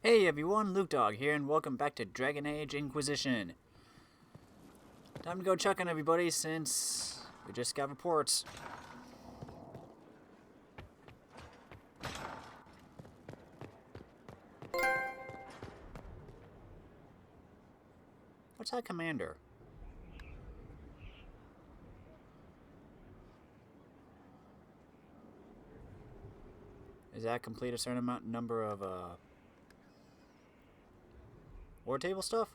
Hey everyone, Luke Dog here, and welcome back to Dragon Age Inquisition. Time to go check on everybody since we just got reports. What's that commander? Is that complete a certain number of war table stuff?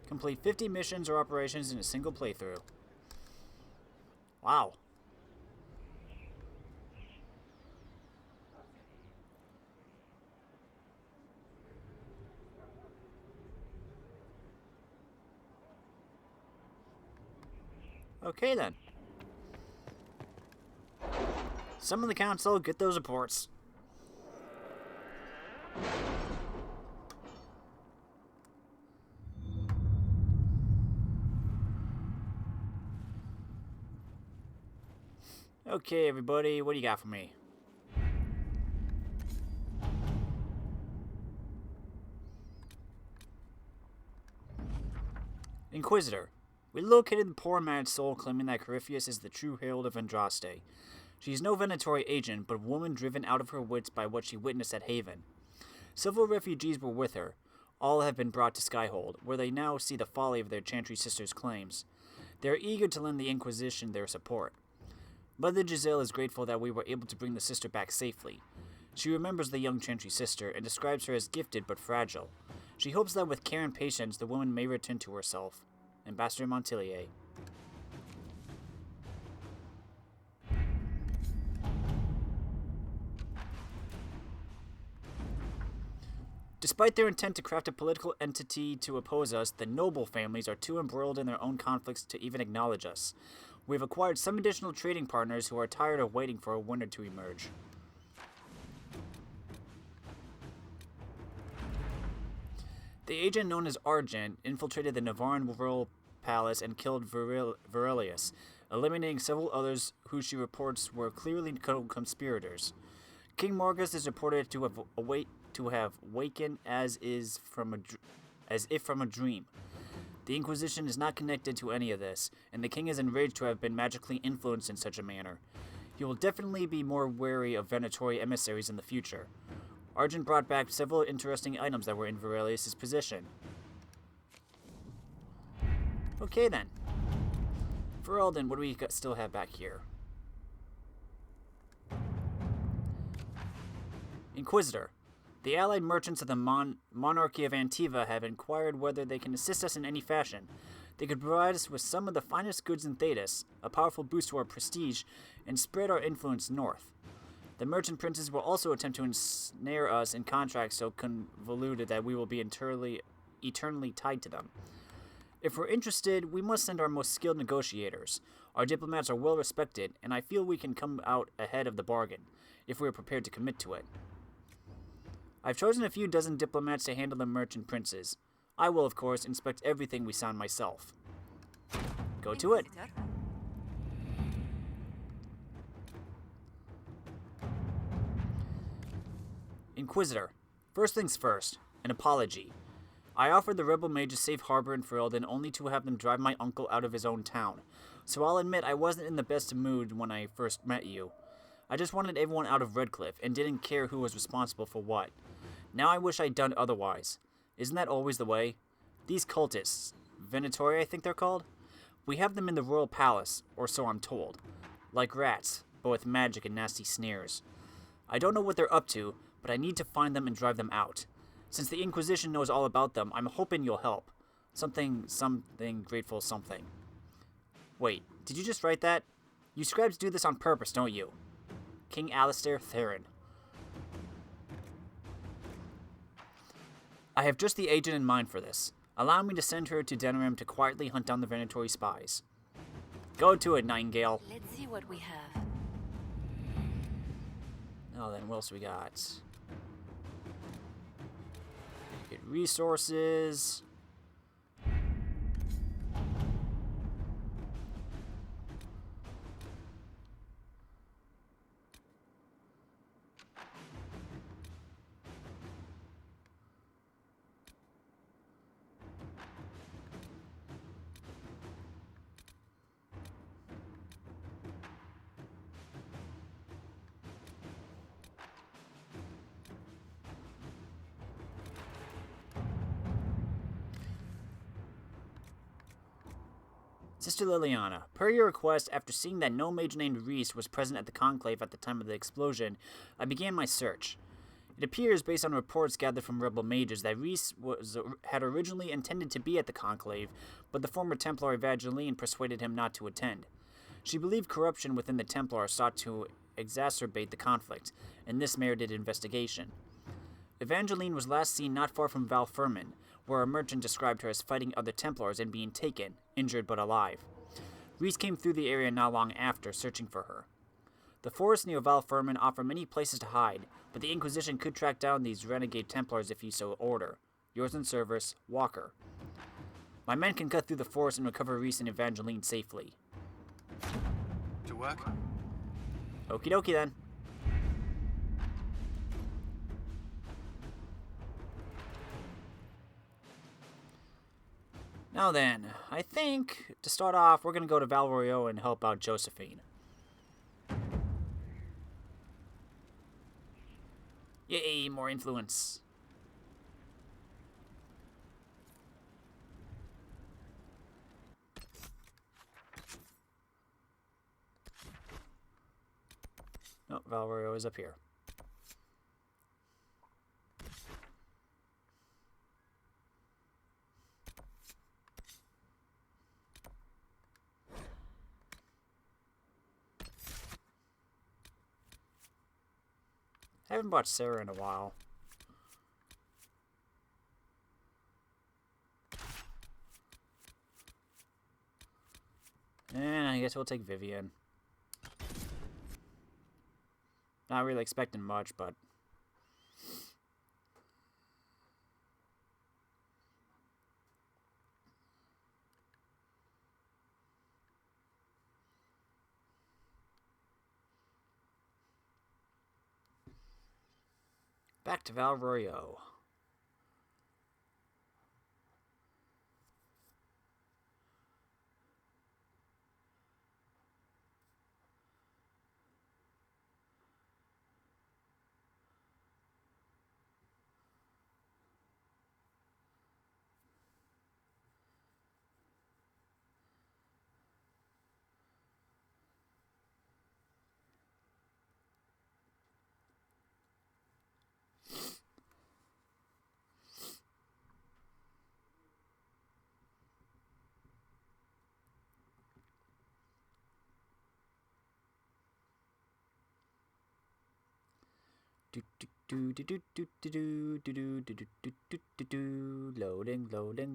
Complete 50 missions or operations in a single playthrough. Wow. Okay then. Summon the council, get those reports. Okay, everybody, what do you got for me? Inquisitor. We located the poor mad soul claiming that Corypheus is the true herald of Andraste. She is no Venatori agent, but a woman driven out of her wits by what she witnessed at Haven. Several refugees were with her. All have been brought to Skyhold, where they now see the folly of their Chantry sister's claims. They are eager to lend the Inquisition their support. Mother Giselle is grateful that we were able to bring the sister back safely. She remembers the young Chantry sister and describes her as gifted but fragile. She hopes that with care and patience, the woman may return to herself. Ambassador Montilier. Despite their intent to craft a political entity to oppose us, the noble families are too embroiled in their own conflicts to even acknowledge us. We have acquired some additional trading partners who are tired of waiting for a winner to emerge. The agent known as Argent infiltrated the Navarran royal palace and killed Virelius, eliminating several others who she reports were clearly co-conspirators. King Margus is reported to have wakened as if from a dream. The Inquisition is not connected to any of this, and the king is enraged to have been magically influenced in such a manner. He will definitely be more wary of Venatori emissaries in the future. Argent brought back several interesting items that were in Virelius' possession. Okay then. For Alden, what do we still have back here? Inquisitor. The allied merchants of the monarchy of Antiva have inquired whether they can assist us in any fashion. They could provide us with some of the finest goods in Thedas, a powerful boost to our prestige, and spread our influence north. The merchant princes will also attempt to ensnare us in contracts so convoluted that we will be eternally tied to them. If we're interested, we must send our most skilled negotiators. Our diplomats are well respected, and I feel we can come out ahead of the bargain, if we are prepared to commit to it. I've chosen a few dozen diplomats to handle the merchant princes. I will, of course, inspect everything we sound myself. Go to it. Inquisitor. First things first, an apology. I offered the rebel mages safe harbor in Ferelden only to have them drive my uncle out of his own town, so I'll admit I wasn't in the best mood when I first met you. I just wanted everyone out of Redcliffe and didn't care who was responsible for what. Now I wish I'd done otherwise. Isn't that always the way? These cultists, Venatori I think they're called, we have them in the royal palace, or so I'm told. Like rats, but with magic and nasty snares. I don't know what they're up to, but I need to find them and drive them out. Since the Inquisition knows all about them, I'm hoping you'll help. Something, grateful something. Wait, did you just write that? You scribes do this on purpose, don't you? King Alistair Theron. I have just the agent in mind for this. Allow me to send her to Denerim to quietly hunt down the Venatori spies. Go to it, Nightingale. Let's see what we have. Oh, then what else we got? resources. Sister Liliana, per your request, after seeing that no mage named Reese was present at the conclave at the time of the explosion, I began my search. It appears, based on reports gathered from rebel mages, that Reese had originally intended to be at the conclave, but the former Templar Evangeline persuaded him not to attend. She believed corruption within the Templars sought to exacerbate the conflict, and this merited investigation. Evangeline was last seen not far from Valfermin, where a merchant described her as fighting other Templars and being taken, injured but alive. Reese came through the area not long after, searching for her. The forests near Valfermin offer many places to hide, but the Inquisition could track down these renegade Templars if you so order. Yours in service, Walker. My men can cut through the forest and recover Reese and Evangeline safely. To work? Okie dokie then. Now then, I think, to start off, we're going to go to Val Royeaux and help out Josephine. Yay, more influence. No, Val Royeaux is up here. I haven't watched Sarah in a while. And I guess we'll take Vivian. Not really expecting much, but... back to Val Royeaux.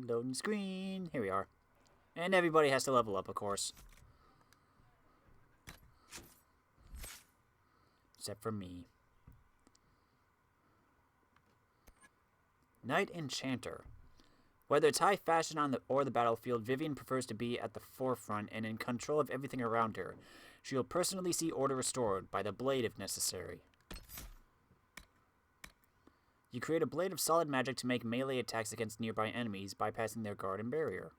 Loading screen. Here we are. And everybody has to level up, of course. Except for me. Knight Enchanter. Whether it's high fashion or the battlefield, Vivian prefers to be at the forefront and in control of everything around her. She will personally see order restored, by the blade if necessary. You create a blade of solid magic to make melee attacks against nearby enemies, bypassing their guard and barrier.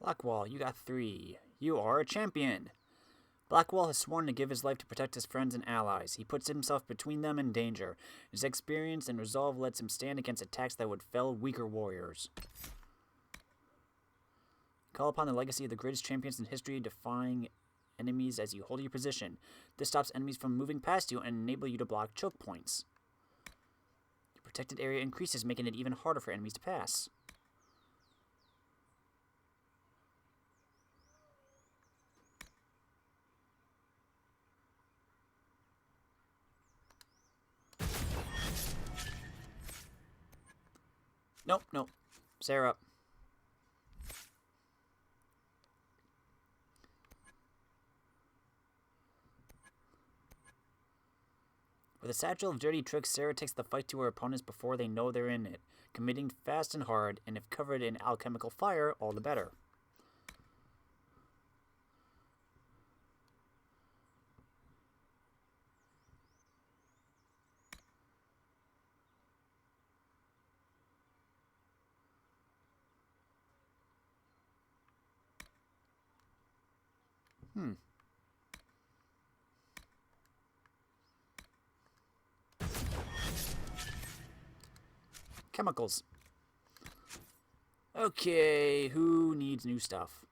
Blackwall, you got 3. You are a champion. Blackwall has sworn to give his life to protect his friends and allies. He puts himself between them and danger. His experience and resolve lets him stand against attacks that would fell weaker warriors. Call upon the legacy of the greatest champions in history, defying enemies as you hold your position. This stops enemies from moving past you and enable you to block choke points. Your protected area increases, making it even harder for enemies to pass. Nope, nope. Sarah. With a satchel of dirty tricks, Sarah takes the fight to her opponents before they know they're in it, committing fast and hard, and if covered in alchemical fire, all the better. Chemicals. Okay, who needs new stuff?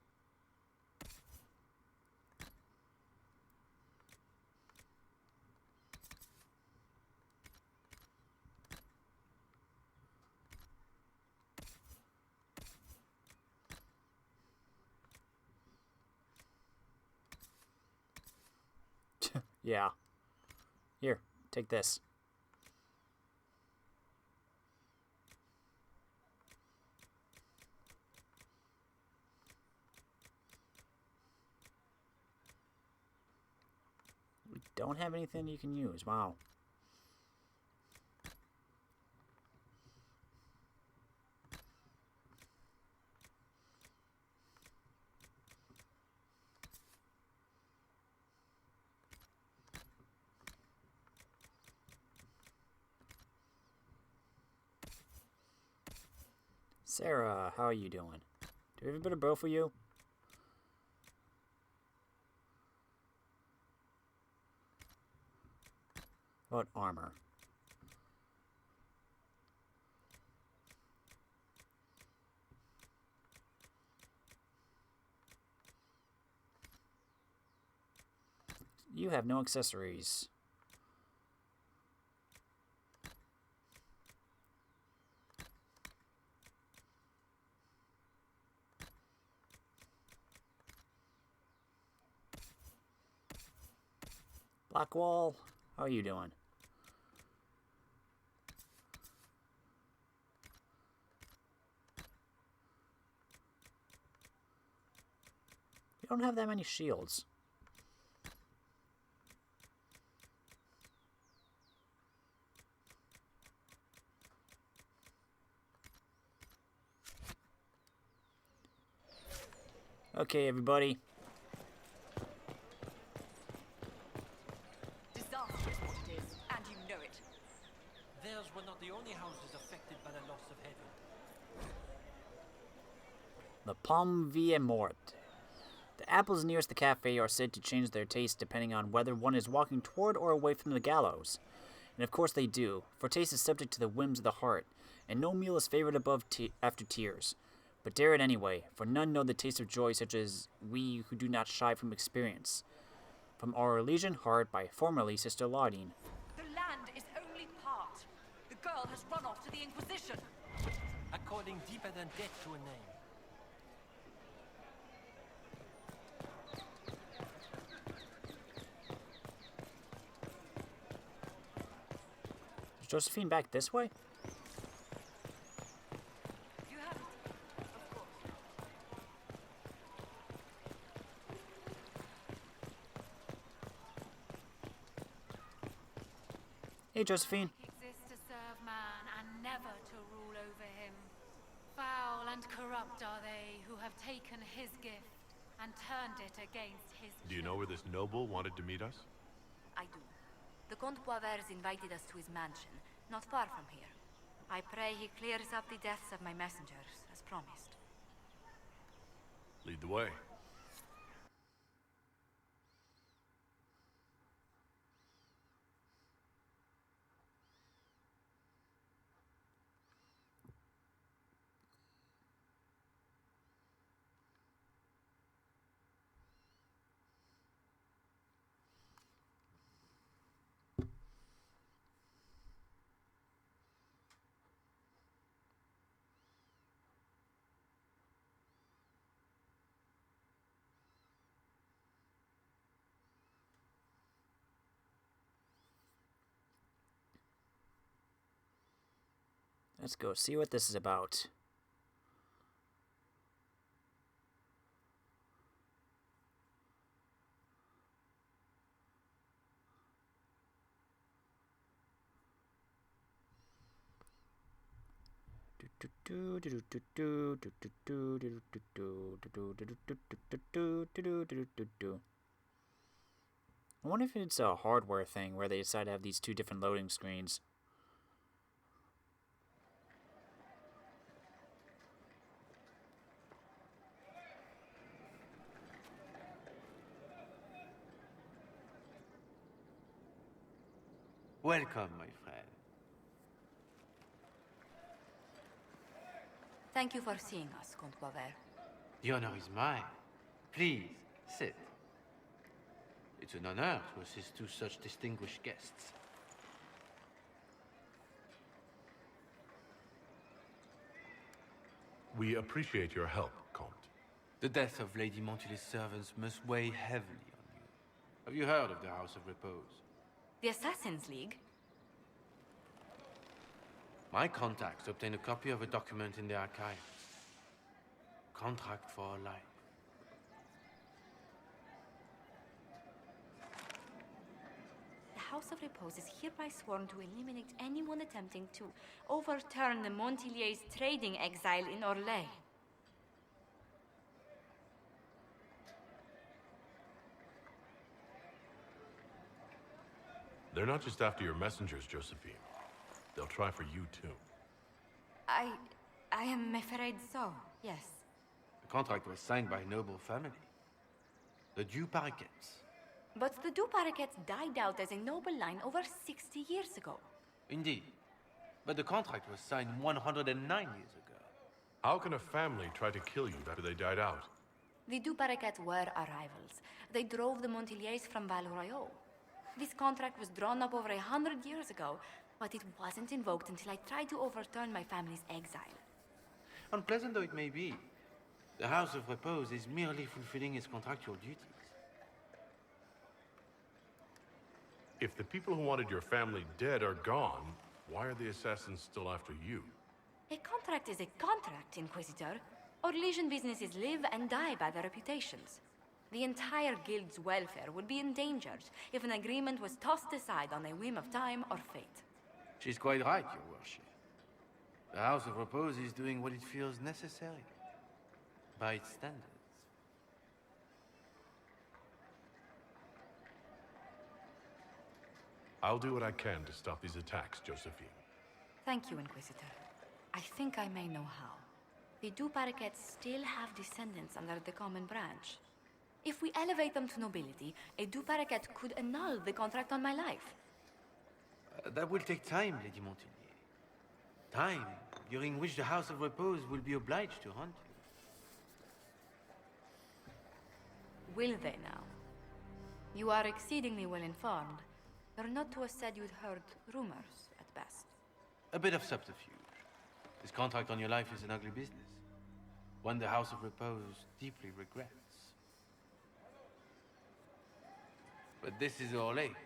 Yeah. Here, take this. We don't have anything you can use. Wow. Sarah, how are you doing? Do we have a bit of bow for you? What armor? You have no accessories. Blackwall, how are you doing? You don't have that many shields. Okay, everybody. Disaster is what it is, and you know it. Theirs were not the only houses affected by the loss of heaven. The Pomme Vie Morte. The apples nearest the cafe are said to change their taste depending on whether one is walking toward or away from the gallows. And of course they do, for taste is subject to the whims of the heart, and no meal is favored above after tears. But dare it anyway, for none know the taste of joy such as we who do not shy from experience. From Our Elysian Heart by formerly Sister Laudine. The land is only part. The girl has run off to the Inquisition. According deeper than death to a name. Is Josephine back this way? You have it. Of course. Hey, Josephine. Exists to serve man and never to rule over him. Foul and corrupt are they who have taken his gift and turned it against his Do you know where this noble wanted to meet us? I do. The Comte Poivers invited us to his mansion, not far from here. I pray he clears up the deaths of my messengers, as promised. Lead the way. Let's go see what this is about. I wonder if it's a hardware thing where they decide to have these two different loading screens. Welcome, my friend. Thank you for seeing us, Comte Boisvert. The honor is mine. Please, sit. It's an honor to assist two such distinguished guests. We appreciate your help, Comte. The death of Lady Montily's servants must weigh heavily on you. Have you heard of the House of Repose? The Assassin's League? My contacts obtained a copy of a document in the archives. Contract for a life. The House of Repose is hereby sworn to eliminate anyone attempting to overturn the Montiliers' trading exile in Orlais. They're not just after your messengers, Josephine. They'll try for you, too. I am afraid so, yes. The contract was signed by a noble family. The Du Paraquets. But the Du Paraquets died out as a noble line over 60 years ago. Indeed. But the contract was signed 109 years ago. How can a family try to kill you after they died out? The Du Paraquets were our rivals. They drove the Montiliers from Val Royaux. This contract was drawn up over 100 years ago, but it wasn't invoked until I tried to overturn my family's exile. Unpleasant though it may be, the House of Repose is merely fulfilling its contractual duties. If the people who wanted your family dead are gone, why are the assassins still after you? A contract is a contract, Inquisitor. Orlesian businesses live and die by their reputations. The entire guild's welfare would be endangered if an agreement was tossed aside on a whim of time or fate. She's quite right, Your Worship. The House of Repose is doing what it feels necessary, by its standards. I'll do what I can to stop these attacks, Josephine. Thank you, Inquisitor. I think I may know how. The Du Paraquets still have descendants under the common branch. If we elevate them to nobility, a Du Paraquet could annul the contract on my life. That will take time, Lady Montilyet. Time during which the House of Repose will be obliged to hunt you. Will they now? You are exceedingly well informed. You're not to have said you'd heard rumors, at best. A bit of subterfuge. This contract on your life is an ugly business. One the House of Repose deeply regrets. But this is Orlais.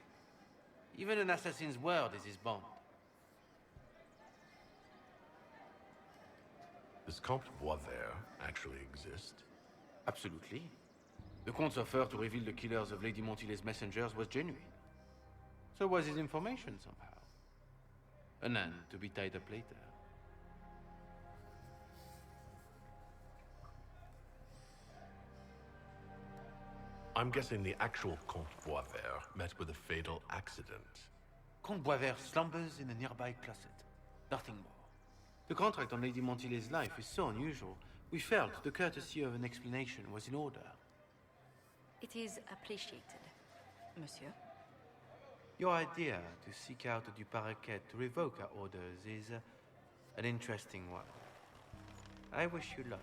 Even an assassin's word is his bond. Does Comte Boisvert actually exist? Absolutely. The Comte's offer to reveal the killers of Lady Montily's messengers was genuine. So was his information somehow. An end to be tied up later. I'm guessing the actual Comte Boisvert met with a fatal accident. Comte Boisvert slumbers in a nearby closet. Nothing more. The contract on Lady Montily's life is so unusual, we felt the courtesy of an explanation was in order. It is appreciated, monsieur. Your idea to seek out the Du Paraquet to revoke our orders is an interesting one. I wish you luck.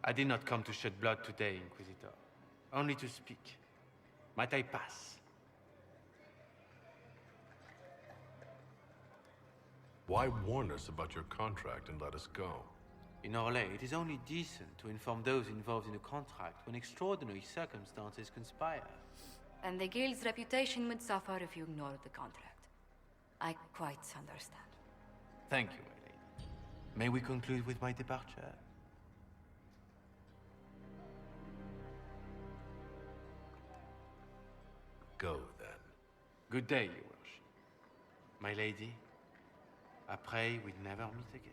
I did not come to shed blood today, Inquisitor. Only to speak. Might I pass? Why warn us about your contract and let us go? In Orlais, it is only decent to inform those involved in a contract when extraordinary circumstances conspire. And the guild's reputation would suffer if you ignored the contract. I quite understand. Thank you, my lady. May we conclude with my departure? Go, then. Good day, your worship. My lady, I pray we never meet again.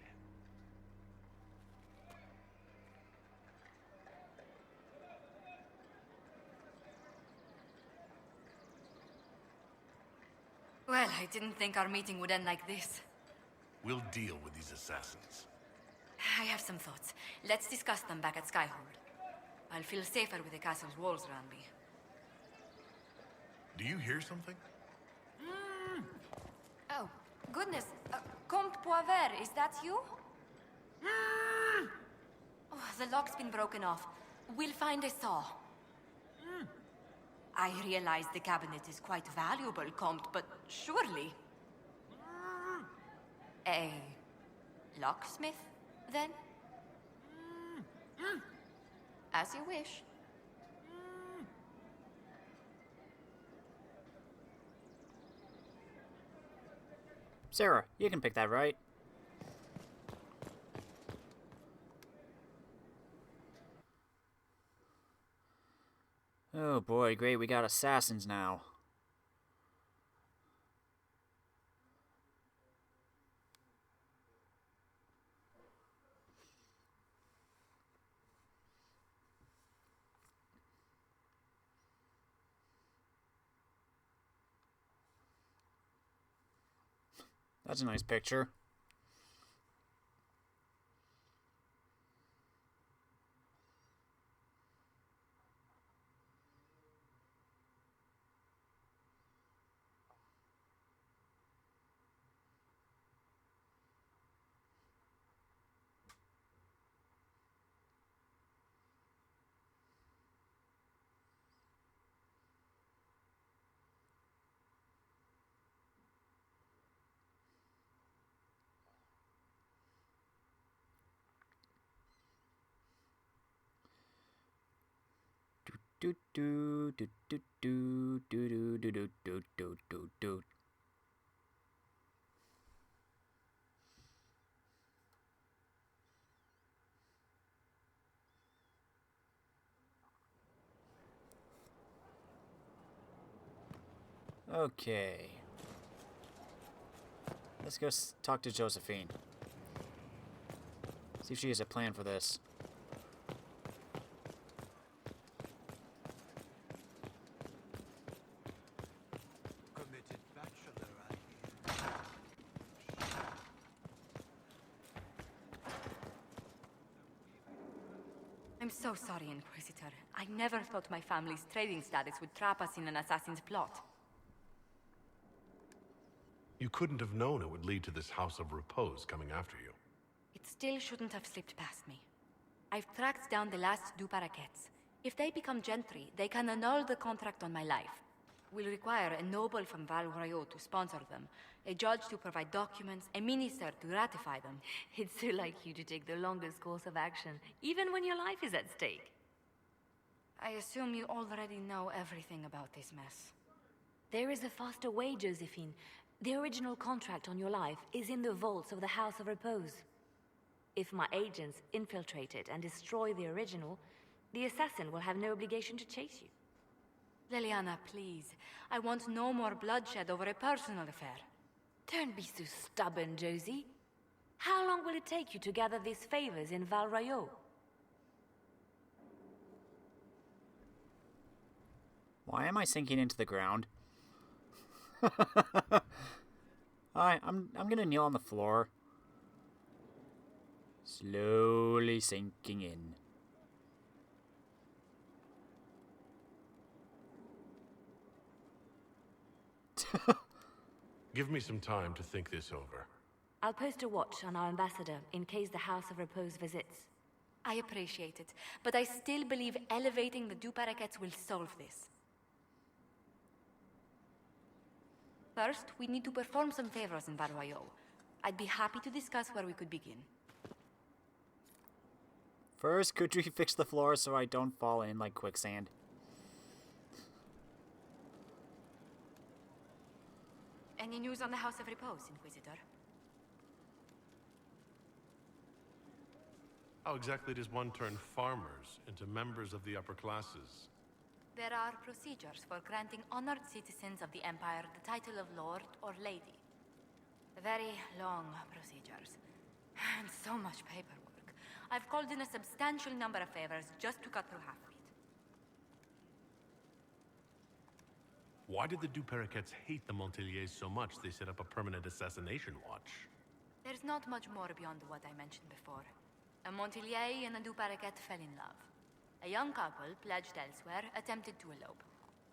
Well, I didn't think our meeting would end like this. We'll deal with these assassins. I have some thoughts. Let's discuss them back at Skyhold. I'll feel safer with the castle's walls around me. Do you hear something? Oh, goodness. Comte Poivert, is that you? Oh, the lock's been broken off. We'll find a saw. I realize the cabinet is quite valuable, Comte, but surely... A locksmith, then? As you wish. Sarah, you can pick that, right? Oh boy, great, we got assassins now. That's a nice picture. Do do do do do do do do do do do do. Okay. Let's go talk to Josephine. See if she has a plan for this. Committed bachelor, I hear. I'm so sorry, Inquisitor. I never thought my family's trading status would trap us in an assassin's plot. You couldn't have known it would lead to this House of Repose coming after you. It still shouldn't have slipped past me. I've tracked down the last du Paraquets. If they become gentry, they can annul the contract on my life. We'll require a noble from Val Royaux to sponsor them, a judge to provide documents, a minister to ratify them. It's so like you to take the longest course of action, even when your life is at stake. I assume you already know everything about this mess. There is a faster way, Josephine. The original contract on your life is in the vaults of the House of Repose. If my agents infiltrate it and destroy the original, the assassin will have no obligation to chase you. Liliana, please. I want no more bloodshed over a personal affair. Don't be so stubborn, Josie. How long will it take you to gather these favors in Val Royaux? Why am I sinking into the ground? I'm gonna kneel on the floor. Slowly sinking in. Give me some time to think this over. I'll post a watch on our ambassador in case the House of Repose visits. I appreciate it, but I still believe elevating the du Paraquets will solve this. First, we need to perform some favors in Val Royaux. I'd be happy to discuss where we could begin. First, could you fix the floor so I don't fall in like quicksand? Any news on the House of Repose, Inquisitor? How exactly does one turn farmers into members of the upper classes? There are procedures for granting honored citizens of the Empire the title of Lord or Lady. Very long procedures. And so much paperwork. I've called in a substantial number of favors just to cut through half of it. Why did the Duperrequets hate the Monteliers so much they set up a permanent assassination watch? There's not much more beyond what I mentioned before. A Montelier and a Duperrequet fell in love. A young couple, pledged elsewhere, attempted to elope.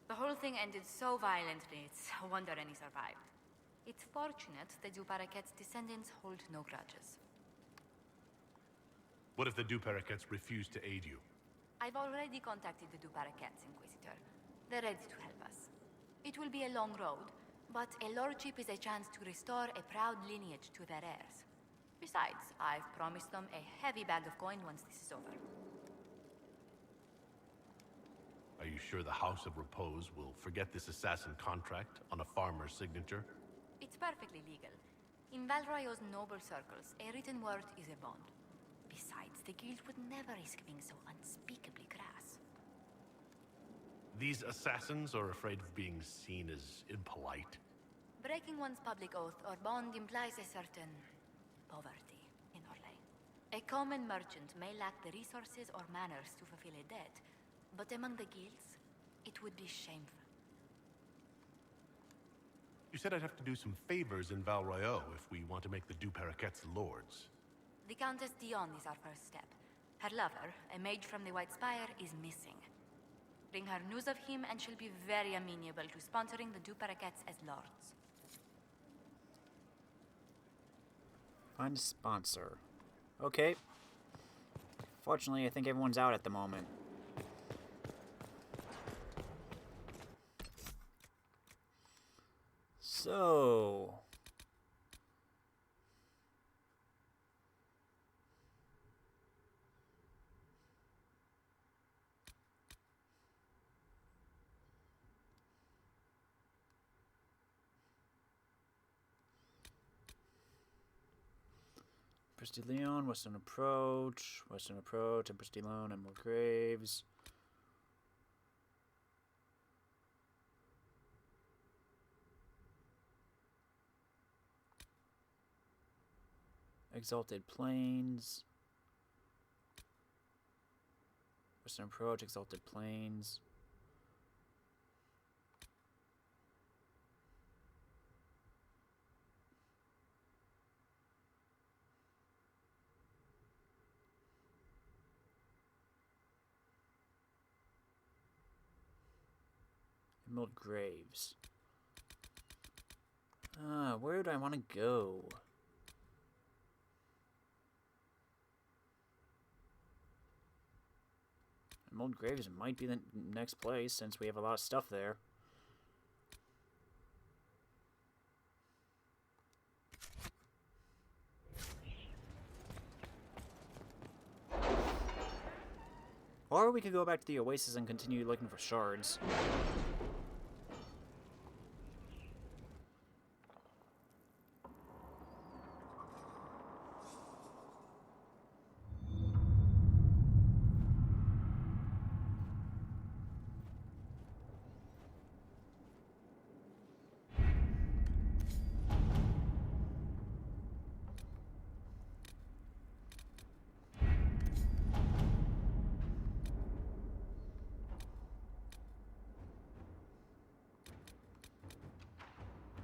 The whole thing ended so violently, it's a wonder any survived. It's fortunate the Duperrequet's descendants hold no grudges. What if the Duperrequets refuse to aid you? I've already contacted the Duperrequets, Inquisitor. They're ready to help us. It will be a long road, but a lordship is a chance to restore a proud lineage to their heirs. Besides, I've promised them a heavy bag of coin once this is over. Are you sure the House of Repose will forget this assassin contract on a farmer's signature? It's perfectly legal. In Valroyo's noble circles, a written word is a bond. Besides, the guild would never risk being so unspeakably crass. These assassins are afraid of being seen as impolite. Breaking one's public oath or bond implies a certain poverty in Orlais. A common merchant may lack the resources or manners to fulfill a debt, but among the guilds, it would be shameful. You said I'd have to do some favors in Valroyo if we want to make the Duperrequets lords. The Countess Dion is our first step. Her lover, a mage from the White Spire, is missing. Bring her news of him and she'll be very amenable to sponsoring the Duperrequets as lords. Find a sponsor. Okay. Fortunately, I think everyone's out at the moment. So... Presty Leon, Western Approach, and Presty Leon, and more Graves. Exalted Plains. Western Approach, Exalted Plains. Emerald Graves. Where do I want to go? Emerald Graves might be the next place since we have a lot of stuff there. Or we could go back to the Oasis and continue looking for shards.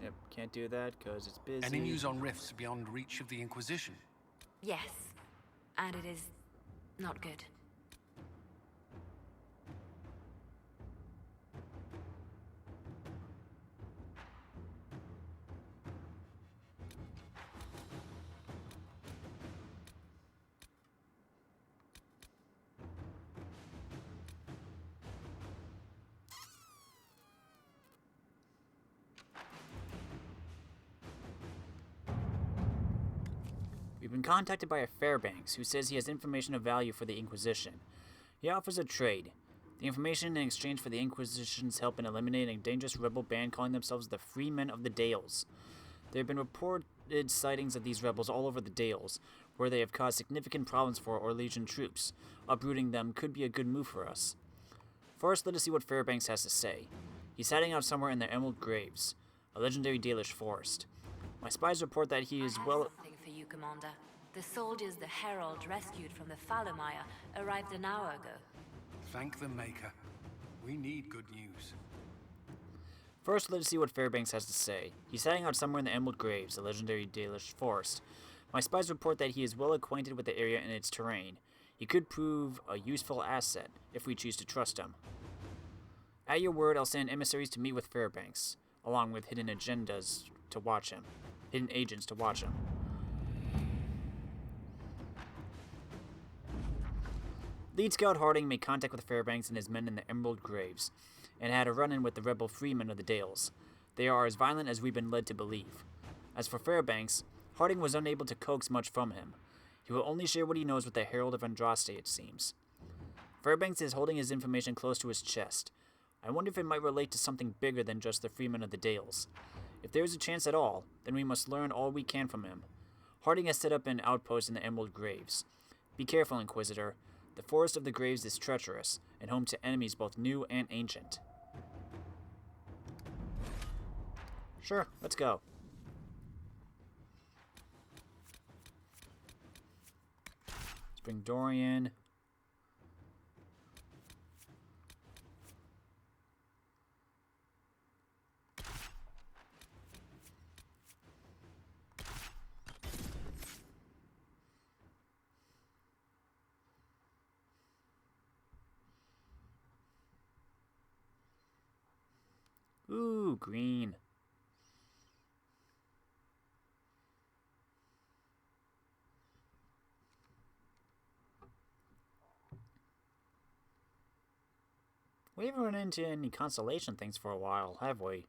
Yep, can't do that because it's busy. Any news on rifts beyond reach of the Inquisition? Yes, and it is not good. We've been contacted by a Fairbanks who says he has information of value for the Inquisition. He offers a trade. The information in exchange for the Inquisition's help in eliminating a dangerous rebel band calling themselves the Freemen of the Dales. There have been reported sightings of these rebels all over the Dales, where they have caused significant problems for our Legion troops. Uprooting them could be a good move for us. First, let us see what Fairbanks has to say. He's hiding out somewhere in the Emerald Graves, a legendary Dalish forest. My spies report that he is I well... have something for you, Commander. The soldiers the Herald rescued from the Fallermire arrived an hour ago. Thank the Maker. We need good news. First, let us see what Fairbanks has to say. He's hiding out somewhere in the Emerald Graves, a legendary Dalish forest. My spies report that he is well acquainted with the area and its terrain. He could prove a useful asset, if we choose to trust him. At your word, I'll send emissaries to meet with Fairbanks, along with hidden agents to watch him. Lead Scout Harding made contact with Fairbanks and his men in the Emerald Graves, and had a run-in with the rebel freemen of the Dales. They are as violent as we've been led to believe. As for Fairbanks, Harding was unable to coax much from him. He will only share what he knows with the Herald of Andraste, it seems. Fairbanks is holding his information close to his chest. I wonder if it might relate to something bigger than just the freemen of the Dales. If there is a chance at all, then we must learn all we can from him. Harding has set up an outpost in the Emerald Graves. Be careful, Inquisitor. The Forest of the Graves is treacherous, and home to enemies both new and ancient. Sure, let's go. Let's bring Dorian. Ooh, green. We haven't run into any constellation things for a while, have we?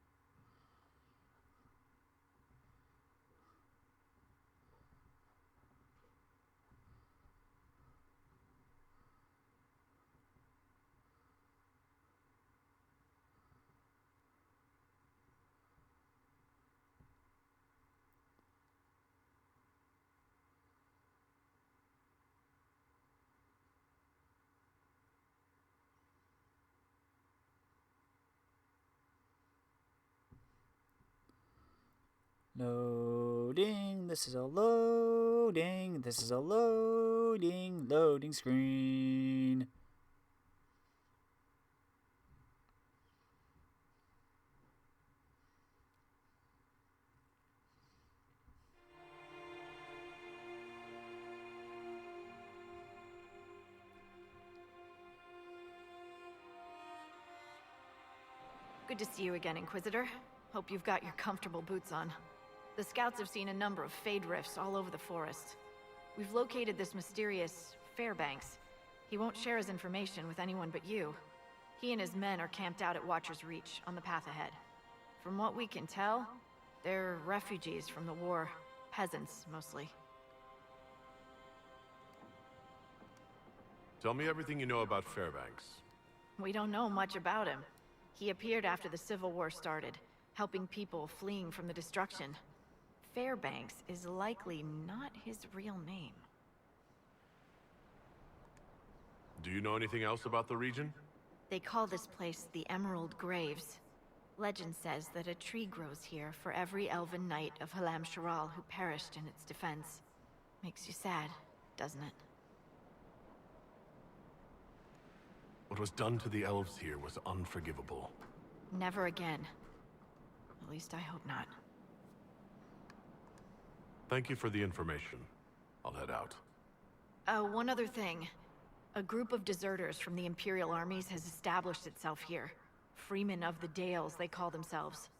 Loading, this is a loading screen. Good to see you again, Inquisitor. Hope you've got your comfortable boots on. The scouts have seen a number of Fade rifts all over the forest. We've located this mysterious Fairbanks. He won't share his information with anyone but you. He and his men are camped out at Watcher's Reach, on the path ahead. From what we can tell, they're refugees from the war. Peasants, mostly. Tell me everything you know about Fairbanks. We don't know much about him. He appeared after the Civil War started, helping people fleeing from the destruction. Fairbanks is likely not his real name. Do you know anything else about the region? They call this place the Emerald Graves. Legend says that a tree grows here for every elven knight of Halam Sharal who perished in its defense. Makes you sad, doesn't it? What was done to the elves here was unforgivable. Never again. At least I hope not. Thank you for the information. I'll head out. One other thing. A group of deserters from the Imperial armies has established itself here. Freemen of the Dales, they call themselves.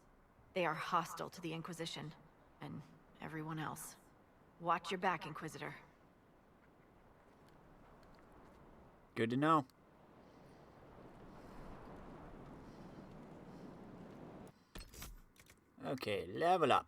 They are hostile to the Inquisition, and everyone else. Watch your back, Inquisitor. Good to know. Okay, level up.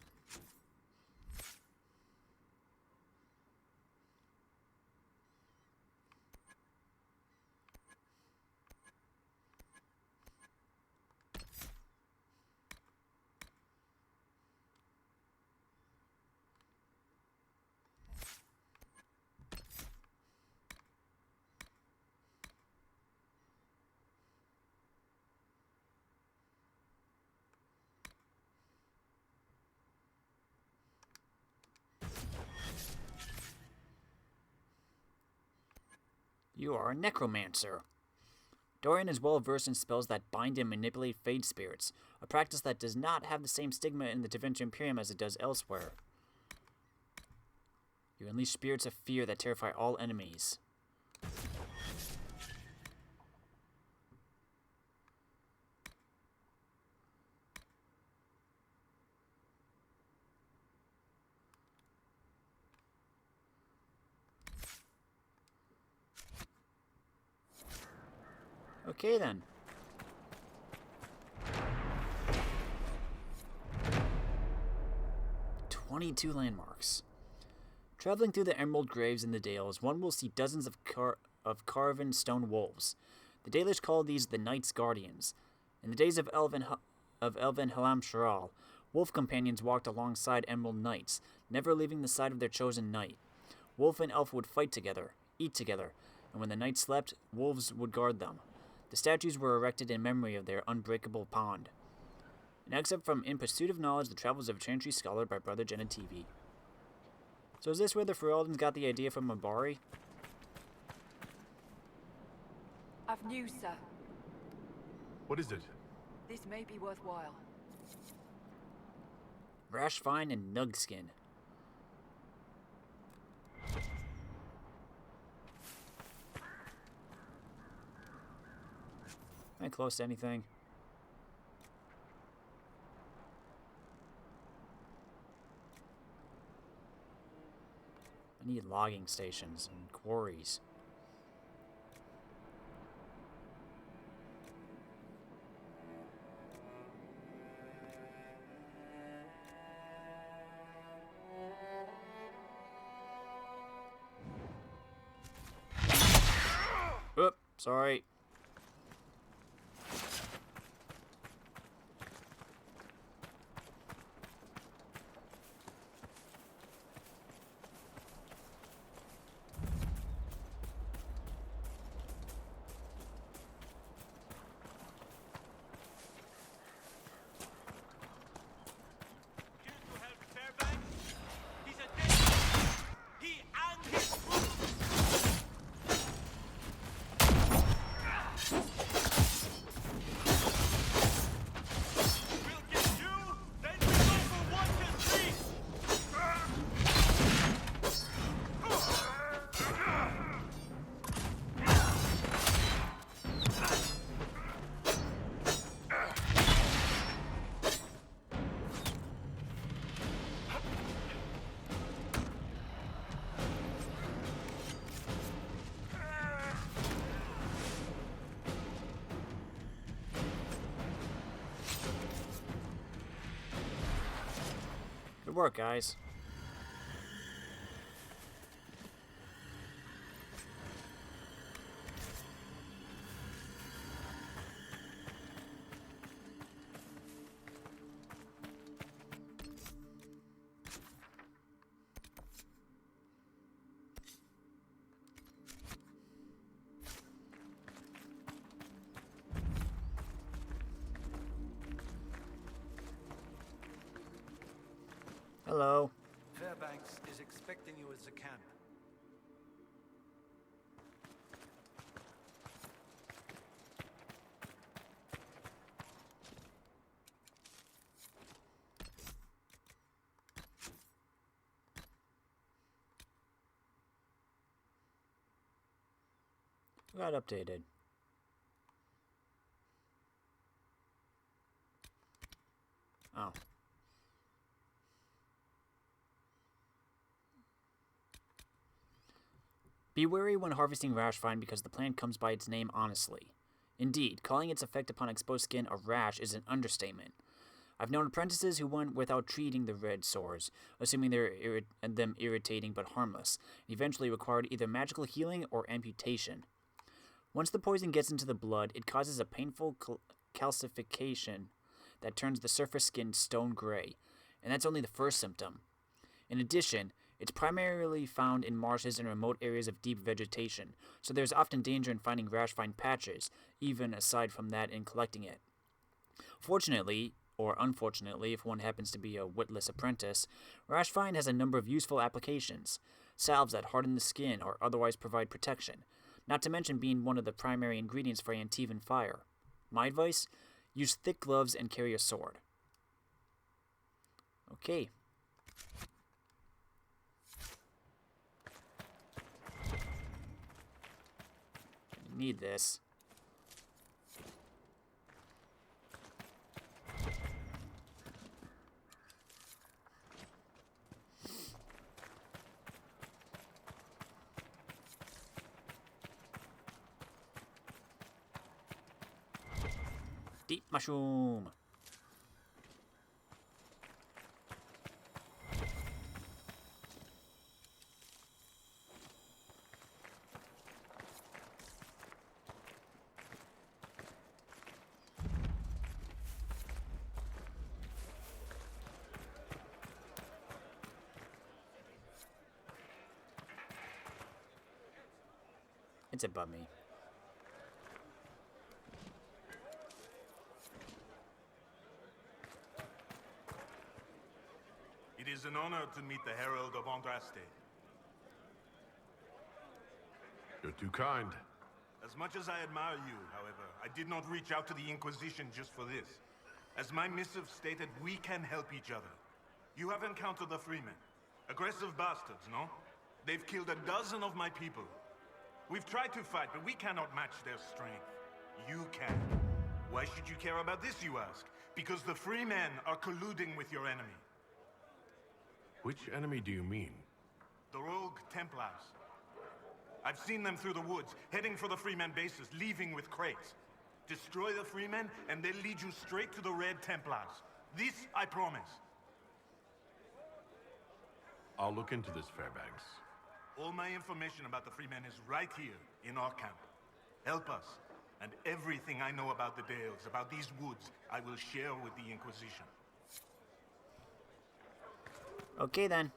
You are a necromancer. Dorian is well versed in spells that bind and manipulate fade spirits, a practice that does not have the same stigma in the Da Vinci Imperium as it does elsewhere. You unleash spirits of fear that terrify all enemies. Okay then. "22 landmarks. Traveling through the emerald graves in the Dales, one will see dozens of carven stone wolves. The Dalish call these the Knight's Guardians. In the days of Elven Halam Sharal, wolf companions walked alongside emerald knights, never leaving the side of their chosen knight. Wolf and elf would fight together, eat together, and when the knights slept, wolves would guard them. The statues were erected in memory of their unbreakable bond." An excerpt from In Pursuit of Knowledge, The Travels of a Chantry Scholar by Brother Genetivi. So is this where the Ferelden's got the idea from Mabari? I've news, sir. What is it? This may be worthwhile. Rashvine and Nugskin. Am I close to anything? I need logging stations and quarries. Oop, sorry. Good work, guys. Hello. Fairbanks is expecting you at the camp. Got updated. Oh. Be wary when harvesting Rashvine because the plant comes by its name honestly. Indeed, calling its effect upon exposed skin a rash is an understatement. I've known apprentices who went without treating the red sores, assuming them irritating but harmless, and eventually required either magical healing or amputation. Once the poison gets into the blood, it causes a painful calcification that turns the surface skin stone gray, and that's only the first symptom. In addition, it's primarily found in marshes and remote areas of deep vegetation, so there's often danger in finding Rashvine patches, even aside from that in collecting it. Fortunately, or unfortunately if one happens to be a witless apprentice, Rashvine has a number of useful applications. Salves that harden the skin or otherwise provide protection. not to mention being one of the primary ingredients for Antivan fire. My advice? Use thick gloves and carry a sword. Okay. Need this. Deep mushroom. It's above me. It is an honor to meet the Herald of Andraste. You're too kind. As much as I admire you, however, I did not reach out to the Inquisition just for this. As my missive stated, we can help each other. You have encountered the Freemen. Aggressive bastards, no? They've killed a dozen of my people. We've tried to fight, but we cannot match their strength. You can. Why should you care about this, you ask? Because the Freemen are colluding with your enemy. Which enemy do you mean? The rogue Templars. I've seen them through the woods, heading for the Freemen bases, leaving with crates. Destroy the Freemen, and they'll lead you straight to the Red Templars. This I promise. I'll look into this, Fairbanks. All my information about the Freemen is right here, in our camp. Help us, and everything I know about the Dales, about these woods, I will share with the Inquisition. Okay, then.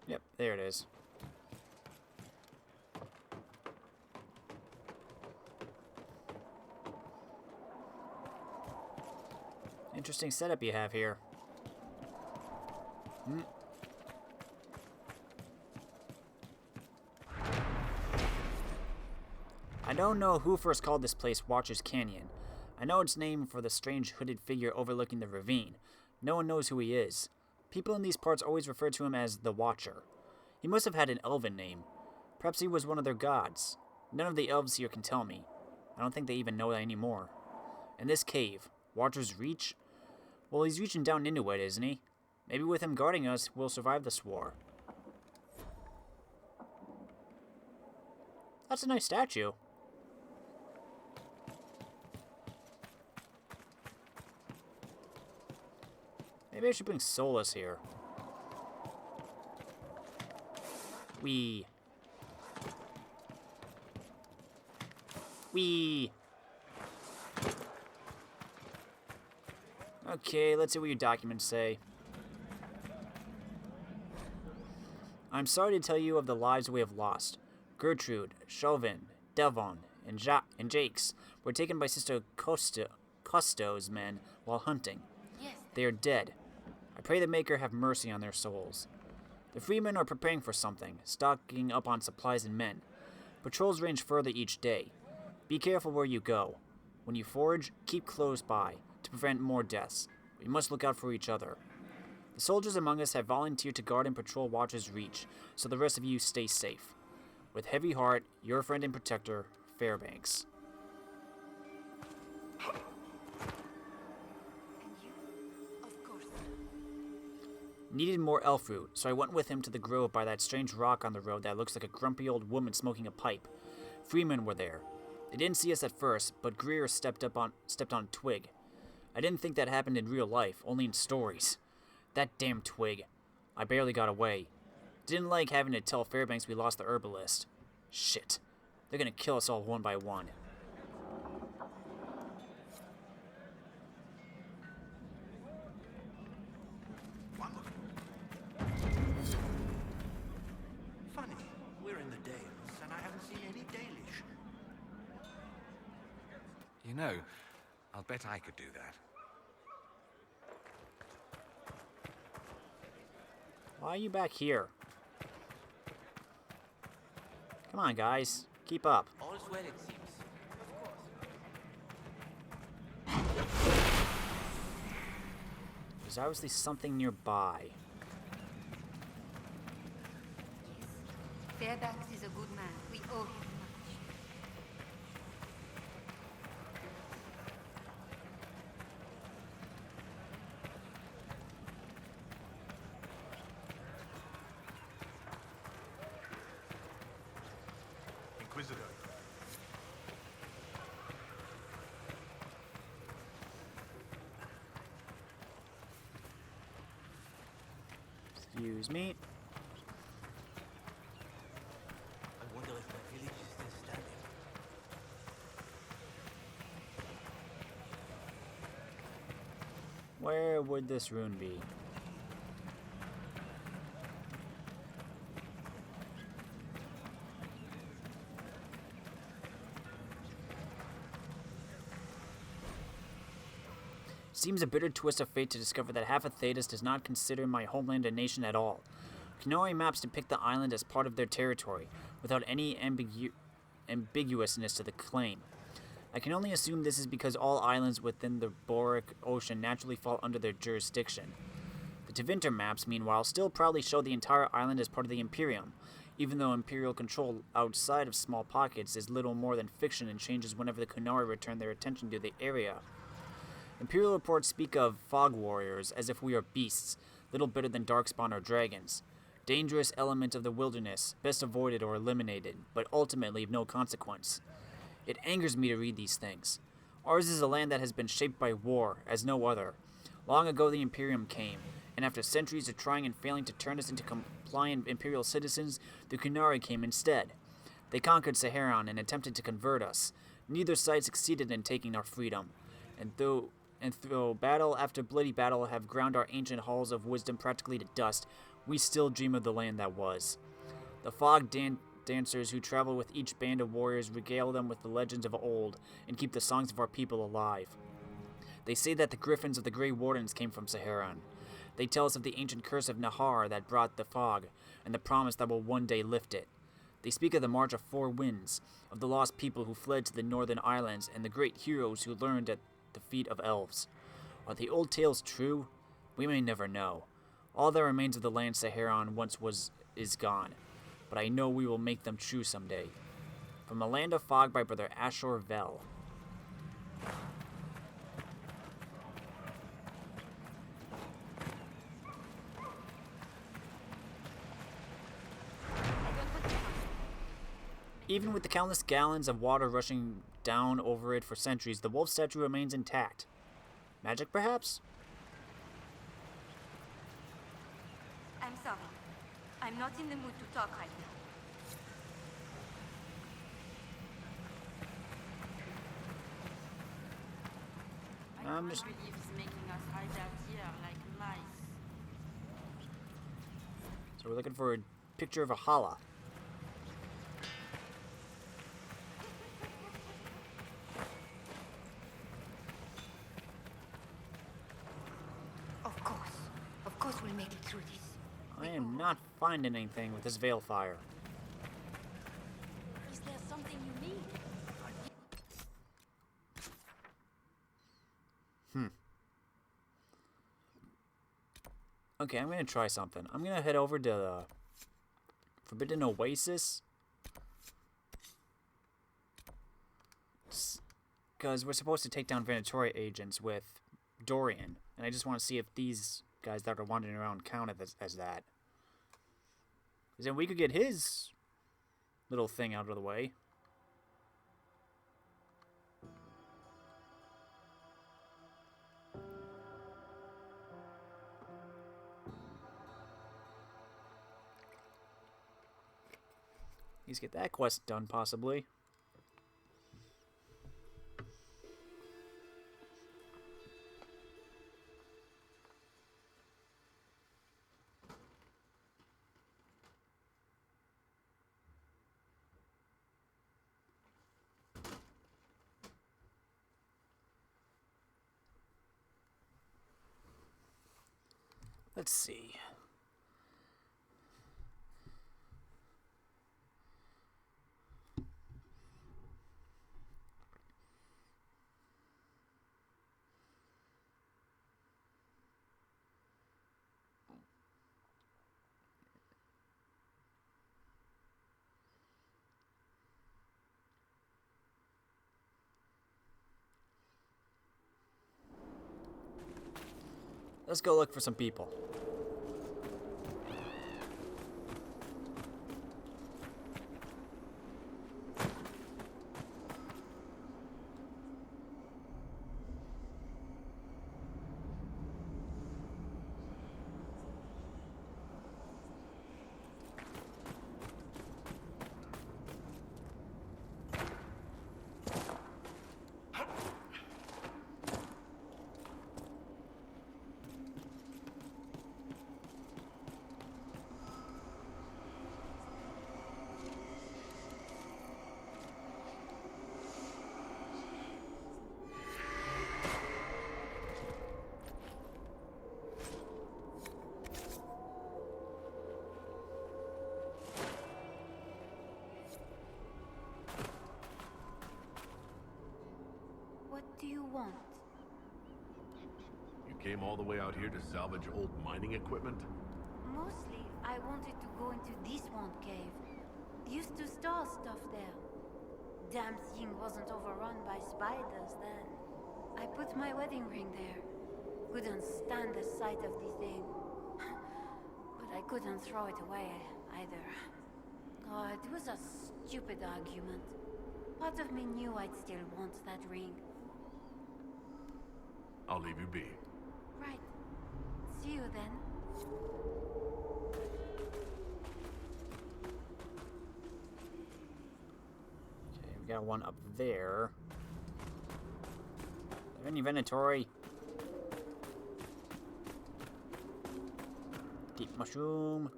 Yep, there it is. Interesting setup you have here. I don't know who first called this place Watcher's Canyon. I know it's named for the strange hooded figure overlooking the ravine. No one knows who he is. People in these parts always refer to him as the Watcher. He must have had an elven name. Perhaps he was one of their gods. None of the elves here can tell me. I don't think they even know that anymore. And this cave, Watcher's Reach? Well, he's reaching down into it, isn't he? Maybe with him guarding us, we'll survive this war. That's a nice statue. Maybe I should bring Solus here. Wee. Okay, let's see what your documents say. I'm sorry to tell you of the lives we have lost. Gertrude, Chauvin, Devon, and Jakes were taken by Sister Cousteau's men while hunting. Yes. They are dead. I pray the Maker have mercy on their souls. The Freemen are preparing for something, stocking up on supplies and men. Patrols range further each day. Be careful where you go. When you forage, keep close by, to prevent more deaths. We must look out for each other. The soldiers among us have volunteered to guard and patrol Watcher's Reach, so the rest of you stay safe. With heavy heart, your friend and protector, Fairbanks. Needed more elf fruit, so I went with him to the grove by that strange rock on the road that looks like a grumpy old woman smoking a pipe. Freemen were there. They didn't see us at first, but Greer stepped on Twig. I didn't think that happened in real life, only in stories. That damn Twig. I barely got away. Didn't like having to tell Fairbanks we lost the herbalist. Shit. They're gonna kill us all one by one. Funny, we're in the Dales, and I haven't seen any Dalish. You know, I'll bet I could do that. Why are you back here? Come on, guys. Keep up. All's well, it seems. There's obviously something nearby. Fairbanks is a good man. We owe him much. Inquisitor. Excuse me. I wonder if my village is still standing. Where would this rune be? Seems a bitter twist of fate to discover that half of Thedas does not consider my homeland a nation at all. Kenari maps depict the island as part of their territory, without any ambiguousness to the claim. I can only assume this is because all islands within the Boric Ocean naturally fall under their jurisdiction. The Tevinter maps, meanwhile, still proudly show the entire island as part of the Imperium, even though Imperial control outside of small pockets is little more than fiction and changes whenever the Kunari return their attention to the area. Imperial reports speak of fog warriors as if we are beasts, little better than darkspawn or dragons. Dangerous element of the wilderness, best avoided or eliminated, but ultimately of no consequence. It angers me to read these things. Ours is a land that has been shaped by war, as no other. Long ago the Imperium came, and after centuries of trying and failing to turn us into compliant Imperial citizens, the Kunari came instead. They conquered Saharan and attempted to convert us. Neither side succeeded in taking our freedom. And though battle after bloody battle have ground our ancient halls of wisdom practically to dust, we still dream of the land that was. The fog dancers who travel with each band of warriors regale them with the legends of old and keep the songs of our people alive. They say that the griffins of the Grey Wardens came from Saharan. They tell us of the ancient curse of Nahar that brought the fog, and the promise that will one day lift it. They speak of the March of Four Winds, of the lost people who fled to the northern islands, and the great heroes who learned at the feet of elves. Are the old tales true? We may never know. All that remains of the land Saharan once was is gone, but I know we will make them true someday. From the Land of Fog by Brother Ashor Vel. Even with the countless gallons of water rushing down over it for centuries, the wolf statue remains intact. Magic, perhaps? I'm sorry. I'm not in the mood to talk right now. I'm just... believe it's making us hide out here like mice. So we're looking for a picture of a Hala. Of course we'll make it through this. I am not finding anything with this veil fire. Is there something you need? Okay, I'm gonna try something. I'm gonna head over to the Forbidden Oasis. Because we're supposed to take down Venatori agents with Dorian. And I just want to see if these guys that are wandering around count as that. Because then we could get his little thing out of the way. At least get that quest done, possibly. Let's see. Let's go look for some people. What do you want? You came all the way out here to salvage old mining equipment? Mostly, I wanted to go into this one cave. Used to store stuff there. Damn thing wasn't overrun by spiders then. I put my wedding ring there. Couldn't stand the sight of the thing. But I couldn't throw it away either. Oh, it was a stupid argument. Part of me knew I'd still want that ring. I'll leave you be. Right. See you then. Okay, we got one up there. Have any inventory? Deep mushroom.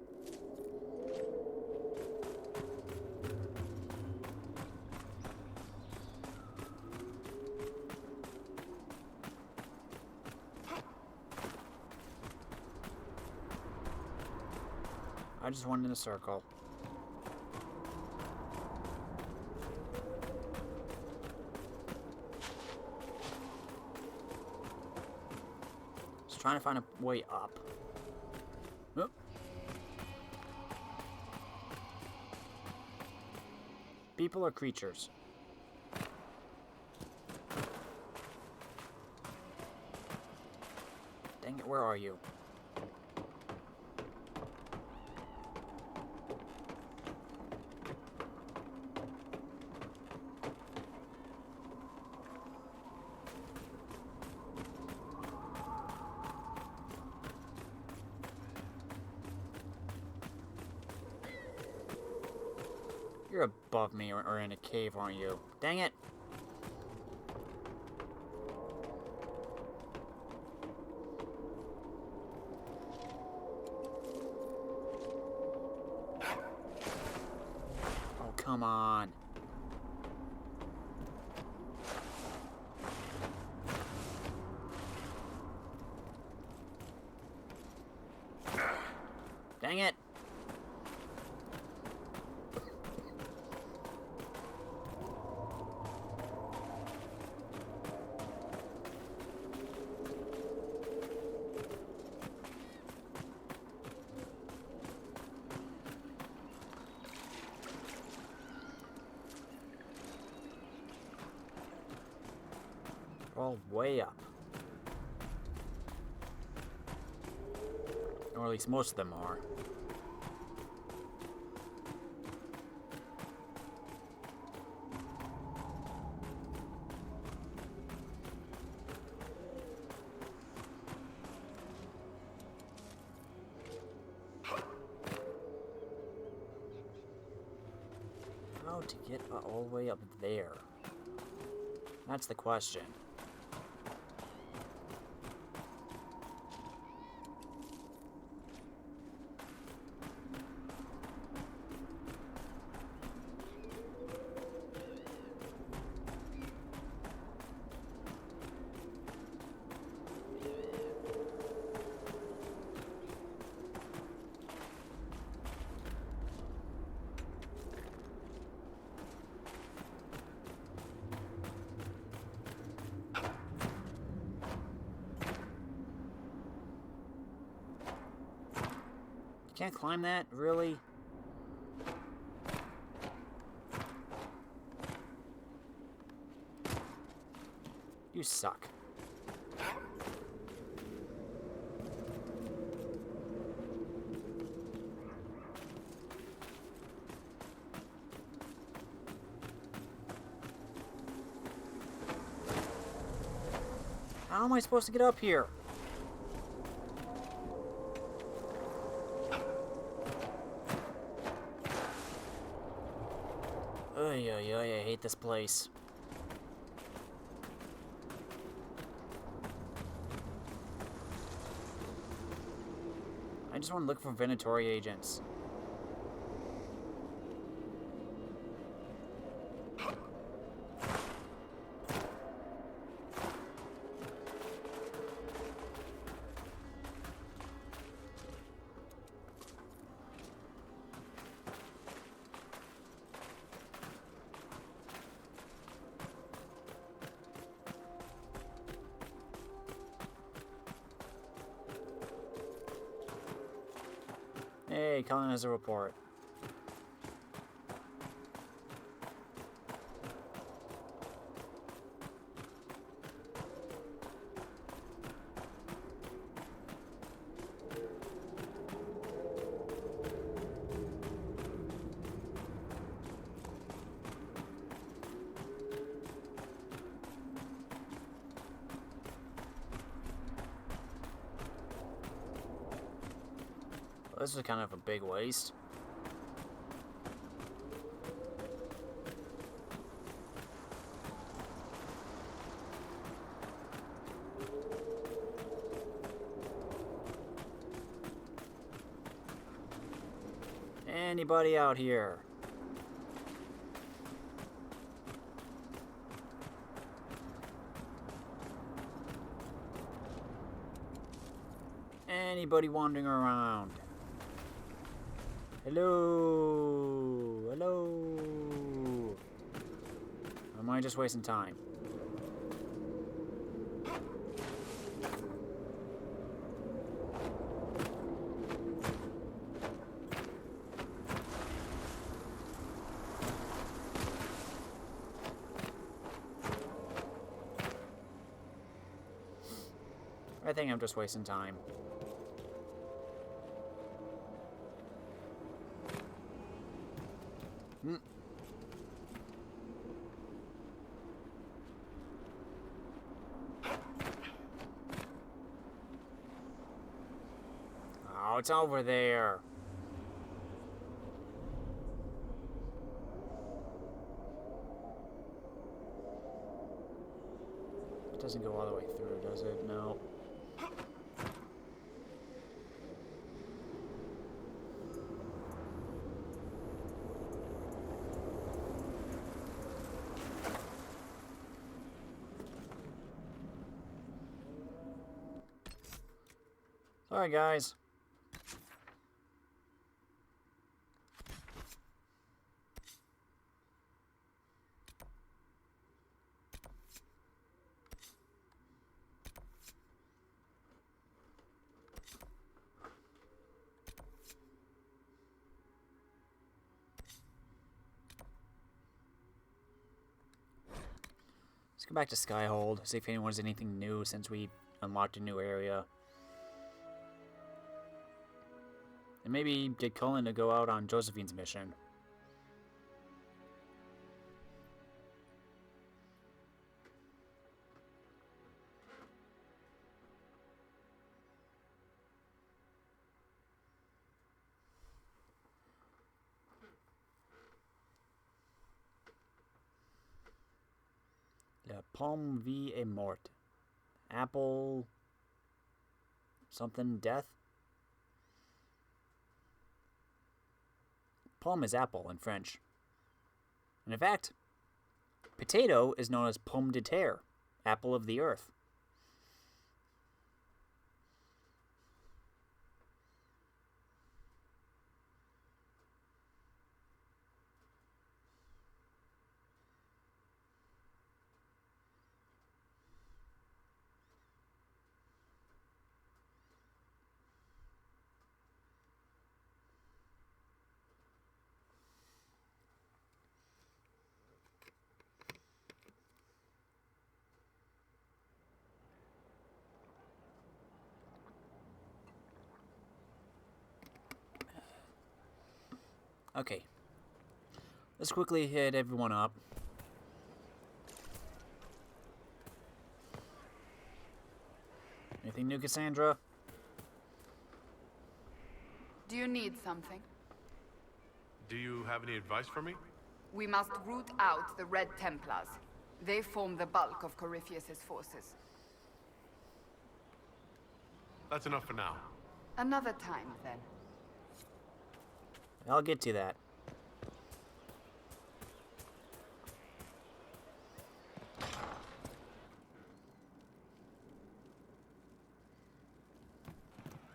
I just went in a circle. Just trying to find a way up. Oop. People or creatures? Dang it, where are you? You're above me or in a cave, aren't you? Dang it! Oh, come on. Dang it! All way up. Or at least most of them are. How to get all the way up there? That's the question. Can't climb that? Really? You suck. How am I supposed to get up here? Ay, ay, ay, I hate this place. I just want to look for Venatori agents. Hey, Colin has a report. This is kind of a big waste. Anybody out here? Anybody wandering around? Hello? Hello? Or am I just wasting time? I think I'm just wasting time. Oh, it's over there. It doesn't go all the way through, does it? No. Sorry, guys. Let's go back to Skyhold, see if anyone has anything new since we unlocked a new area. And maybe get Cullen to go out on Josephine's mission. La pomme vie est morte. Apple... something death? Pomme is apple in French. And in fact, potato is known as pomme de terre, apple of the earth. Okay. Let's quickly hit everyone up. Anything new, Cassandra? Do you need something? Do you have any advice for me? We must root out the Red Templars. They form the bulk of Corypheus's forces. That's enough for now. Another time, then. I'll get to that.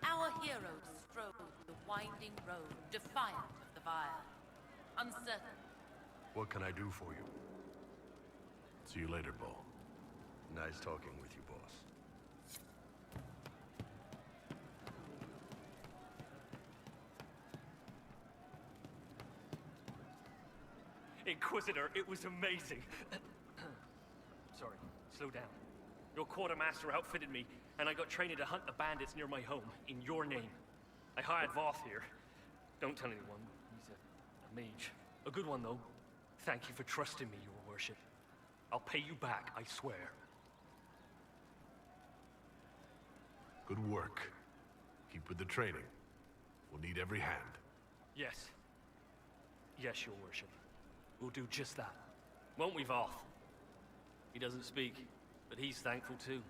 Our heroes strode the winding road, defiant of the Vile. Uncertain. What can I do for you? See you later, Bull. Nice talking with you, boss. Inquisitor, it was amazing. Sorry, slow down. Your quartermaster outfitted me, and I got training to hunt the bandits near my home, in your name. I hired Voth here. Don't tell anyone. He's a mage. A good one, though. Thank you for trusting me, your worship. I'll pay you back, I swear. Good work. Keep with the training. We'll need every hand. Yes. Yes, your worship. We'll do just that. Won't we, Voth? He doesn't speak, but he's thankful too.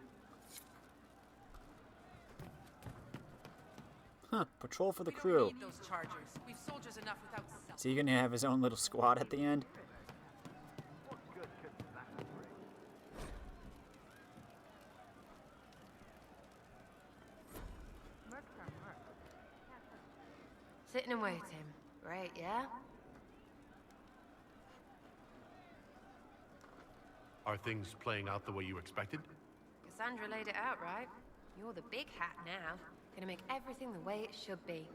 Huh, patrol for the crew. Need those chargers. We've soldiers enough without self. So you're gonna have his own little squad at the end? Sitting and waiting. Great, yeah? Are things playing out the way you expected? Cassandra laid it out right. You're the big hat now. Gonna make everything the way it should be.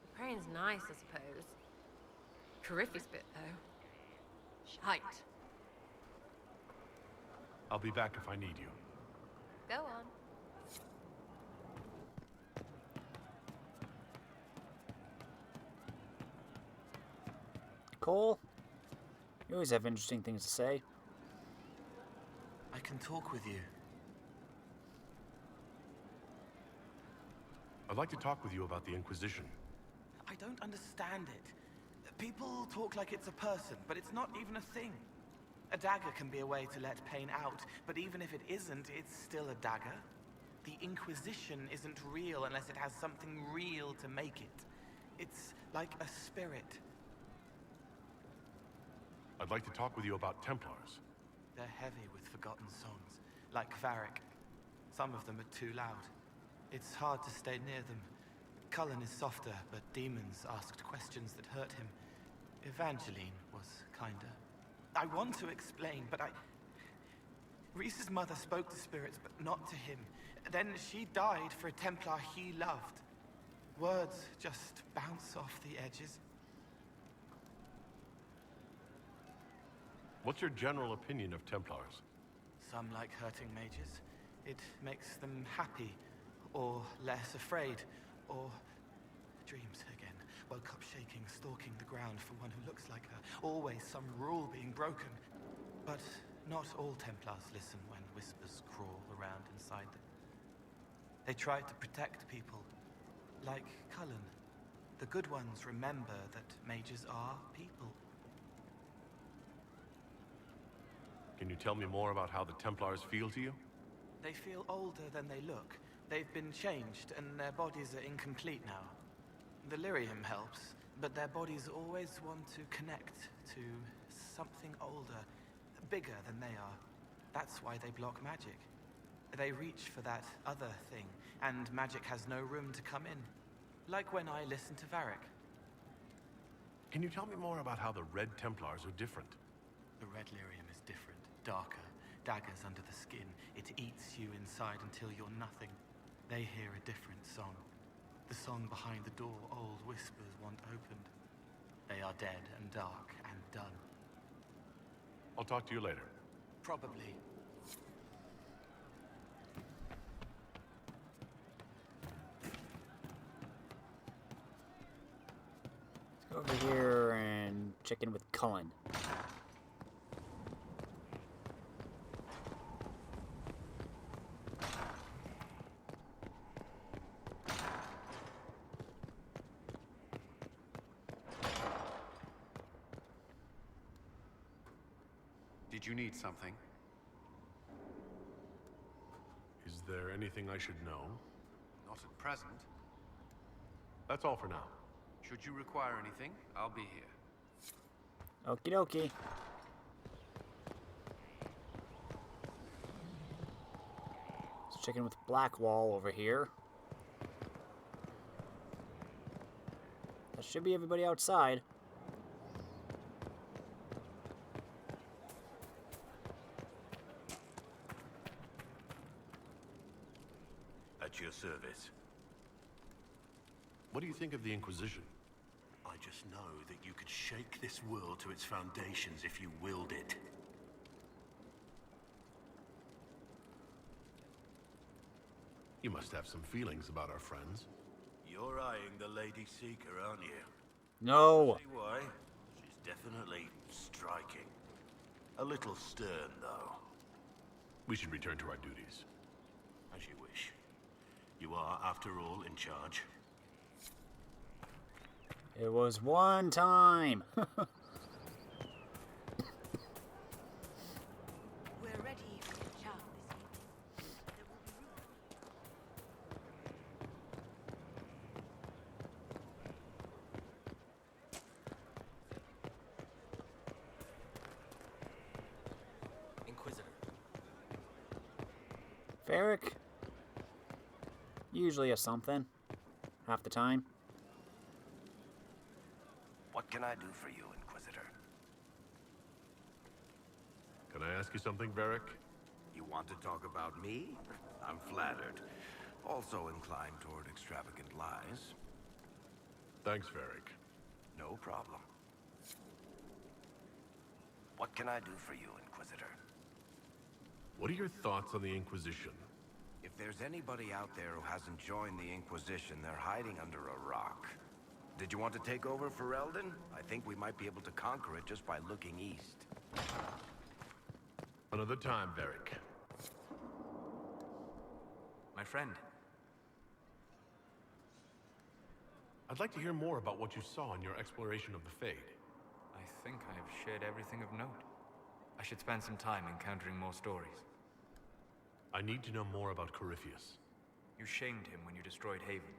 The praying's nice, I suppose. Corypheus bit, though. Shite. I'll be back if I need you. Go on. Cole? You always have interesting things to say. I can talk with you. I'd like to talk with you about the Inquisition. I don't understand it. People talk like it's a person, but it's not even a thing. A dagger can be a way to let pain out, but even if it isn't, it's still a dagger. The Inquisition isn't real unless it has something real to make it. It's like a spirit. I'd like to talk with you about Templars. They're heavy with forgotten songs, like Varric. Some of them are too loud. It's hard to stay near them. Cullen is softer, but demons asked questions that hurt him. Evangeline was kinder. I want to explain, but Reese's mother spoke to spirits, but not to him. Then she died for a Templar he loved. Words just bounce off the edges. What's your general opinion of Templars? Some like hurting mages. It makes them happy, or less afraid, or dreams again. Woke up shaking, stalking the ground for one who looks like her. Always some rule being broken. But not all Templars listen when whispers crawl around inside them. They try to protect people, like Cullen. The good ones remember that mages are people. Can you tell me more about how the Templars feel to you? They feel older than they look. They've been changed, and their bodies are incomplete now. The lyrium helps, but their bodies always want to connect to something older, bigger than they are. That's why they block magic. They reach for that other thing, and magic has no room to come in. Like when I listen to Varric. Can you tell me more about how the Red Templars are different? The red lyrium is different, darker. Daggers under the skin. It eats you inside until you're nothing. They hear a different song. The song behind the door old whispers want opened. They are dead and dark and done. I'll talk to you later. Probably. Let's go over here Check in with Cullen. Did you need something? Is there anything I should know? Not at present. That's all for now. Should you require anything, I'll be here. Okie dokie. Let's check in with Blackwall over here. That should be everybody outside. At your service. What do you think of the Inquisition? I just know that you could shake this world to its foundations if you willed it. You must have some feelings about our friends. You're eyeing the Lady Seeker, aren't you? No. See why? She's definitely striking. A little stern, though. We should return to our duties. As you wish. You are, after all, in charge. It was one time. We're ready for the job this evening. Inquisitor. Ferric? Usually a something. Half the time. What can I do for you, Inquisitor? Can I ask you something, Varric? You want to talk about me? I'm flattered. Also inclined toward extravagant lies. Thanks, Varric. No problem. What can I do for you, Inquisitor? What are your thoughts on the Inquisition? If there's anybody out there who hasn't joined the Inquisition, they're hiding under a rock. Did you want to take over for Eldon? I think we might be able to conquer it just by looking east. Another time, Varric. My friend. I'd like to hear more about what you saw in your exploration of the Fade. I think I have shared everything of note. I should spend some time encountering more stories. I need to know more about Corypheus. You shamed him when you destroyed Haven.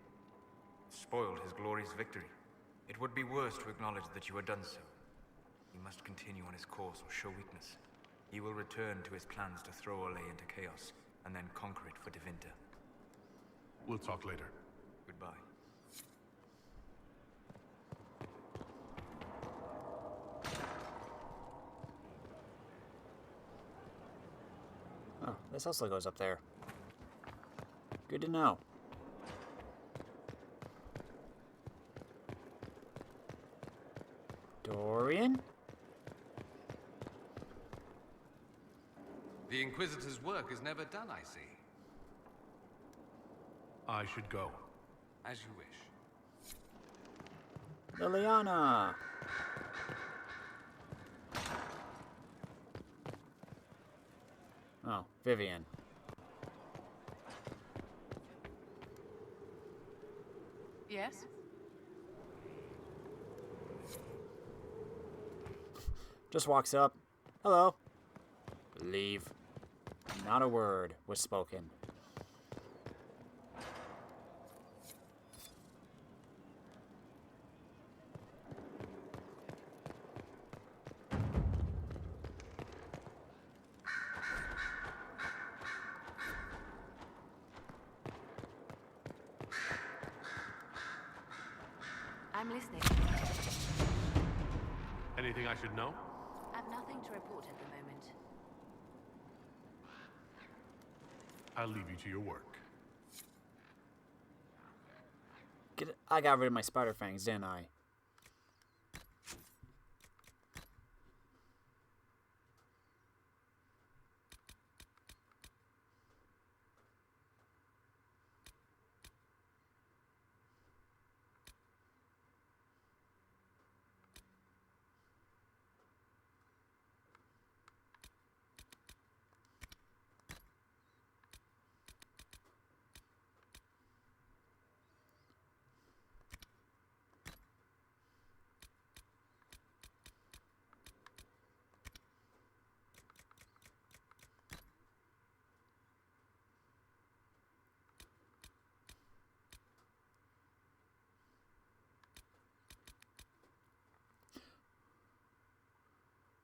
Spoiled his glorious victory. It would be worse to acknowledge that you had done so. He must continue on his course or show weakness. He will return to his plans to throw Olay into chaos, and then conquer it for Devinter. We'll talk later. Goodbye. Oh, this also goes up there. Good to know. Dorian? The Inquisitor's work is never done, I see. I should go. As you wish. Liliana! Oh, Vivian. Yes? Just walks up. Hello. Leave. Not a word was spoken. I'm listening. Anything I should know? I've nothing to report at the moment. I'll leave you to your work. I got rid of my spider fangs, didn't I?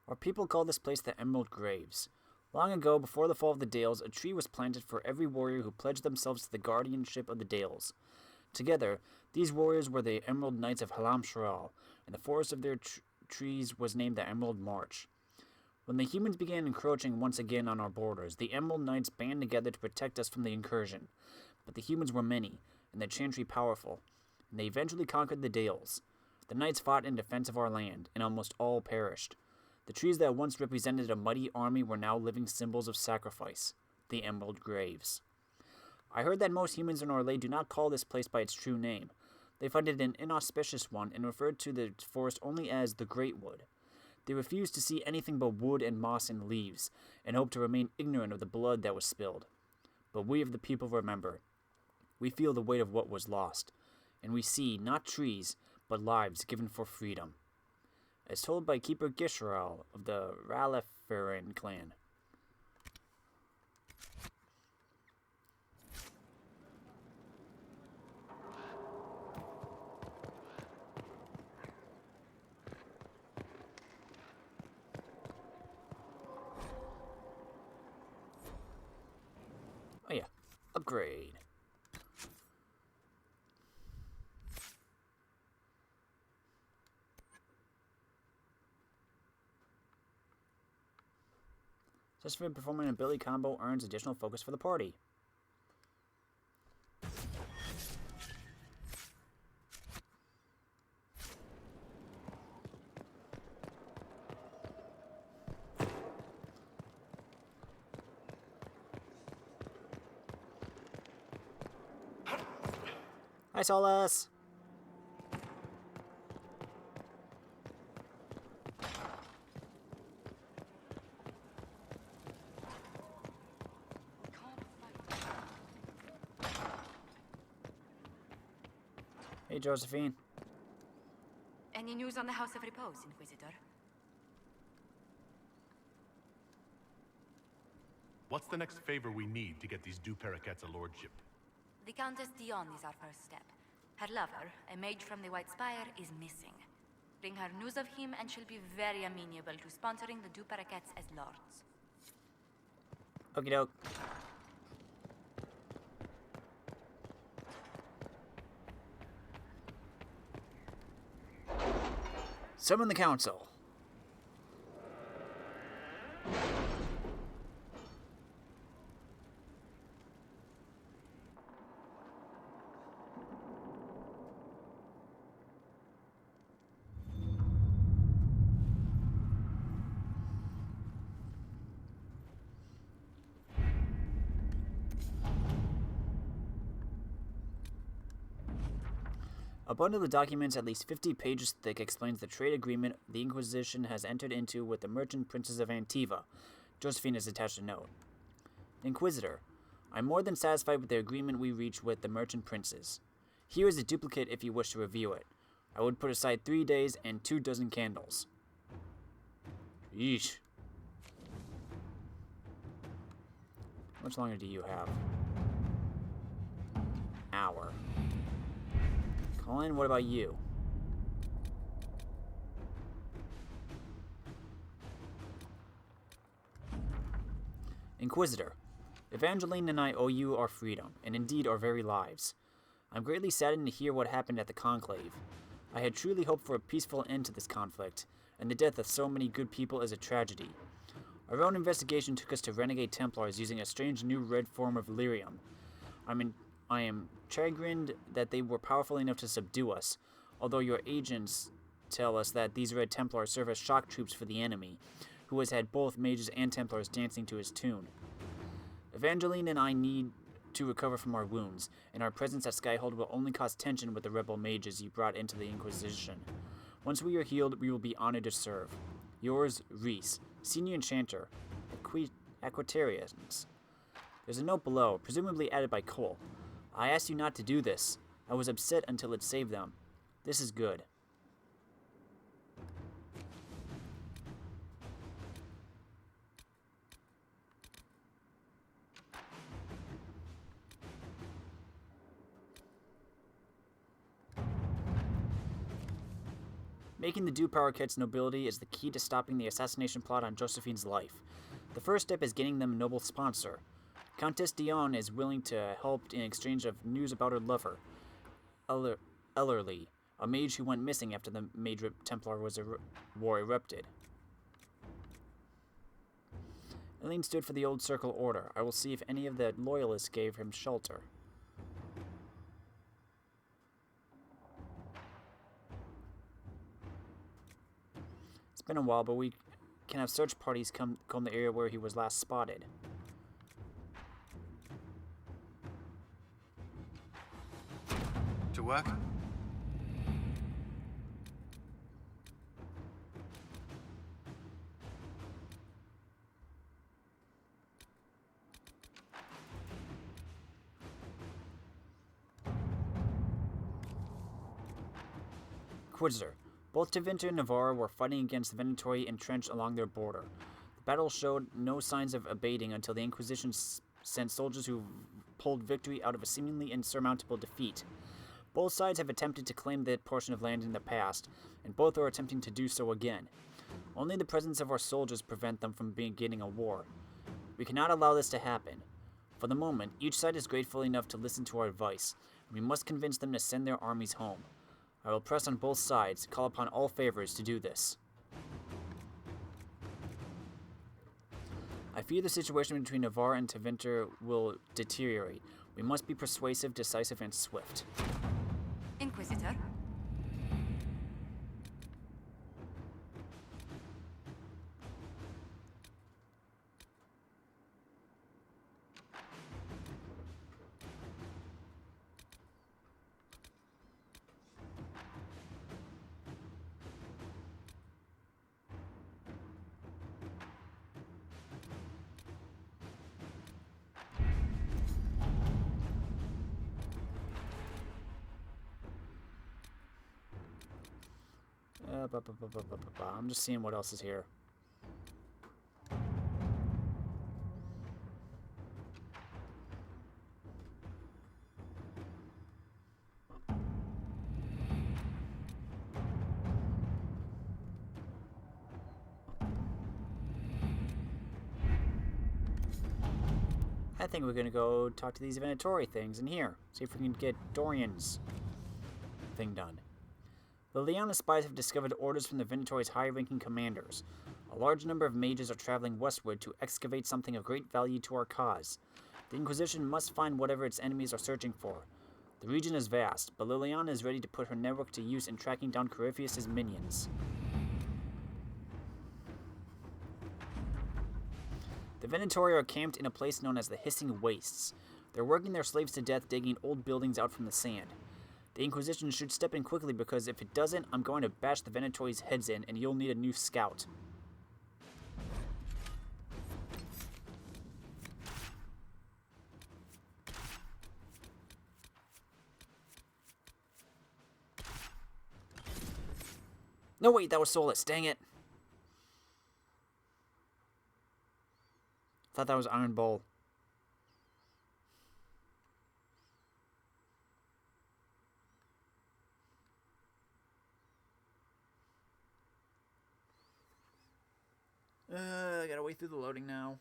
Our people call this place the Emerald Graves. Long ago, before the fall of the Dales, a tree was planted for every warrior who pledged themselves to the guardianship of the Dales. Together, these warriors were the Emerald Knights of Halam Sharal, and the forest of their trees was named the Emerald March. When the humans began encroaching once again on our borders, the Emerald Knights band together to protect us from the incursion. But the humans were many, and the Chantry powerful, and they eventually conquered the Dales. The Knights fought in defense of our land, and almost all perished. The trees that once represented a mighty army were now living symbols of sacrifice, the Emerald Graves. I heard that most humans in Orlais do not call this place by its true name. They find it an inauspicious one and refer to the forest only as the Great Wood. They refuse to see anything but wood and moss and leaves, and hope to remain ignorant of the blood that was spilled. But we of the people remember. We feel the weight of what was lost, and we see not trees, but lives given for freedom. As told by Keeper Gisharal of the Raleferin clan. Oh yeah, upgrade. Josephine performing an ability combo earns additional focus for the party. Hi, Solace! Hey, Josephine. Any news on the House of Repose, Inquisitor? What's the next favor we need to get these Du Paraquets a lordship? The Countess Dion is our first step. Her lover, a mage from the White Spire, is missing. Bring her news of him and she'll be very amenable to sponsoring the Du Paraquets as lords. Okie doke. Summon the council. A bundle of documents at least 50 pages thick explains the trade agreement the Inquisition has entered into with the merchant princes of Antiva. Josephine has attached a note. Inquisitor, I'm more than satisfied with the agreement we reached with the merchant princes. Here is a duplicate if you wish to review it. I would put aside 3 days and 24 candles. Yeesh. How much longer do you have? Hour. Colin, what about you? Inquisitor, Evangeline and I owe you our freedom, and indeed our very lives. I'm greatly saddened to hear what happened at the Conclave. I had truly hoped for a peaceful end to this conflict, and the death of so many good people is a tragedy. Our own investigation took us to renegade Templars using a strange new red form of lyrium. I am chagrined that they were powerful enough to subdue us, although your agents tell us that these Red Templars serve as shock troops for the enemy, who has had both mages and Templars dancing to his tune. Evangeline and I need to recover from our wounds, and our presence at Skyhold will only cause tension with the rebel mages you brought into the Inquisition. Once we are healed, we will be honored to serve. Yours, Reese, Senior Enchanter, Aquitarians. There's a note below, presumably added by Cole. I asked you not to do this. I was upset until it saved them. This is good. Making the Duparaket's nobility is the key to stopping the assassination plot on Josephine's life. The first step is getting them a noble sponsor. Countess Dion is willing to help in exchange of news about her lover, Ellerly, a mage who went missing after the Mage Templar war erupted. Eileen stood for the Old Circle Order. I will see if any of the Loyalists gave him shelter. It's been a while, but we can have search parties comb the area where he was last spotted. To work? Inquisitor. Both Tevinter and Navarre were fighting against the Venatori entrenched along their border. The battle showed no signs of abating until the Inquisition sent soldiers who pulled victory out of a seemingly insurmountable defeat. Both sides have attempted to claim that portion of land in the past, and both are attempting to do so again. Only the presence of our soldiers prevent them from beginning a war. We cannot allow this to happen. For the moment, each side is grateful enough to listen to our advice, and we must convince them to send their armies home. I will press on both sides, call upon all favors to do this. I fear the situation between Navarre and Tevinter will deteriorate. We must be persuasive, decisive, and swift. Inquisitor? I'm just seeing what else is here. I think we're gonna go talk to these Venatori things in here. See if we can get Dorian's thing done. The Liliana spies have discovered orders from the Venatori's high-ranking commanders. A large number of mages are traveling westward to excavate something of great value to our cause. The Inquisition must find whatever its enemies are searching for. The region is vast, but Liliana is ready to put her network to use in tracking down Corypheus' minions. The Venatori are camped in a place known as the Hissing Wastes. They're working their slaves to death digging old buildings out from the sand. The Inquisition should step in quickly because if it doesn't, I'm going to bash the Venatori's heads in and you'll need a new scout. No, wait, that was Solus. Dang it. Thought that was Iron Bull. I gotta wait through the loading now.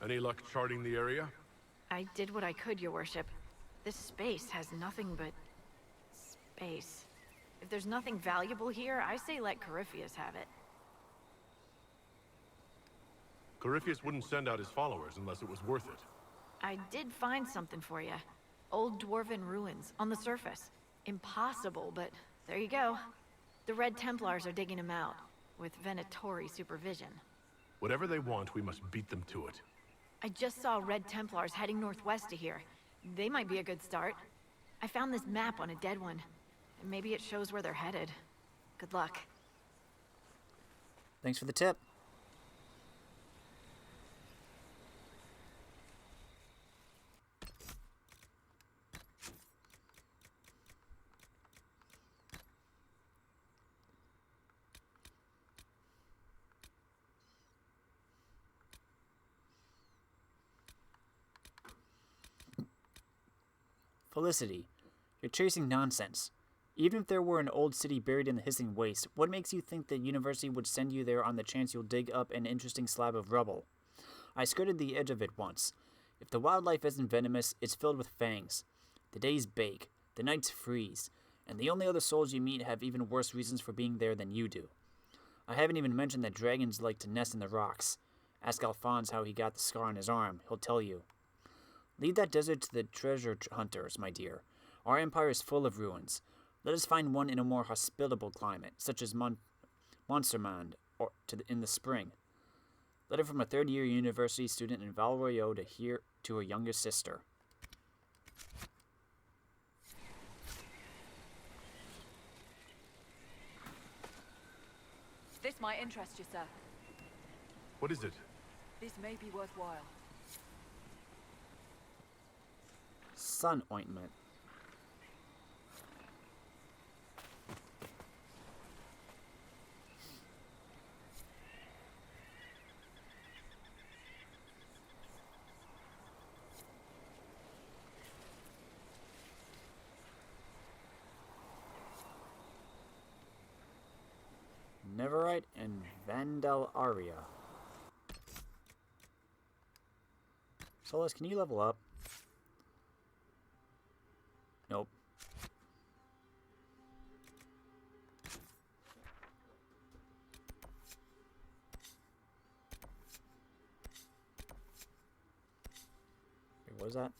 Any luck charting the area? I did what I could, Your Worship. This space has nothing but space. If there's nothing valuable here, I say let Corypheus have it. Corypheus wouldn't send out his followers unless it was worth it. I did find something for you. Old dwarven ruins on the surface. Impossible, but there you go. The Red Templars are digging them out, with Venatori supervision. Whatever they want, we must beat them to it. I just saw Red Templars heading northwest to here. They might be a good start. I found this map on a dead one. And maybe it shows where they're headed. Good luck. Thanks for the tip. Felicity, you're chasing nonsense. Even if there were an old city buried in the hissing waste, what makes you think the university would send you there on the chance you'll dig up an interesting slab of rubble? I skirted the edge of it once. If the wildlife isn't venomous, it's filled with fangs. The days bake, the nights freeze, and the only other souls you meet have even worse reasons for being there than you do. I haven't even mentioned that dragons like to nest in the rocks. Ask Alphonse how he got the scar on his arm. He'll tell you. Leave that desert to the treasure hunters, my dear. Our empire is full of ruins. Let us find one in a more hospitable climate, such as Monstermand in the spring. Letter from a third-year university student in Val Royeaux to her younger sister. This might interest you, sir. What is it? This may be worthwhile. Sun ointment. Neverite and Vandalaria. Solus, can you level up? Nope. Wait, what was that?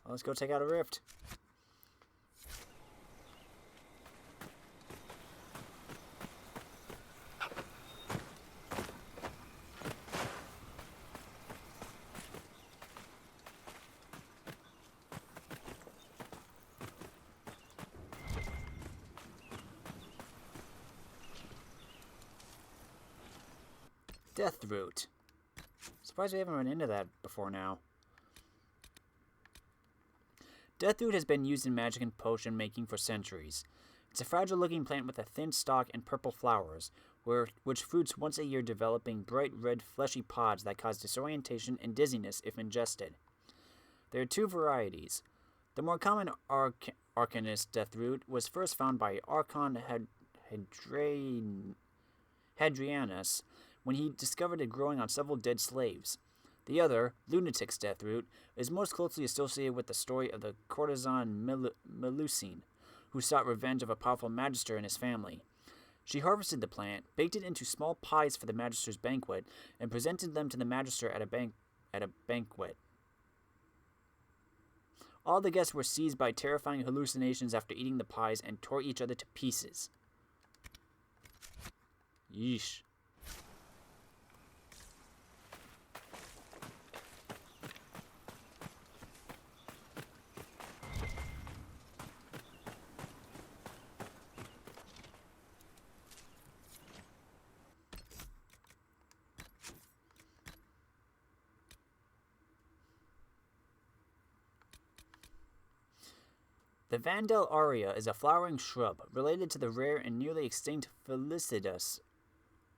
Well, let's go take out a rift. Deathroot. Surprised we haven't run into that before now. Deathroot has been used in magic and potion making for centuries. It's a fragile-looking plant with a thin stalk and purple flowers, which fruits once a year, developing bright red fleshy pods that cause disorientation and dizziness if ingested. There are two varieties. The more common Arcanist Deathroot was first found by Archon Hadrianus when he discovered it growing on several dead slaves. The other, Lunatic's Deathroot, is most closely associated with the story of the courtesan Melusine, who sought revenge of a powerful magister and his family. She harvested the plant, baked it into small pies for the magister's banquet, and presented them to the magister at a banquet. All the guests were seized by terrifying hallucinations after eating the pies and tore each other to pieces. Yeesh. The Vandalaria is a flowering shrub related to the rare and nearly extinct Felicitas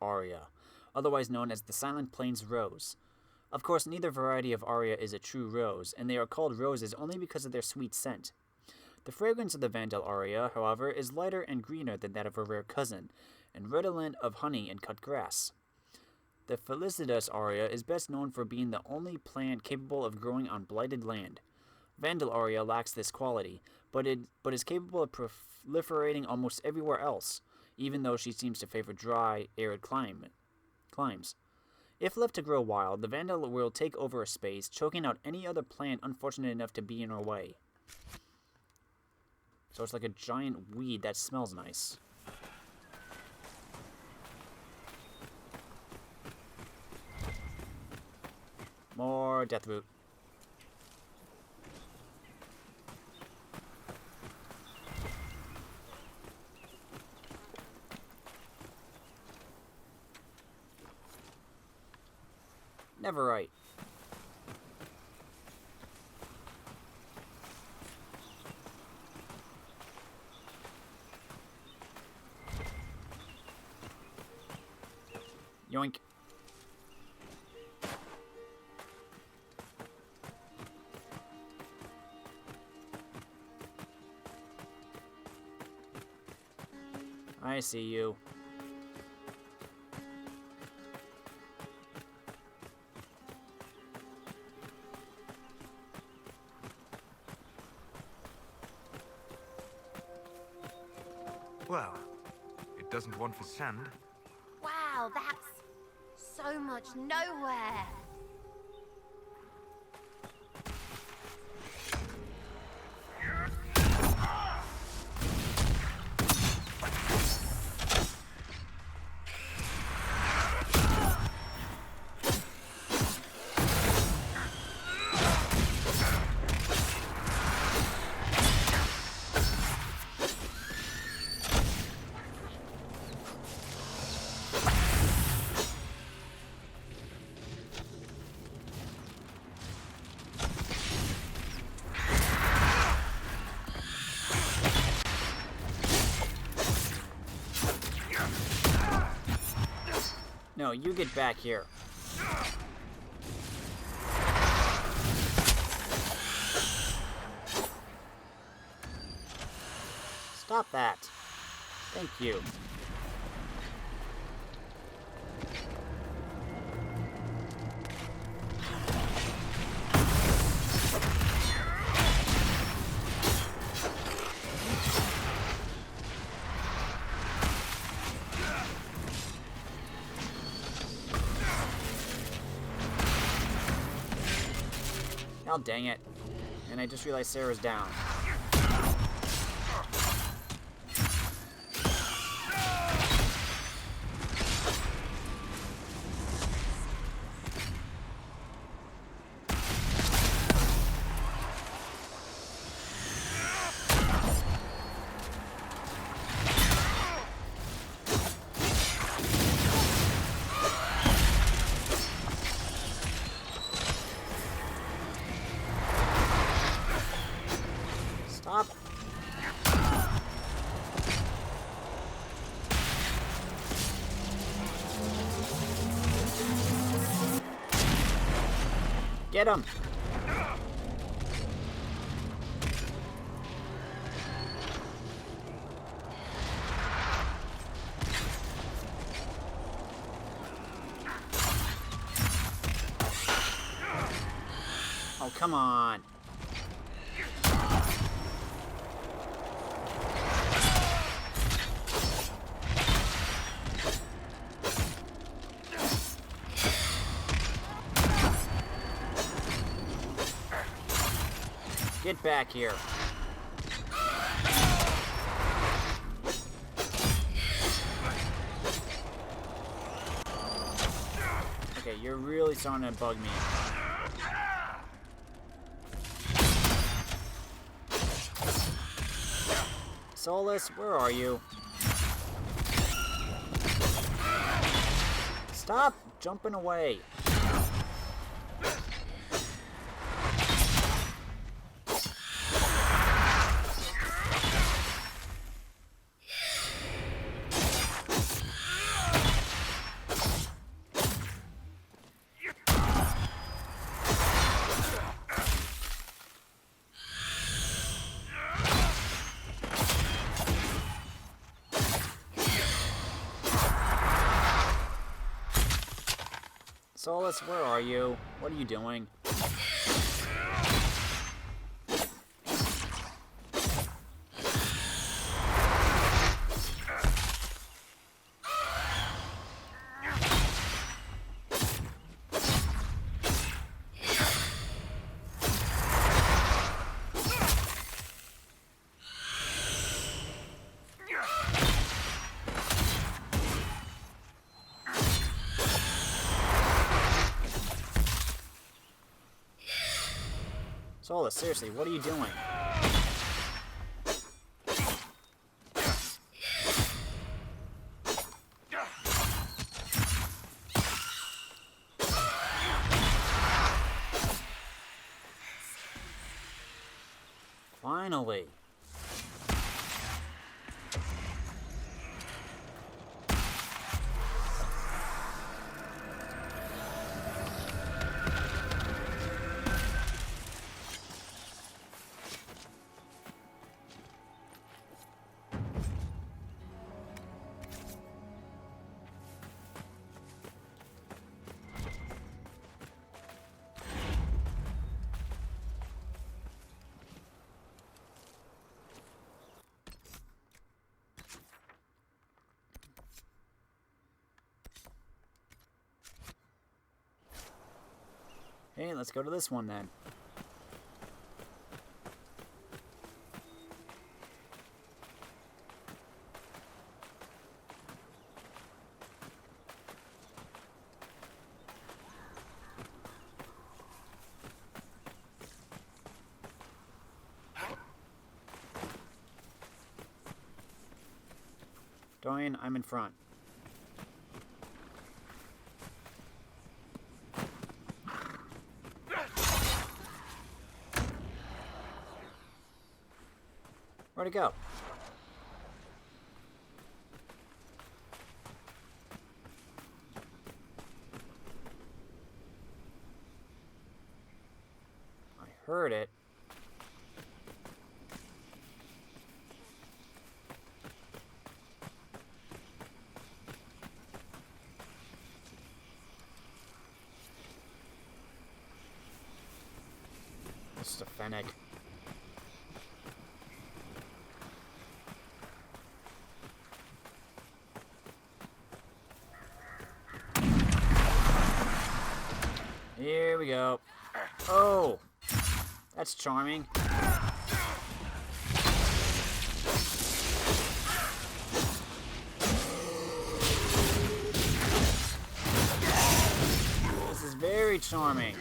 aria, otherwise known as the Silent Plains rose. Of course, neither variety of aria is a true rose, and they are called roses only because of their sweet scent. The fragrance of the Vandalaria, however, is lighter and greener than that of her rare cousin, and redolent of honey and cut grass. The Felicitas aria is best known for being the only plant capable of growing on blighted land. Vandalaria lacks this quality, but is capable of proliferating almost everywhere else, even though she seems to favor dry, arid climes. If left to grow wild, the Vandal will take over a space, choking out any other plant unfortunate enough to be in her way. So it's like a giant weed that smells nice. More deathroot. Never right. Yoink. I see you. Well, it doesn't want for sand. Wow, that's so much nowhere. No, you get back here. Stop that. Thank you. Oh, dang it. And I just realized Sarah's down. Stop. Get him. Oh, come on. Get back here. Okay, you're really starting to bug me. Solus, where are you? Stop jumping away. Solus, where are you? What are you doing? Sola, seriously, what are you doing? Finally. Hey, let's go to this one then. Dorian, I'm in front. Where'd it go? I heard it. This is a Fennec. Here we go. Oh, that's charming. This is very charming.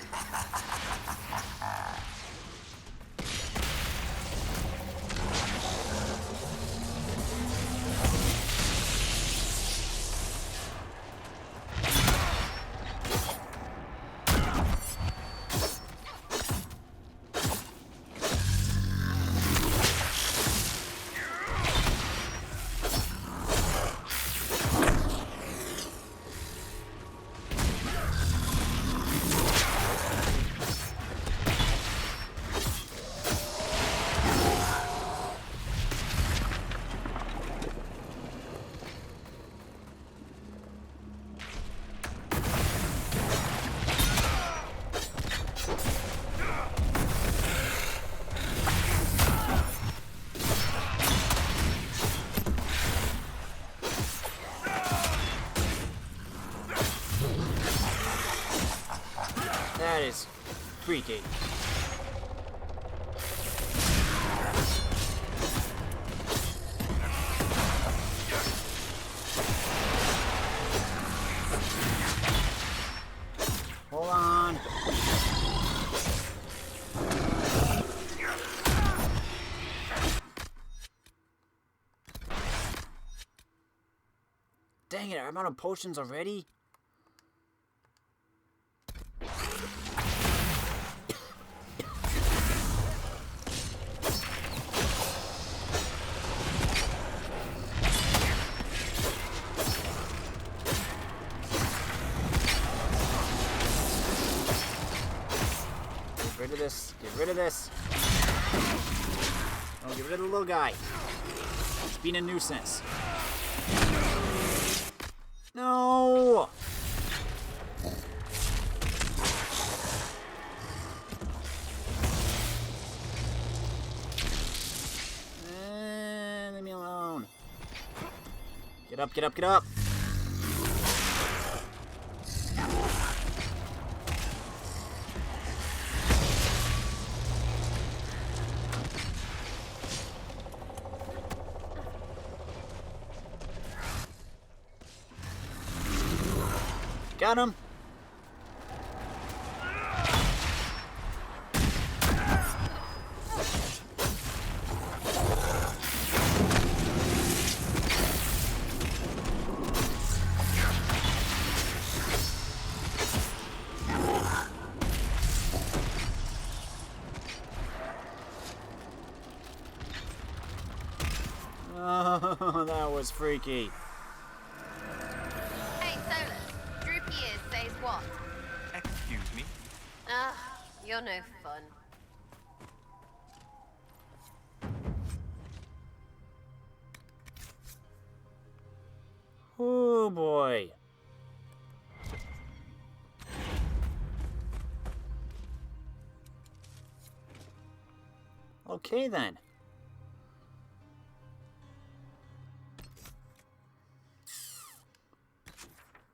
That is freaky. Hold on. Dang it, I'm out of potions already? Get rid of this. Get rid of this. Oh, get rid of the little guy. He's being a nuisance. No! Leave me alone. Get up, get up, get up! Got him. was freaky. Hey, Solus. Droopy ears says what? Excuse me? Ah, you're no fun. Oh boy. Okay then.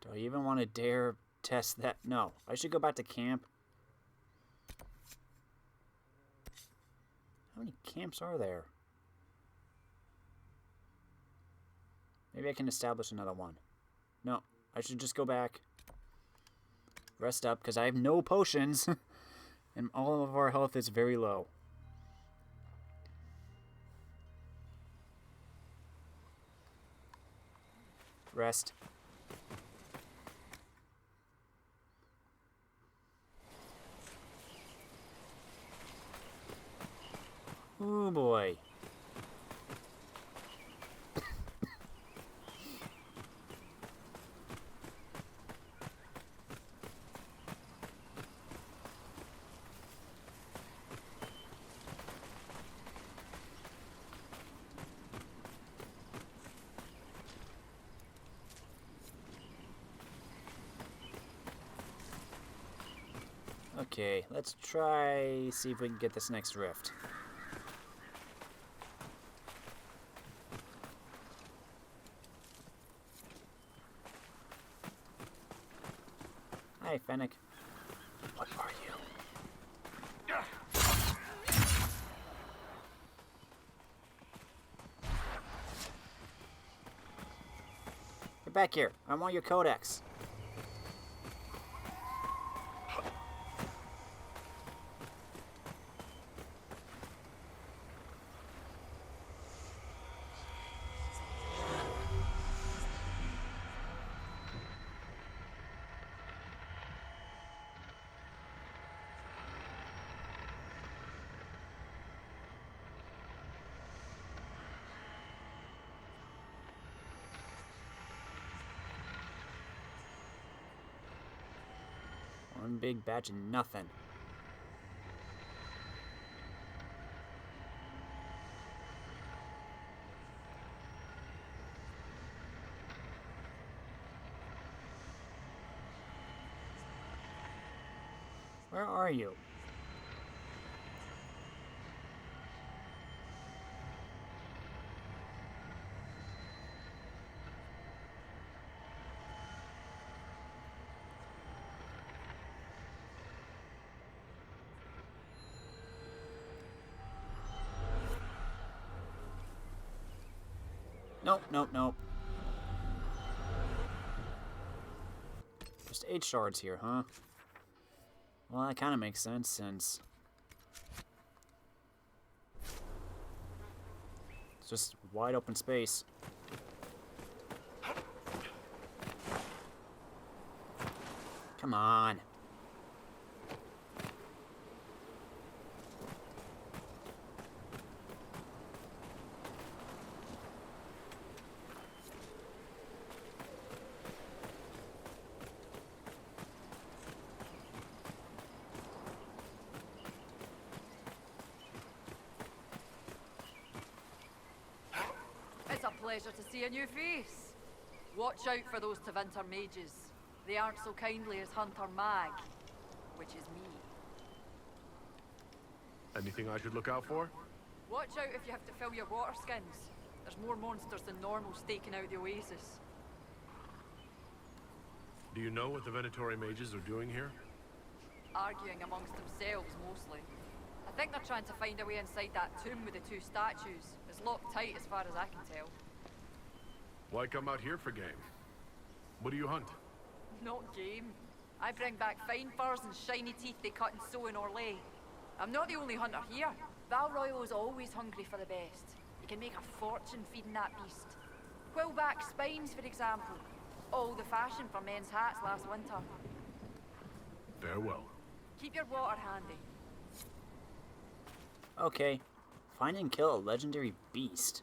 Do I even want to dare test that? No. I should go back to camp. How many camps are there? Maybe I can establish another one. No, I should just go back. Rest up, because I have no potions. And all of our health is very low. Rest. Oh boy. Okay, let's try see if we can get this next rift. Hi, Fennec. What are you? Get back here. I want your codex. One big batch of nothing. Where are you? Nope, nope, nope. Just 8 shards here, huh? Well, that kind of makes sense since it's just wide open space. Come on. It's a pleasure to see a new face. Watch out for those Tevinter mages. They aren't so kindly as Hunter Mag, which is me. Anything I should look out for? Watch out if you have to fill your water skins. There's more monsters than normal staking out the oasis. Do you know what the Venatori mages are doing here? Arguing amongst themselves, mostly. I think they're trying to find a way inside that tomb with the 2 statues. It's locked tight as far as I can tell. Why come out here for game? What do you hunt? Not game. I bring back fine furs and shiny teeth they cut and sew in Orlais. I'm not the only hunter here. Val Royal's always hungry for the best. You can make a fortune feeding that beast. Quillback spines, for example. All the fashion for men's hats last winter. Farewell. Keep your water handy. Okay. Find and kill a legendary beast.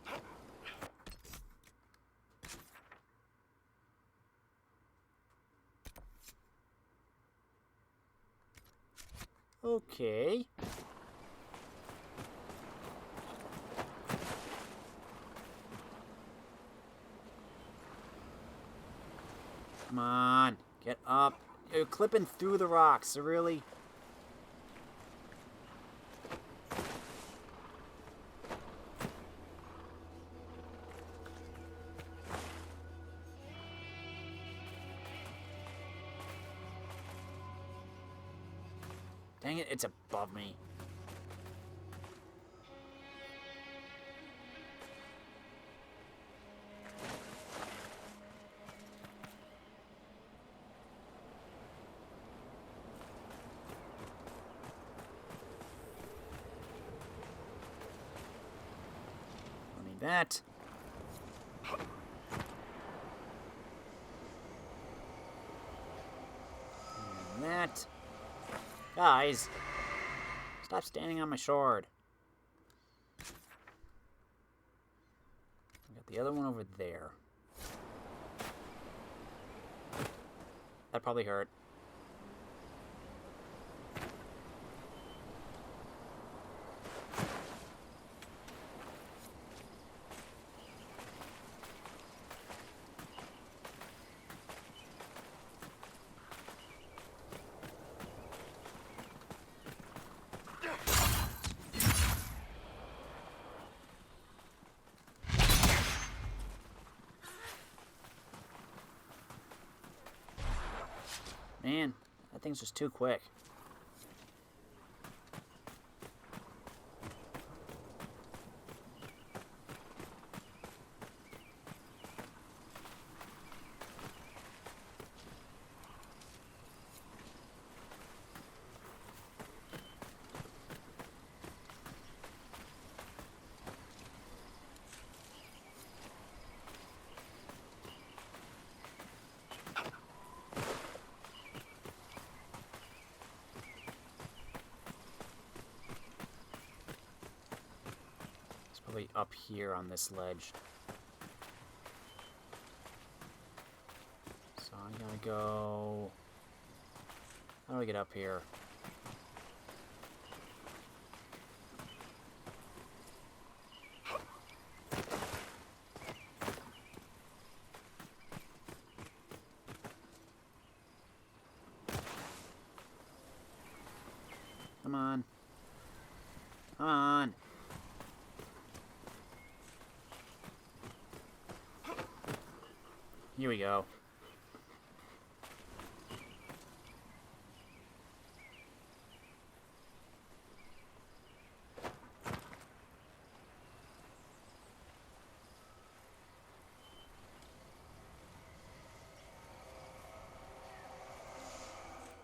Okay. Come on, get up. You're clipping through the rocks, so really? Dang it, it's above me. I need that. And that. Guys, stop standing on my sword. I got the other one over there. That probably hurt. Man, that thing's just too quick. Probably up here on this ledge. So I gotta go... How do I get up here? Come on. Come on. Here we go.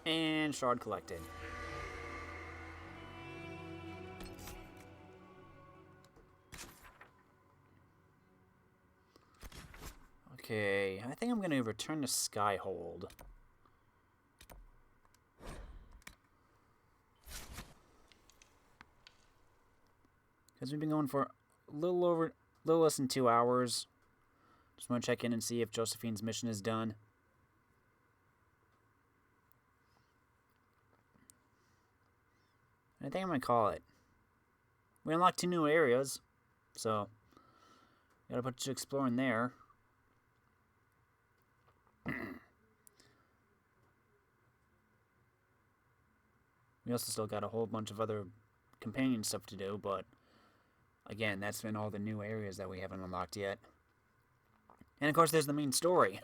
And shard collected. Okay, I think I'm going to return to Skyhold. Because we've been going for a little less than 2 hours. Just want to check in and see if Josephine's mission is done. I think I'm going to call it. We unlocked 2 new areas, so gotta put you exploring there. We also still got a whole bunch of other companion stuff to do, but again, that's been all the new areas that we haven't unlocked yet. And of course, there's the main story.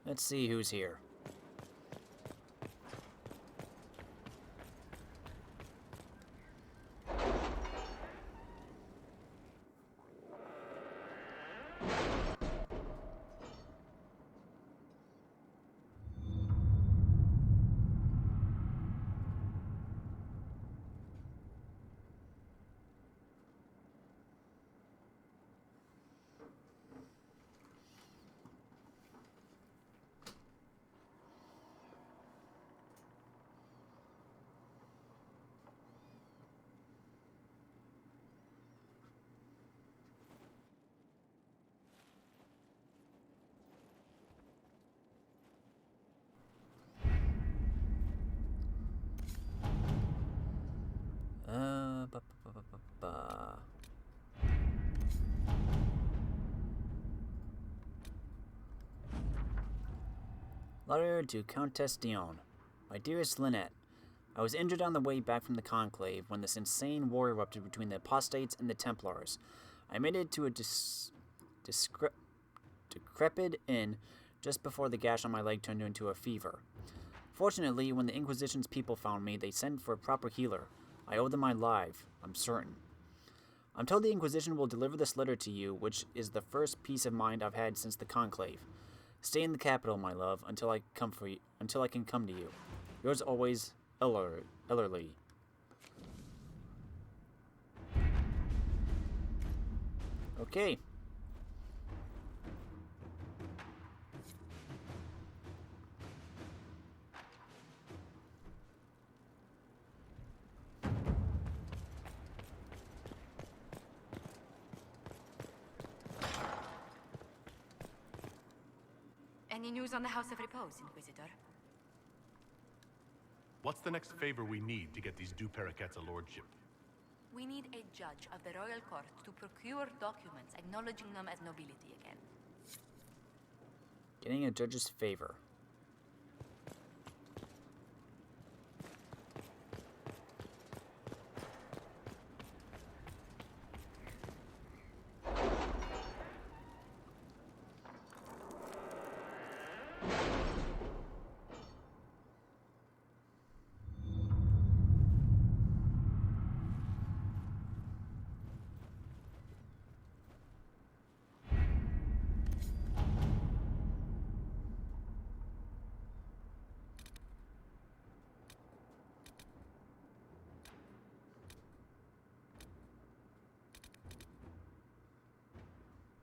Let's see who's here. Ba, ba, ba, ba, ba. Letter to Countess Dion. My dearest Lynette, I was injured on the way back from the Conclave when this insane war erupted between the Apostates and the Templars. I made it to a decrepit inn just before the gash on my leg turned into a fever. Fortunately, when the Inquisition's people found me, they sent for a proper healer. I owe them my life, I'm certain. I'm told the Inquisition will deliver this letter to you, which is the first peace of mind I've had since the Conclave. Stay in the capital, my love, until I can come to you. Yours always, Ellerly. Okay. Any news on the House of Repose, Inquisitor? What's the next favor we need to get these Du Paraquets a lordship? We need a judge of the royal court to procure documents acknowledging them as nobility again. Getting a judge's favor.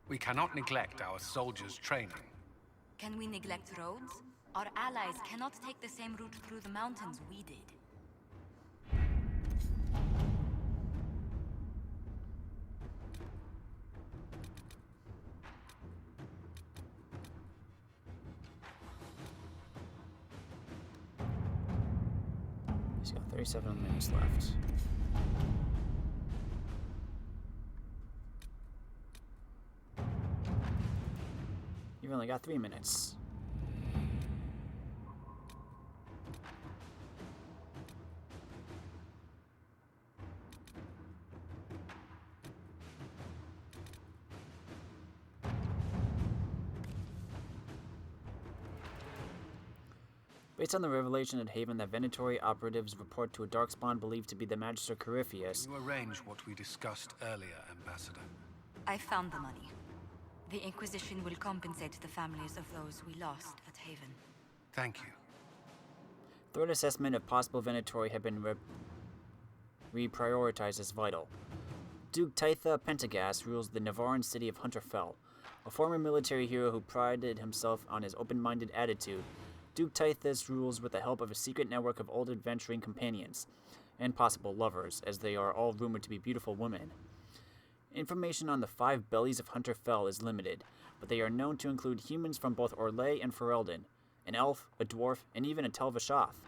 We cannot neglect our soldiers' training. Can we neglect roads? Our allies cannot take the same route through the mountains we did. He's got 37 minutes left. You've only got 3 minutes. Based on the revelation at Haven that Venatori operatives report to a darkspawn believed to be the Magister Corypheus... Can you arrange what we discussed earlier, Ambassador? I found the money. The Inquisition will compensate the families of those we lost at Haven. Thank you. Third assessment of possible Venatori had been reprioritized as vital. Duke Tytha Pentagast rules the Navarran city of Hunterfell. A former military hero who prided himself on his open-minded attitude, Duke Tythus rules with the help of a secret network of old adventuring companions, and possible lovers, as they are all rumored to be beautiful women. Information on the 5 bellies of Hunterfell is limited, but they are known to include humans from both Orlais and Ferelden, an elf, a dwarf, and even a Tel'Vashoth.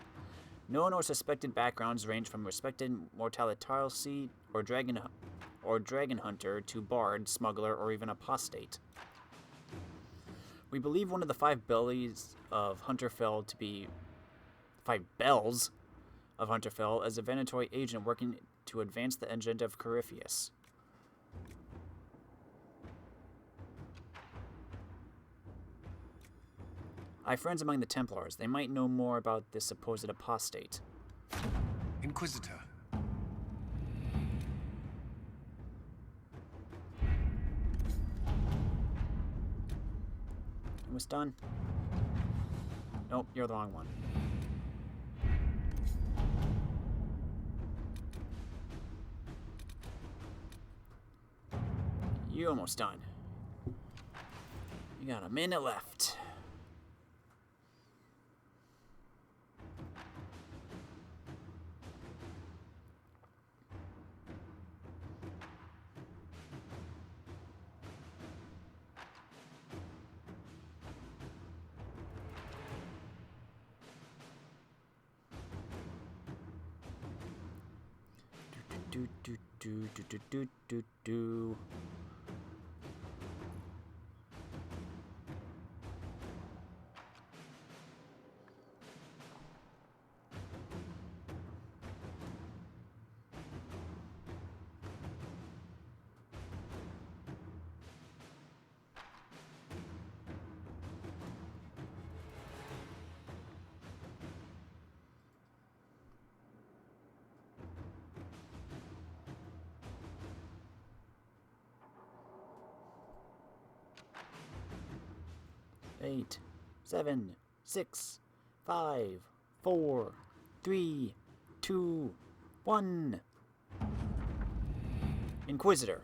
Known or suspected backgrounds range from respected mortalitarcy or dragon hunter to bard, smuggler, or even apostate. We believe one of the 5 bellies of Hunterfell to be 5 bells of Hunterfell as a Venatori agent working to advance the agenda of Corypheus. I have friends among the Templars. They might know more about this supposed apostate. Inquisitor. Almost done. Nope, you're the wrong one. You're almost done. You got a minute left. Do do do do do do do do. Eight, 7, 6, 5, 4, 3, 2, 1. Inquisitor.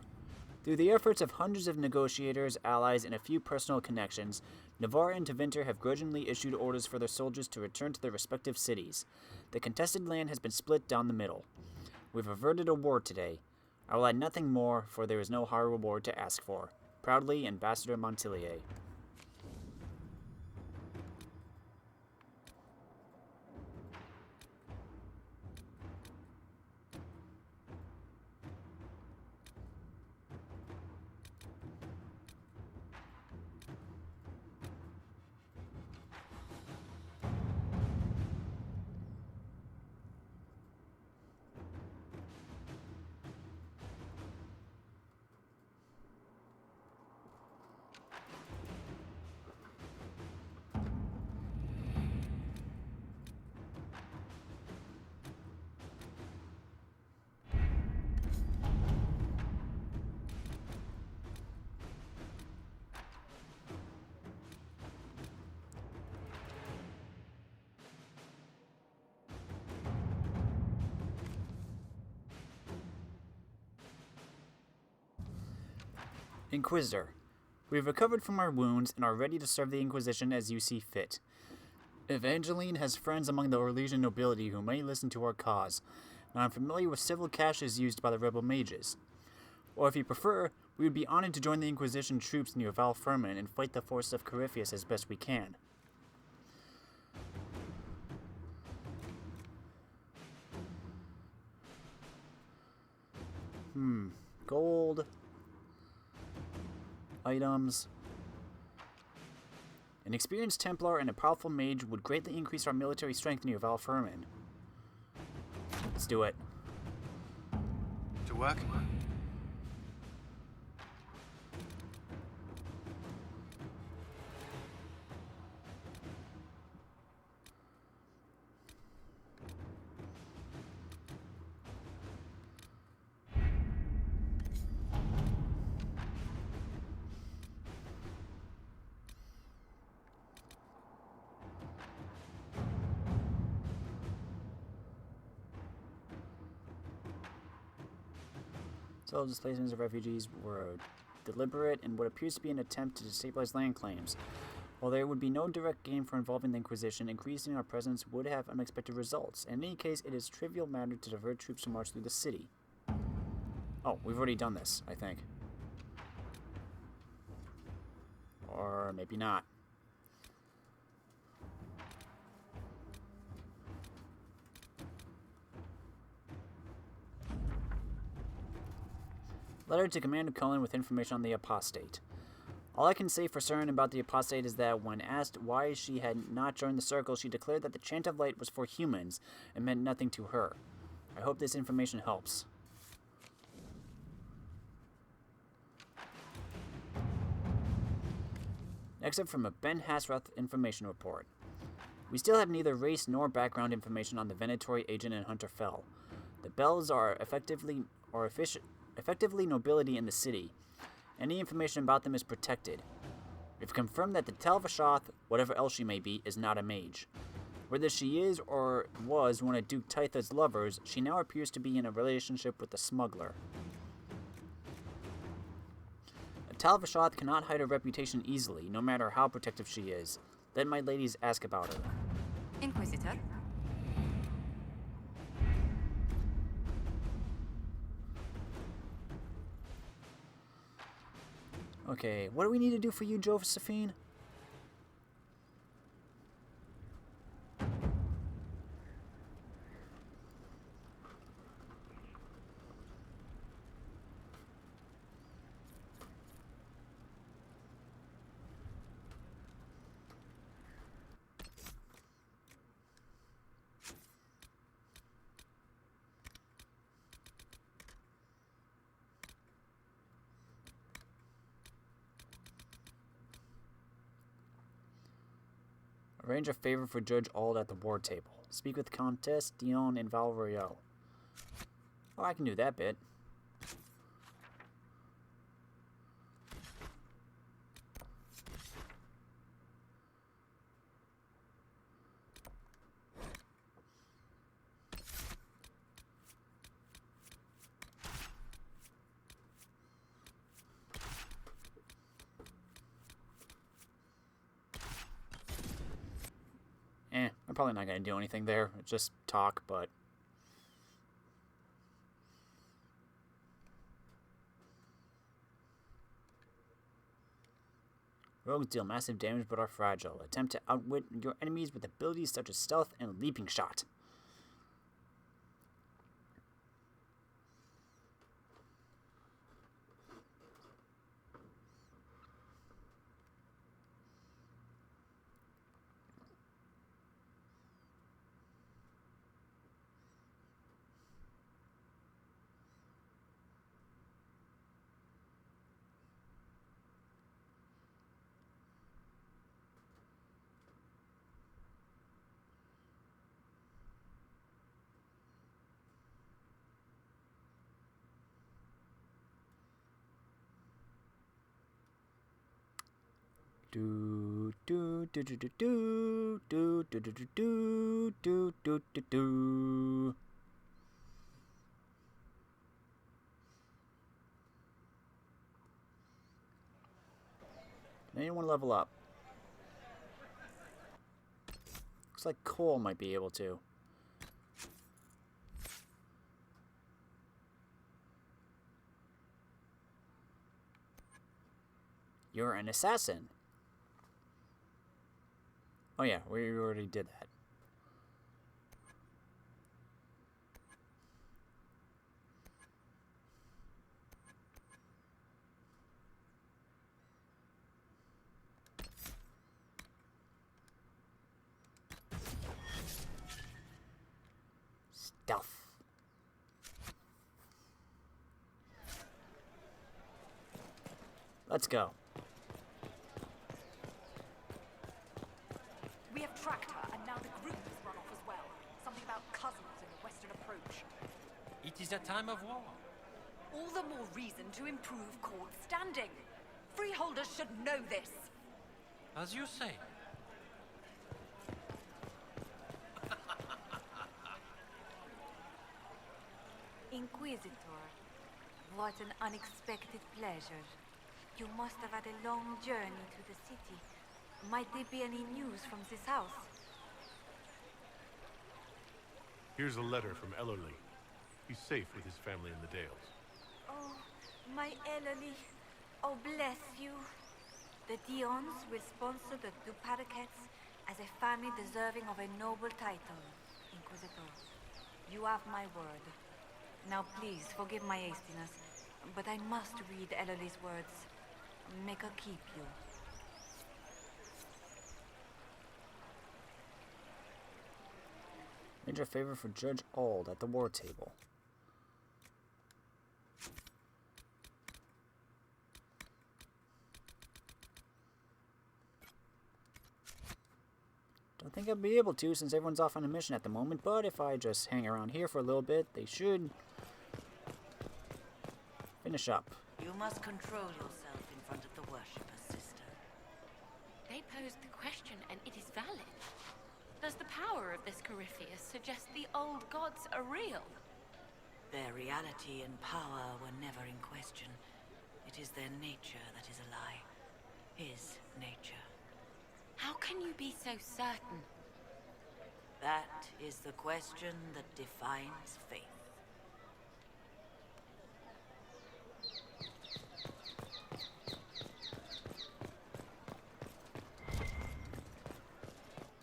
Through the efforts of hundreds of negotiators, allies, and a few personal connections, Navarre and Tevinter have grudgingly issued orders for their soldiers to return to their respective cities. The contested land has been split down the middle. We've averted a war today. I will add nothing more, for there is no higher reward to ask for. Proudly, Ambassador Montillier. Inquisitor, we have recovered from our wounds and are ready to serve the Inquisition as you see fit. Evangeline has friends among the Orlesian nobility who may listen to our cause, and I'm familiar with several caches used by the rebel mages. Or if you prefer, we would be honored to join the Inquisition troops near Val Firmin and fight the forces of Corypheus as best we can. Gold. Items. An experienced Templar and a powerful mage would greatly increase our military strength near Val Firmin. Let's do it. To work? Several displacements of refugees were deliberate and what appears to be an attempt to destabilize land claims. While there would be no direct gain for involving the Inquisition, increasing our presence would have unexpected results. In any case, it is a trivial matter to divert troops to march through the city. Oh, we've already done this, I think. Or maybe not. Letter to Commander Cullen with information on the apostate. All I can say for certain about the apostate is that when asked why she had not joined the circle, she declared that the chant of light was for humans and meant nothing to her. I hope this information helps. Except from a Ben Hasrath information report. We still have neither race nor background information on the Venatori agent in Hunter Fell. The Bells are effectively nobility in the city. Any information about them is protected. We've confirmed that the Tel'Vashoth, whatever else she may be, is not a mage. Whether she is or was one of Duke Tytha's lovers, she now appears to be in a relationship with the smuggler. A Tel'Vashoth cannot hide her reputation easily, no matter how protective she is. Let my ladies ask about her. Inquisitor? Okay, what do we need to do for you, Josephine? Arrange a favor for Judge Ald at the war table. Speak with Countess Dion and Valrio. Oh, I can do that bit. I'm probably not going to do anything there. Just talk, but... Rogues deal massive damage but are fragile. Attempt to outwit your enemies with abilities such as stealth and leaping shot. Do do do do do do do do do do do do do do. Can anyone level up? Looks like Cole might be able to. You're an assassin. Oh yeah, we already did that. Stealth. Let's go. We have tracked her, and now the group has run off as well. Something about cousins in the western approach. It is a time of war. All the more reason to improve court standing. Freeholders should know this. As you say. Inquisitor, what an unexpected pleasure. You must have had a long journey to the city. Might there be any news from this house? Here's a letter from Ellerly. He's safe with his family in the Dales. Oh, my Ellerly. Oh, bless you. The Dions will sponsor the Duparakets as a family deserving of a noble title, Inquisitor. You have my word. Now please, forgive my hastiness, but I must read Ellerly's words. Make her keep you. Arrange a favor for Judge Ald at the war table. Don't think I'll be able to since everyone's off on a mission at the moment, but if I just hang around here for a little bit, they should finish up. You must control yourself in front of the worshippers, sister. They posed the question, and it is valid. Does the power of this Corypheus suggest the old gods are real? Their reality and power were never in question. It is their nature that is a lie. His nature. How can you be so certain? That is the question that defines faith.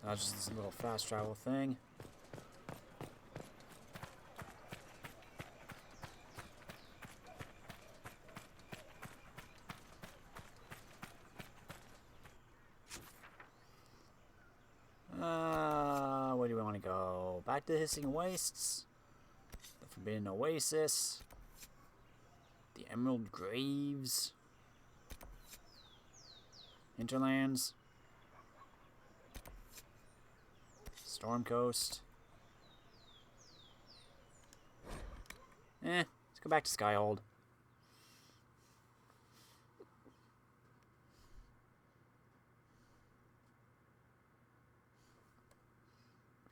That's just this little fast travel thing. Where do we want to go? Back to the Hissing Wastes. The Forbidden Oasis. The Emerald Graves. Hinterlands. Storm Coast. Let's go back to Skyhold.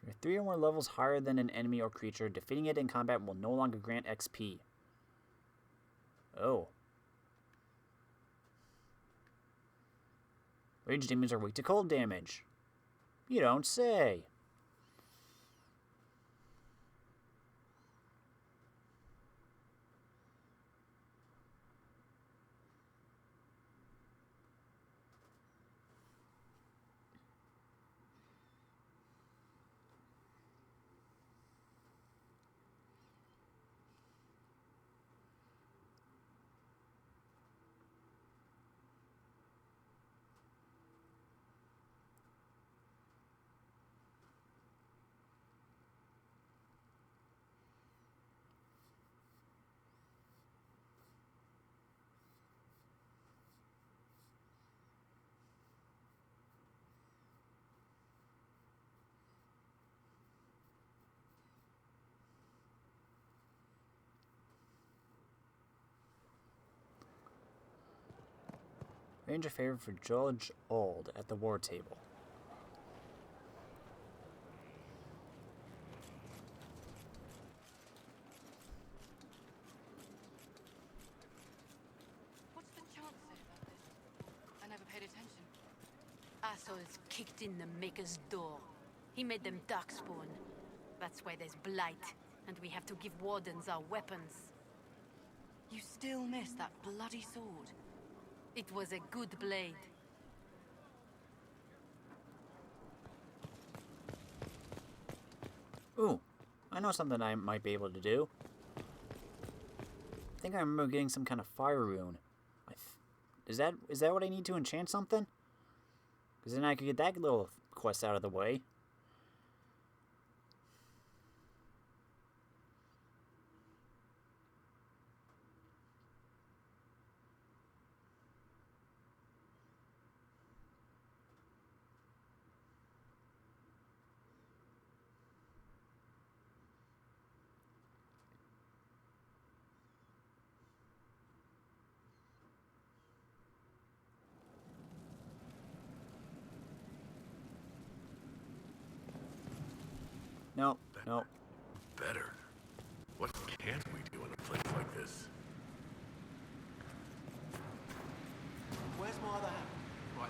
If you're 3 or more levels higher than an enemy or creature, defeating it in combat will no longer grant XP. Oh. Rage demons are weak to cold damage. You don't say. Arrange a favor for Judge Old at the war table. What's the chant say about this? I never paid attention. Assholes kicked in the Maker's door. He made them darkspawn. That's why there's blight, and we have to give wardens our weapons. You still miss that bloody sword? It was a good blade. Ooh, I know something I might be able to do. I think I remember getting some kind of fire rune. Is that what I need to enchant something? Because then I could get that little quest out of the way. No, no. Better. What can't we do in a place like this? Where's my other hand? Right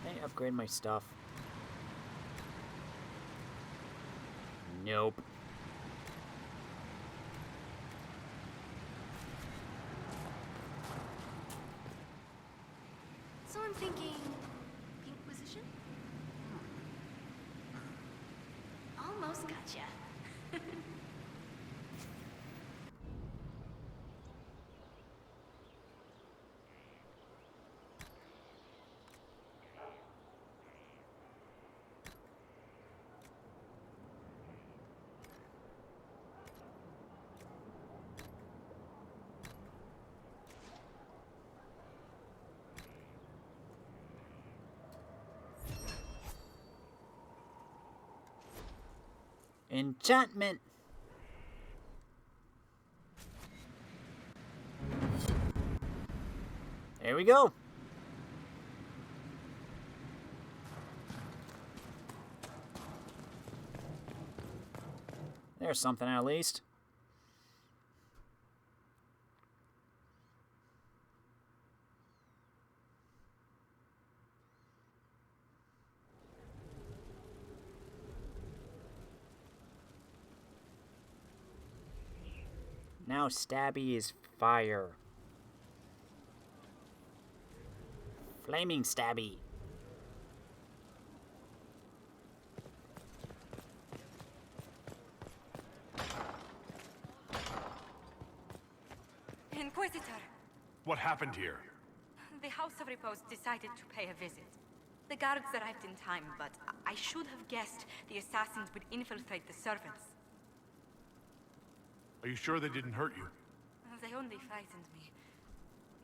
there. Can I upgrade my stuff? Nope. So I'm thinking... Inquisition? Almost gotcha. Enchantment! There we go. There's something at least. Now Stabby is fire. Flaming Stabby. Inquisitor, What happened here? the House of Repose decided to pay a visit. The guards arrived in time, but I should have guessed the assassins would infiltrate the servants. Are you sure they didn't hurt you? They only frightened me.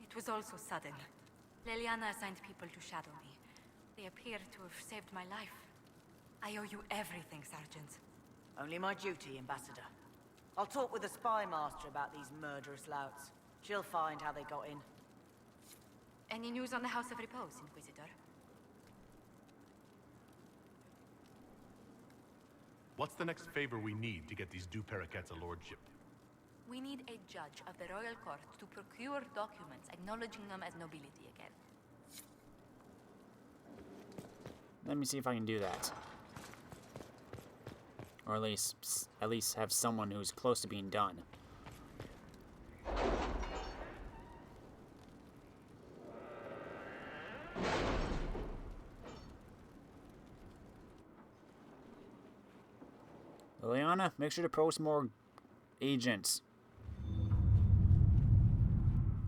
It was all so sudden. Leliana assigned people to shadow me. They appear to have saved my life. I owe you everything, Sergeant. Only my duty, Ambassador. I'll talk with the spy master about these murderous louts. She'll find how they got in. Any news on the House of Repose, Inquisitor? What's the next favor we need to get these Dupericats a lordship? We need a judge of the royal court to procure documents acknowledging them as nobility again. Let me see if I can do that. Or at least have someone who's close to being done. Liliana, make sure to post more agents.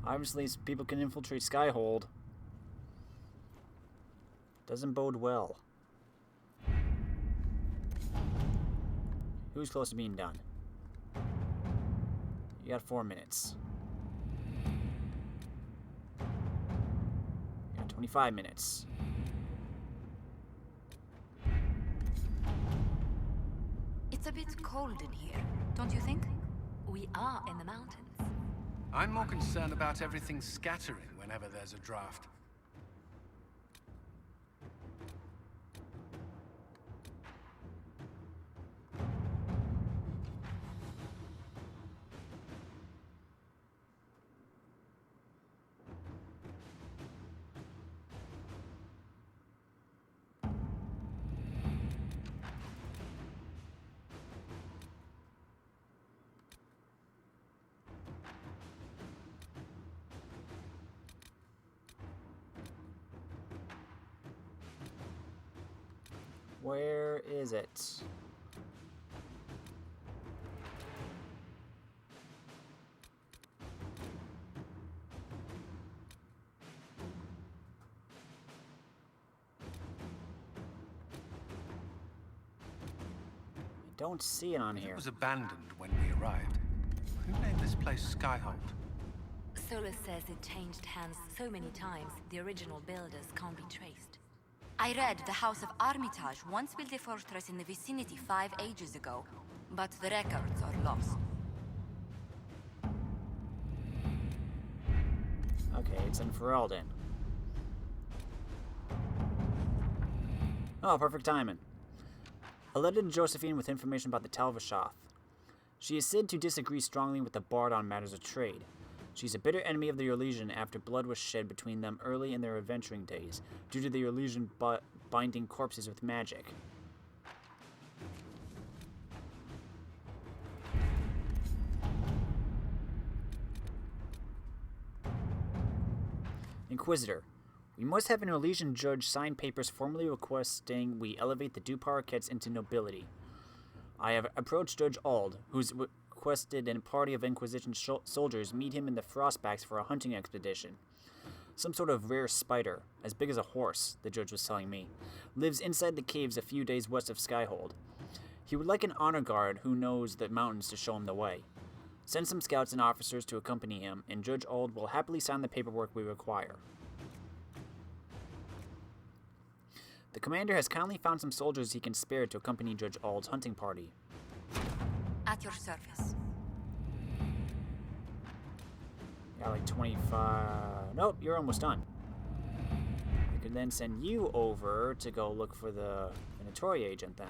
Obviously, people can infiltrate Skyhold. Doesn't bode well. Who's close to being done? You got 4 minutes. You got 25 minutes. It's a bit cold in here, don't you think? We are in the mountains. I'm more concerned about everything scattering whenever there's a draft. Where is it? I don't see it on here. It was abandoned when we arrived. Who named this place Skyhold? Solus says it changed hands so many times, the original builders can't be traced. I read the House of Armitage once built a fortress in the vicinity 5 ages ago, but the records are lost. Okay, it's in Ferelden. Oh, perfect timing. A letter to Josephine with information about the Talvashoth. She is said to disagree strongly with the Bard on matters of trade. She's a bitter enemy of the Orlesian after blood was shed between them early in their adventuring days, due to the Orlesian binding corpses with magic. Inquisitor, we must have an Orlesian judge sign papers formally requesting we elevate the Dupericats into nobility. I have approached Judge Ald, who's requested a party of Inquisition soldiers meet him in the Frostbacks for a hunting expedition. Some sort of rare spider, as big as a horse, the judge was telling me, lives inside the caves a few days west of Skyhold. He would like an honor guard who knows the mountains to show him the way. Send some scouts and officers to accompany him, and Judge Ald will happily sign the paperwork we require. The commander has kindly found some soldiers he can spare to accompany Judge Ald's hunting party. At your service. Got like 25. Nope, you're almost done. I could then send you over to go look for the Venatori agent then.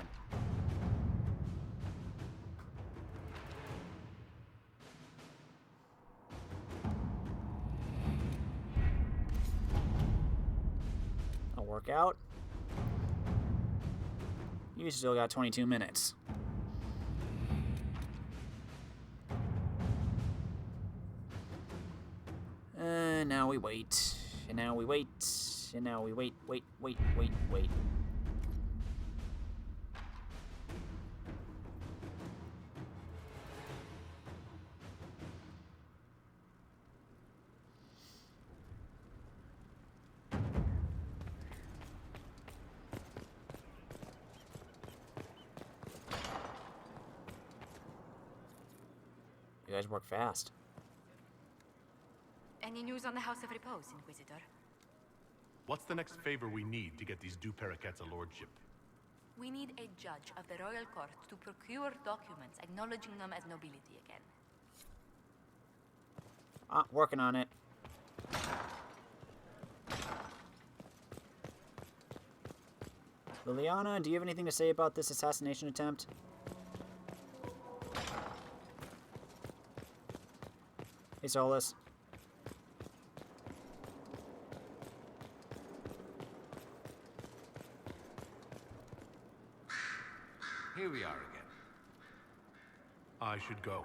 That'll work out. You still got 22 minutes. And now we wait. And now we wait. And now we wait. Wait. You guys work fast. Any news on the House of Repose, Inquisitor? What's the next favor we need to get these Du Paraquets a lordship? We need a judge of the royal court to procure documents acknowledging them as nobility again. Working on it. Liliana, do you have anything to say about this assassination attempt? Hey, Solus. Here we are again. I should go.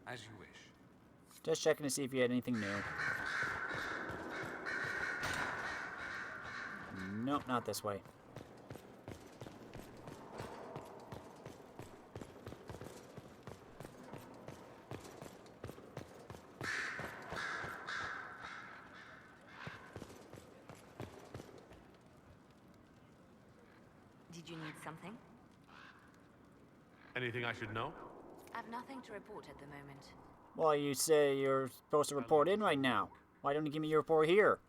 As you wish. Just checking to see if you had anything new. Nope, not this way. Did you need something? Anything I should know? I've nothing to report at the moment. Well, you say you're supposed to report in right now. Why don't you give me your report here?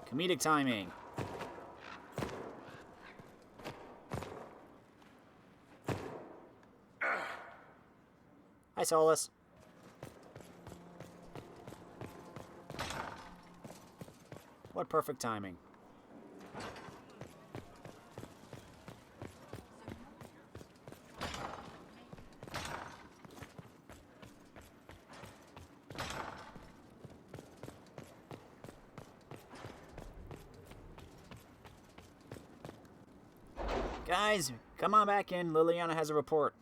Comedic timing. Hi, Solus. What perfect timing. Guys, come on back in. Liliana has a report.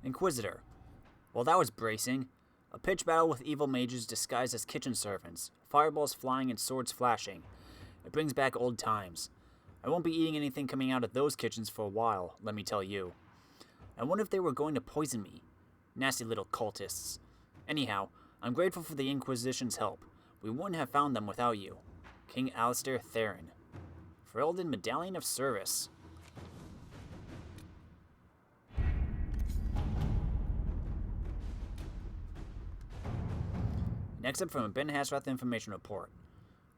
Inquisitor. Well, that was bracing. A pitched battle with evil mages disguised as kitchen servants, fireballs flying and swords flashing. It brings back old times. I won't be eating anything coming out of those kitchens for a while, let me tell you. I wonder if they were going to poison me. Nasty little cultists. Anyhow, I'm grateful for the Inquisition's help. We wouldn't have found them without you. King Alistair Theron. Ferelden Medallion of Service. Next up from a Ben Hasrath information report.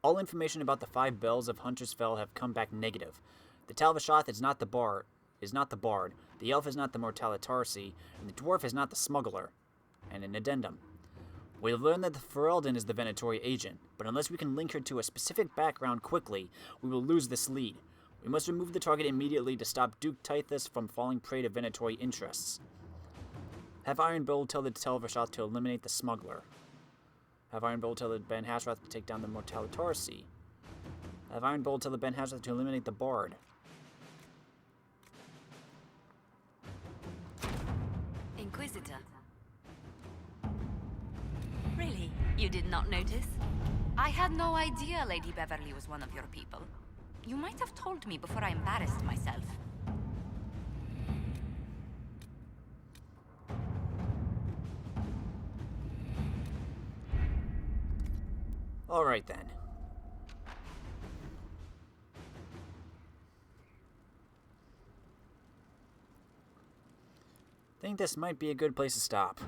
All information about the 5 bells of Hunter's Fell have come back negative. The Talvashoth is not the bard, the elf is not the Mortalitarsi, and the dwarf is not the smuggler. And an addendum. We have learned that the Ferelden is the Venatori agent, but unless we can link her to a specific background quickly, we will lose this lead. We must remove the target immediately to stop Duke Tithus from falling prey to Venatori interests. Have Ironbold tell the Talvashoth to eliminate the smuggler. Have Ironbold tell the Ben Hasrath to take down the Mortalitarsi. Have Ironbold tell the Ben Hasrath to eliminate the Bard. Inquisitor. Really? You did not notice? I had no idea Lady Beverly was one of your people. You might have told me before I embarrassed myself. Alright then. Think this might be a good place to stop.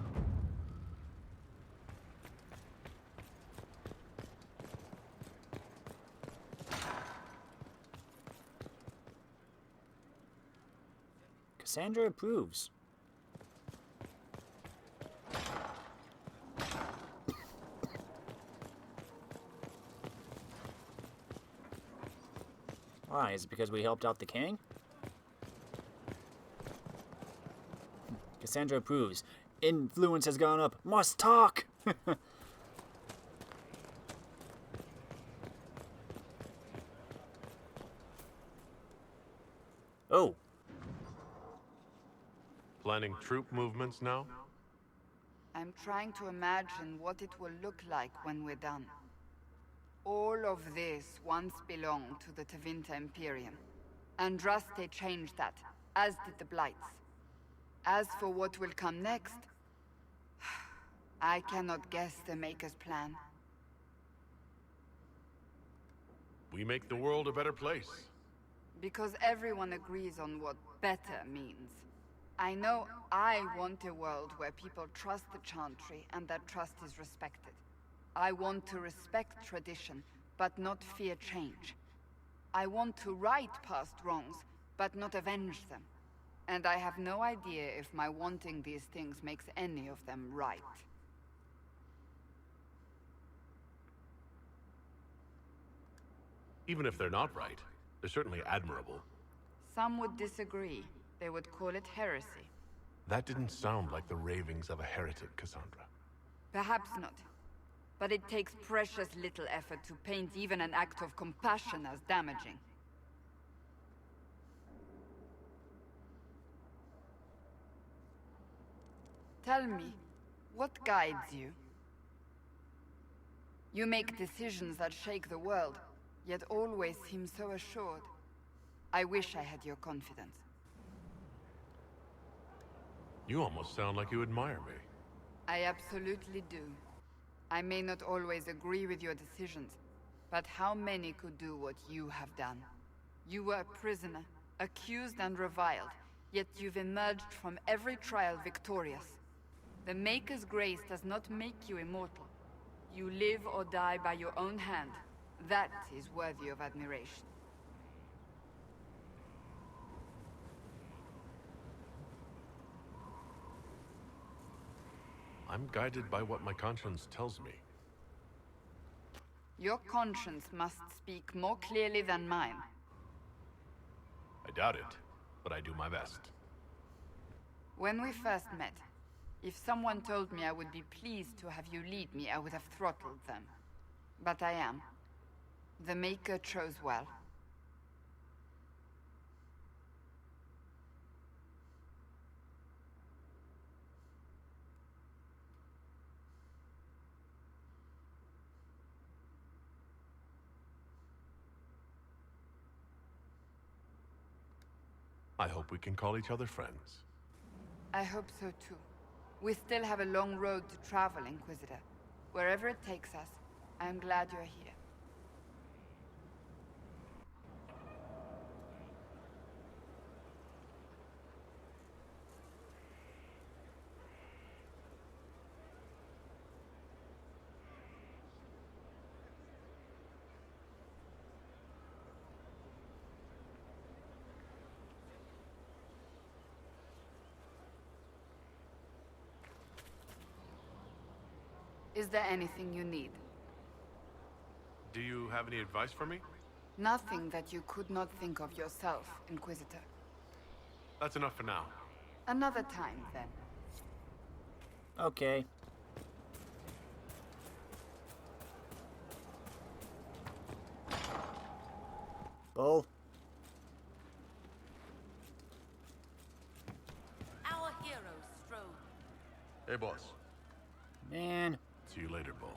Cassandra approves. Why? Is it because we helped out the king? Cassandra approves. Influence has gone up. Must talk! Oh. Planning troop movements now? I'm trying to imagine what it will look like when we're done. All of this once belonged to the Tevinter Imperium. Andraste changed that, as did the Blights. As for what will come next, I cannot guess the Maker's plan. We make the world a better place. Because everyone agrees on what better means. I know I want a world where people trust the Chantry and that trust is respected. I want to respect tradition, but not fear change. I want to right past wrongs, but not avenge them. And I have no idea if my wanting these things makes any of them right. Even if they're not right, they're certainly admirable. Some would disagree. They would call it heresy. That didn't sound like the ravings of a heretic, Cassandra. Perhaps not. But it takes precious little effort to paint even an act of compassion as damaging. Tell me, what guides you? You make decisions that shake the world, yet always seem so assured. I wish I had your confidence. You almost sound like you admire me. I absolutely do. I may not always agree with your decisions, but how many could do what you have done? You were a prisoner, accused and reviled, yet you've emerged from every trial victorious. The Maker's grace does not make you immortal. You live or die by your own hand. That is worthy of admiration. I'm guided by what my conscience tells me. Your conscience must speak more clearly than mine. I doubt it, but I do my best. When we first met, if someone told me I would be pleased to have you lead me, I would have throttled them. But I am. The Maker chose well. I hope we can call each other friends. I hope so too. We still have a long road to travel, Inquisitor. Wherever it takes us, I am glad you're here. Is there anything you need? Do you have any advice for me? Nothing that you could not think of yourself, Inquisitor. That's enough for now. Another time, then. Okay. Bull. Our heroes strode. Hey, boss. Man. See you later, Bull.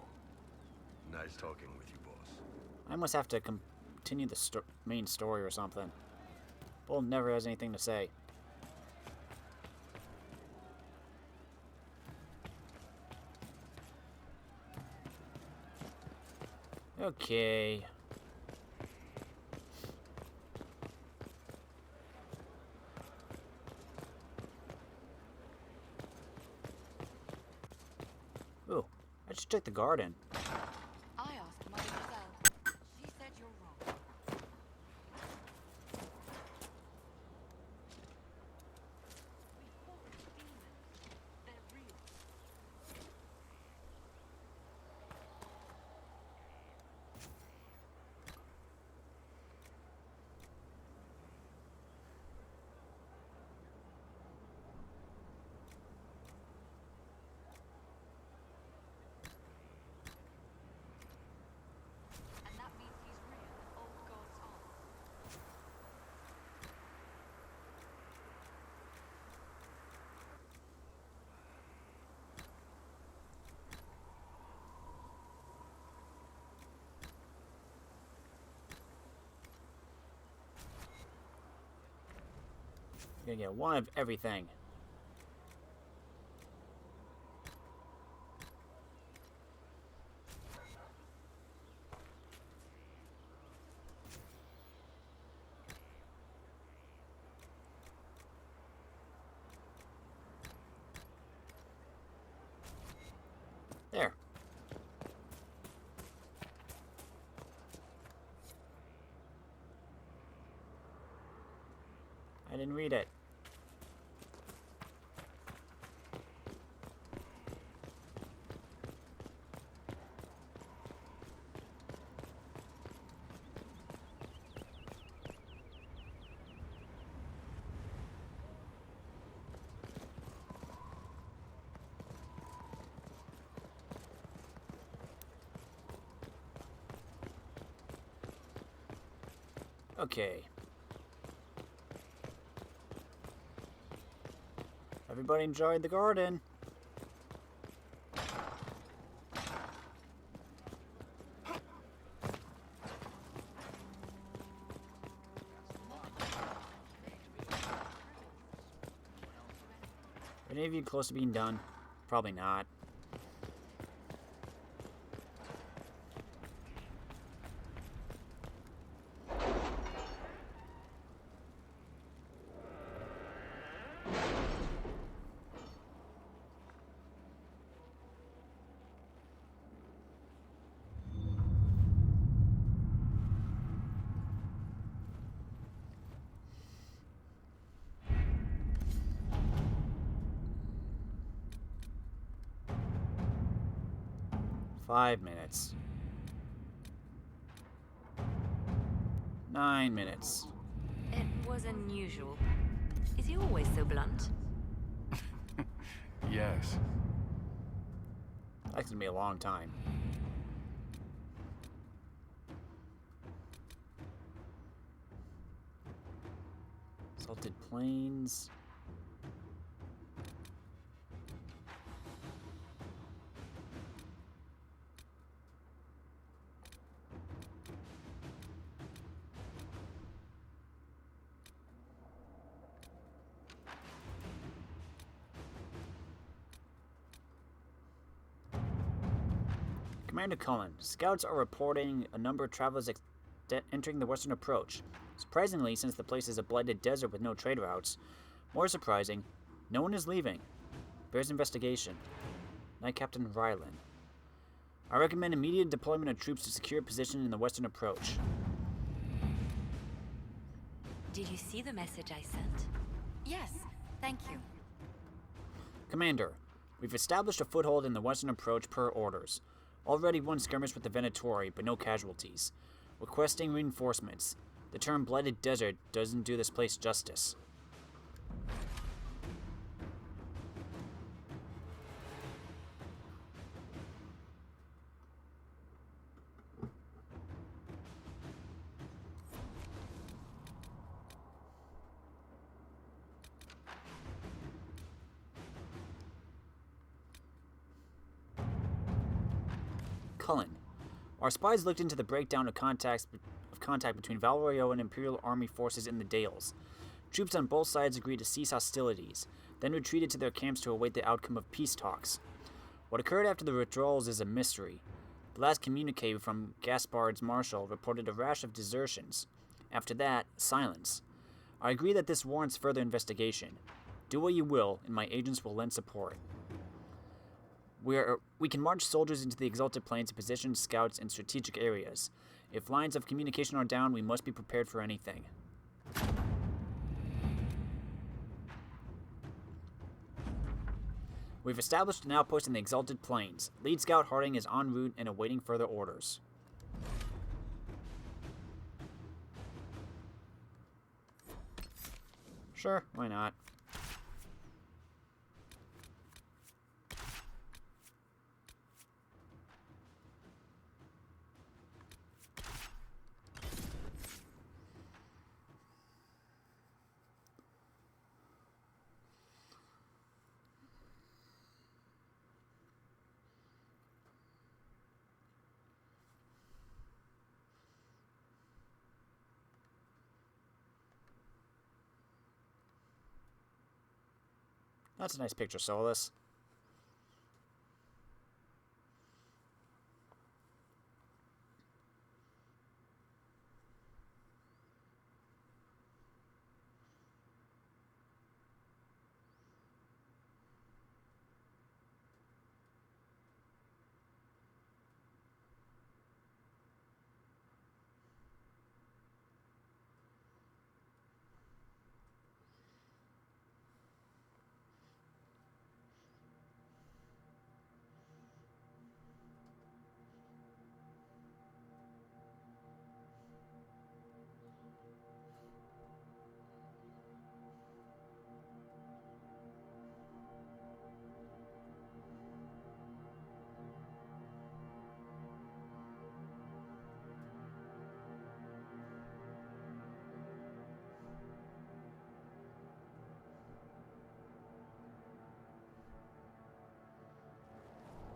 Nice talking with you, boss. I must have to continue the main story or something. Bull never has anything to say. Okay. Ooh, I should check the garden. I asked Mother Giselle. She said you're wrong. You're gonna get one of everything. There. I didn't read it. Okay. Everybody enjoyed the garden. Are any of you close to being done? Probably not. Five minutes. 9 minutes. It was unusual. Is he always so blunt? Yes. That's gonna be a long time. Salted Plains. Commander Cullen, scouts are reporting a number of travelers entering the western approach. Surprisingly, since the place is a blighted desert with no trade routes, more surprising, no one is leaving. Bears investigation. Knight Captain Rylan. I recommend immediate deployment of troops to secure a position in the western approach. Did you see the message I sent? Yes, thank you. Commander, we've established a foothold in the western approach per orders. Already one skirmish with the Venatori, but no casualties. Requesting reinforcements. The term Blighted Desert doesn't do this place justice. Cullen. Our spies looked into the breakdown of contact between Valroyo and Imperial Army forces in the Dales. Troops on both sides agreed to cease hostilities, then retreated to their camps to await the outcome of peace talks. What occurred after the withdrawals is a mystery. The last communique from Gaspard's marshal reported a rash of desertions. After that, silence. I agree that this warrants further investigation. Do what you will, and my agents will lend support. We can march soldiers into the Exalted Plains and position scouts in strategic areas. If lines of communication are down, we must be prepared for anything. We've established an outpost in the Exalted Plains. Lead Scout Harding is en route and awaiting further orders. Sure, why not? That's a nice picture, Solus.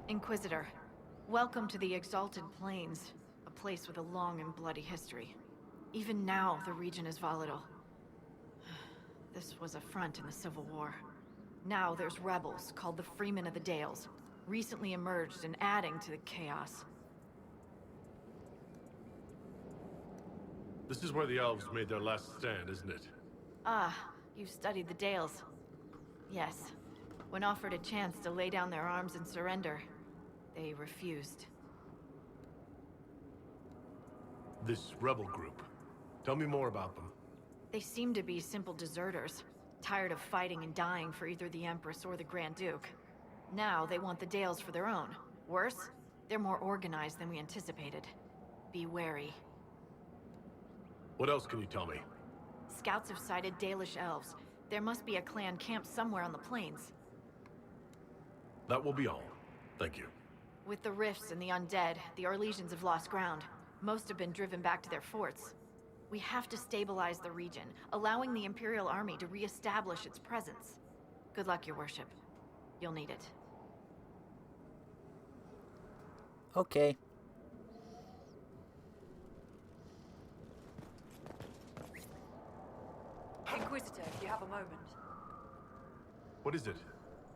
Inquisitor, welcome to the Exalted Plains, a place with a long and bloody history. Even now, the region is volatile. This was a front in the Civil War. Now there's rebels called the Freemen of the Dales, recently emerged and adding to the chaos. This is where the elves made their last stand, isn't it? Ah, you've studied the Dales. Yes. When offered a chance to lay down their arms and surrender, they refused. This rebel group. Tell me more about them. They seem to be simple deserters, tired of fighting and dying for either the Empress or the Grand Duke. Now they want the Dales for their own. Worse, they're more organized than we anticipated. Be wary. What else can you tell me? Scouts have sighted Dalish elves. There must be a clan camp somewhere on the plains. That will be all. Thank you. With the rifts and the undead, the Orlesians have lost ground. Most have been driven back to their forts. We have to stabilize the region, allowing the Imperial Army to re-establish its presence. Good luck, Your Worship. You'll need it. Okay. Inquisitor, if you have a moment. What is it?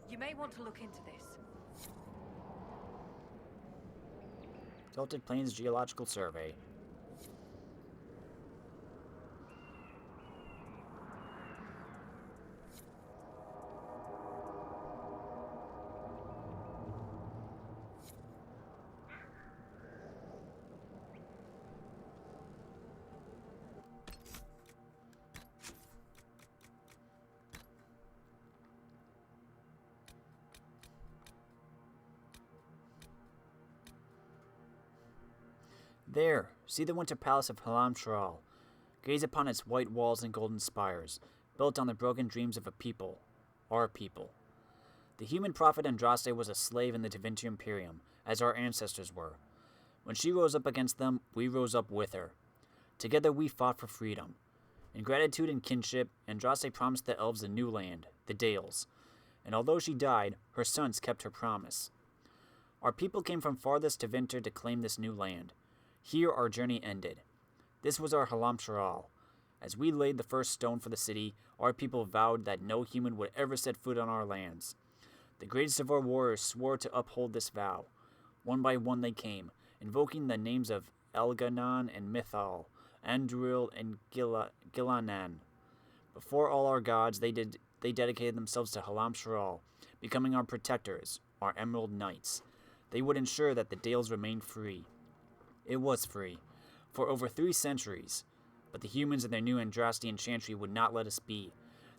You may want to look into this. Exalted Plains Geological Survey. There, see the winter palace of Halam-Shral. Gaze upon its white walls and golden spires, built on the broken dreams of a people, our people. The human prophet Andraste was a slave in the Tevinter Imperium, as our ancestors were. When she rose up against them, we rose up with her. Together we fought for freedom. In gratitude and kinship, Andraste promised the elves a new land, the Dales. And although she died, her sons kept her promise. Our people came from farthest Tevinter to claim this new land. Here our journey ended. This was our Halam-Shral. As we laid the first stone for the city, our people vowed that no human would ever set foot on our lands. The greatest of our warriors swore to uphold this vow. One by one they came, invoking the names of Elganon and Mithal, Anduril and Gilanan. Before all our gods, they dedicated themselves to Halam-Shral, becoming our protectors, our Emerald Knights. They would ensure that the Dales remained free. It was free, for over 3 centuries, but the humans in their new Andrastian chantry would not let us be.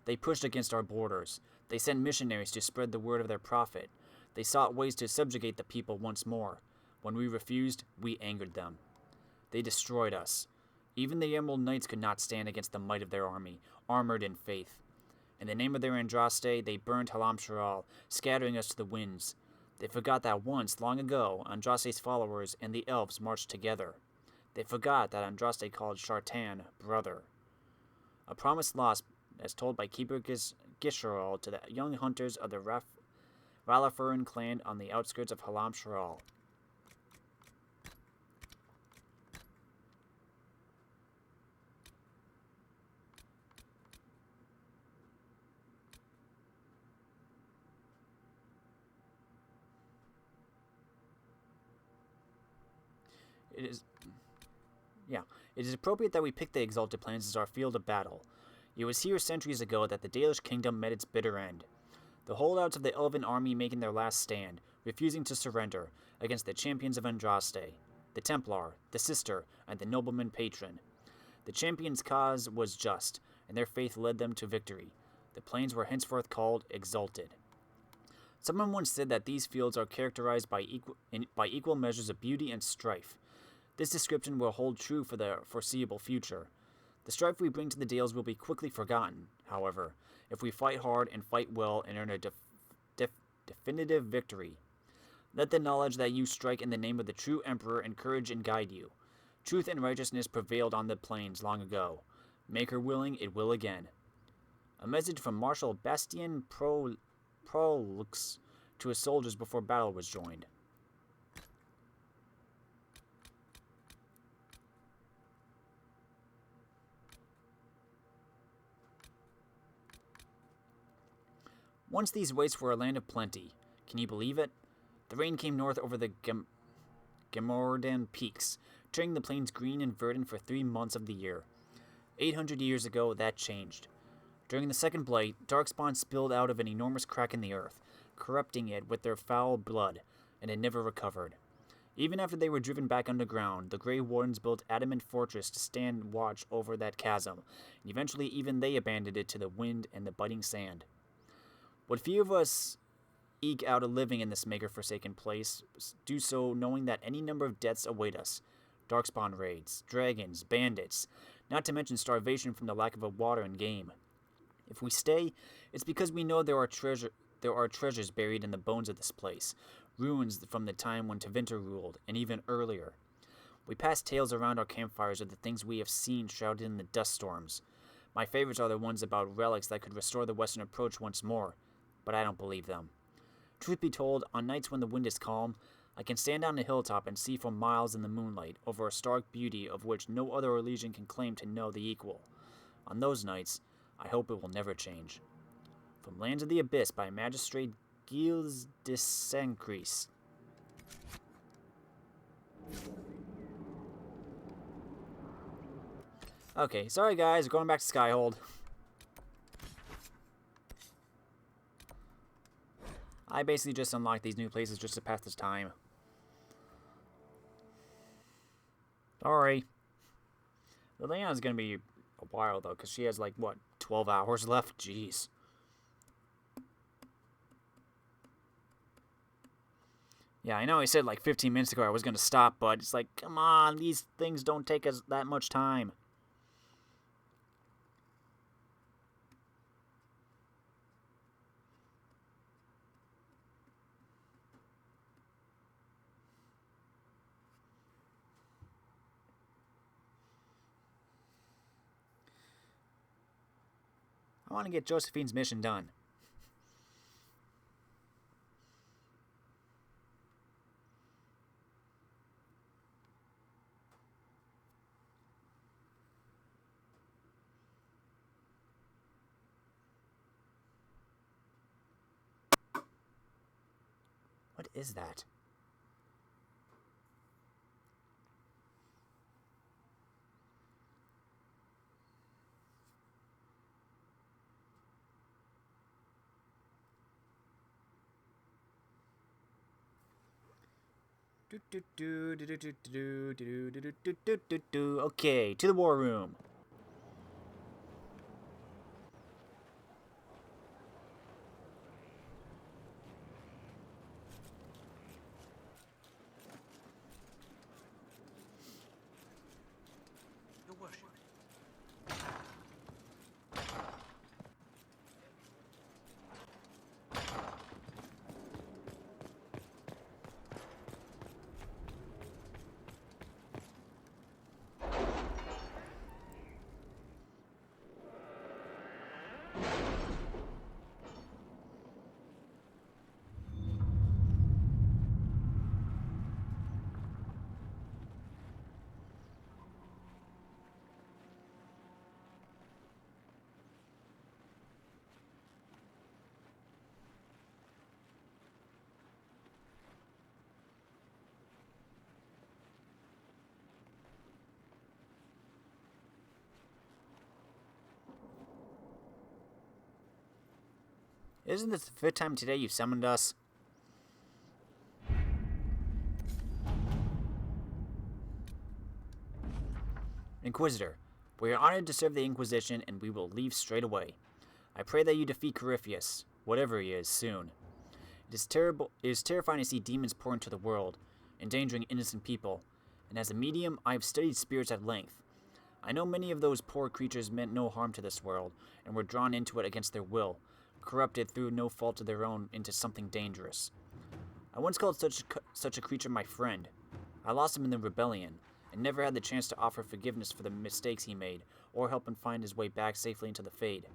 They pushed against our borders. They sent missionaries to spread the word of their prophet. They sought ways to subjugate the people once more. When we refused, we angered them. They destroyed us. Even the Emerald Knights could not stand against the might of their army, armored in faith. In the name of their Andraste, they burned Halam Sharal, scattering us to the winds. They forgot that once, long ago, Andraste's followers and the elves marched together. They forgot that Andraste called Shartan brother. A promise lost, as told by Keeper Gisharal to the young hunters of the Ralafuran clan on the outskirts of Halam Sharal. It is appropriate that we pick the Exalted Plains as our field of battle. It was here centuries ago that the Dalish kingdom met its bitter end. The holdouts of the Elven army making their last stand, refusing to surrender against the champions of Andraste, the Templar, the Sister, and the nobleman patron. The champions' cause was just, and their faith led them to victory. The plains were henceforth called Exalted. Someone once said that these fields are characterized by equal measures of beauty and strife. This description will hold true for the foreseeable future. The strife we bring to the Dales will be quickly forgotten, however, if we fight hard and fight well and earn a definitive victory. Let the knowledge that you strike in the name of the true Emperor encourage and guide you. Truth and righteousness prevailed on the plains long ago. Maker willing, it will again. A message from Marshal Bastien Prolux to his soldiers before battle was joined. Once these wastes were a land of plenty. Can you believe it? The rain came north over the Gemordan peaks, turning the plains green and verdant for 3 months of the year. 800 years ago, that changed. During the Second Blight, Darkspawn spilled out of an enormous crack in the earth, corrupting it with their foul blood, and it never recovered. Even after they were driven back underground, the Grey Wardens built adamant fortress to stand watch over that chasm, and eventually even they abandoned it to the wind and the biting sand. What few of us eke out a living in this maker-forsaken place do so knowing that any number of deaths await us. Darkspawn raids, dragons, bandits, not to mention starvation from the lack of water and game. If we stay, it's because we know there are treasures buried in the bones of this place, ruins from the time when Tevinter ruled, and even earlier. We pass tales around our campfires of the things we have seen shrouded in the dust storms. My favorites are the ones about relics that could restore the western approach once more, but I don't believe them. Truth be told, on nights when the wind is calm, I can stand on a hilltop and see for miles in the moonlight over a stark beauty of which no other Elysian can claim to know the equal. On those nights, I hope it will never change. From Lands of the Abyss by Magistrate Gilles de Saint-Cris. Okay, sorry guys, going back to Skyhold. I basically just unlocked these new places just to pass this time. Sorry. Liliana's gonna be a while though, because she has like, what, 12 hours left? Jeez. Yeah, I know I said like 15 minutes ago I was gonna stop, but it's like, come on, these things don't take us that much time. I want to get Josephine's mission done. What is that? Okay, to the war room. Your worship. Isn't this the fifth time today you've summoned us? Inquisitor, we are honored to serve the Inquisition, and we will leave straight away. I pray that you defeat Corypheus, whatever he is, soon. It is terrifying to see demons pour into the world, endangering innocent people, and as a medium, I have studied spirits at length. I know many of those poor creatures meant no harm to this world, and were drawn into it against their will, corrupted through no fault of their own into something dangerous. I once called such a creature my friend. I lost him in the rebellion, and never had the chance to offer forgiveness for the mistakes he made, or help him find his way back safely into the Fade.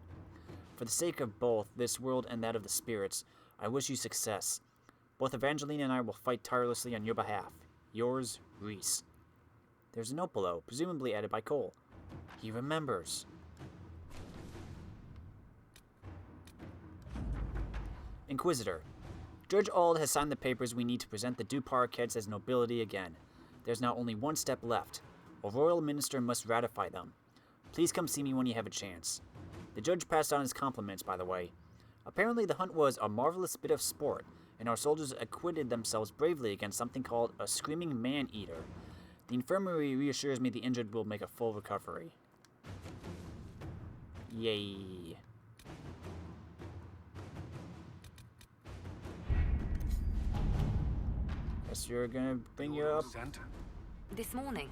For the sake of both this world and that of the spirits, I wish you success. Both Evangeline and I will fight tirelessly on your behalf. Yours, Reese. There's a note below, presumably added by Cole. He remembers. Inquisitor, Judge Ald has signed the papers we need to present the Duparakets as nobility again. There's now only one step left. A royal minister must ratify them. Please come see me when you have a chance. The judge passed on his compliments, by the way. Apparently the hunt was a marvelous bit of sport, and our soldiers acquitted themselves bravely against something called a screaming man-eater. The infirmary reassures me the injured will make a full recovery. Yay. Guess you're gonna bring you up. This morning.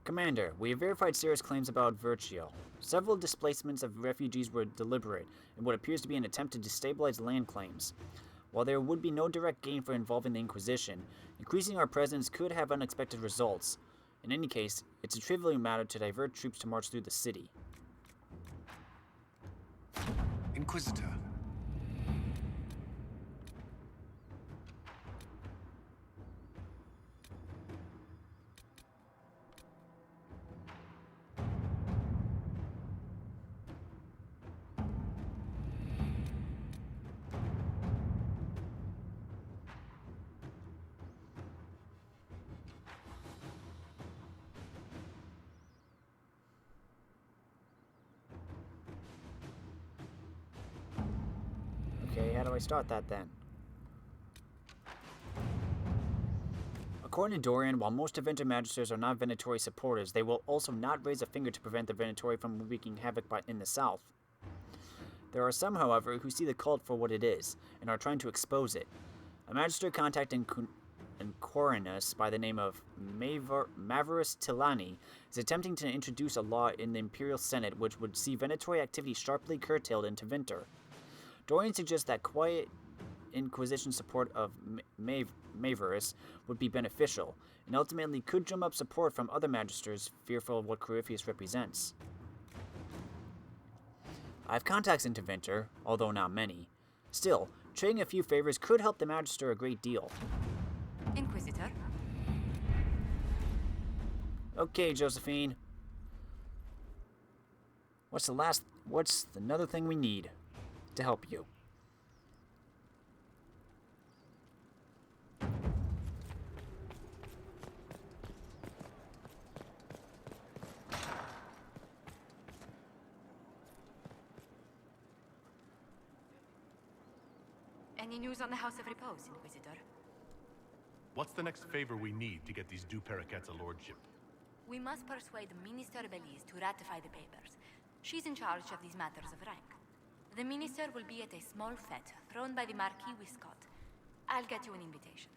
Commander, we have verified Sarah's claims about Virtio. Several displacements of refugees were deliberate in what appears to be an attempt to destabilize land claims. While there would be no direct gain for involving the Inquisition, increasing our presence could have unexpected results. In any case, it's a trivial matter to divert troops to march through the city. Inquisitor. Okay, how do I start that then? According to Dorian, while most of Venator Magisters are not Venatori supporters, they will also not raise a finger to prevent the Venatori from wreaking havoc in the south. There are some, however, who see the cult for what it is, and are trying to expose it. A Magister contacting Corinus by the name of Maverus Tilani is attempting to introduce a law in the Imperial Senate which would see Venatori activity sharply curtailed into Vinter. Dorian suggests that quiet Inquisition support of Maverus would be beneficial, and ultimately could drum up support from other Magisters fearful of what Corypheus represents. I have contacts into Vinter, although not many. Still, trading a few favors could help the Magister a great deal. Inquisitor? Okay, Josephine. What's another thing we need to help you? Any news on the House of Repose, Inquisitor? What's the next favor we need to get these Du Paraquets a lordship? We must persuade Minister Belize to ratify the papers. She's in charge of these matters of rank. The minister will be at a small fete thrown by the Marquis Wiscott. I'll get you an invitation.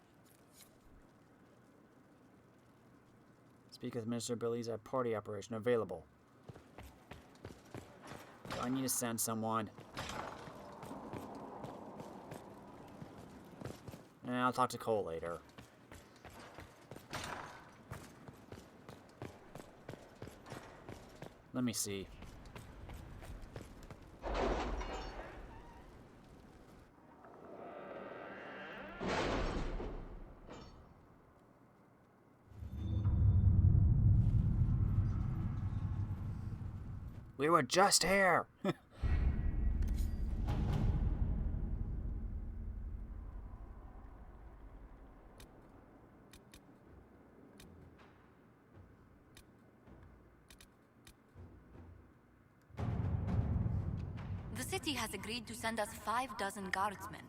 Speak with Minister Belize at party operation available. Do I need to send someone? I'll talk to Cole later. Let me see. We were just here. The city has agreed to send us 6 guardsmen.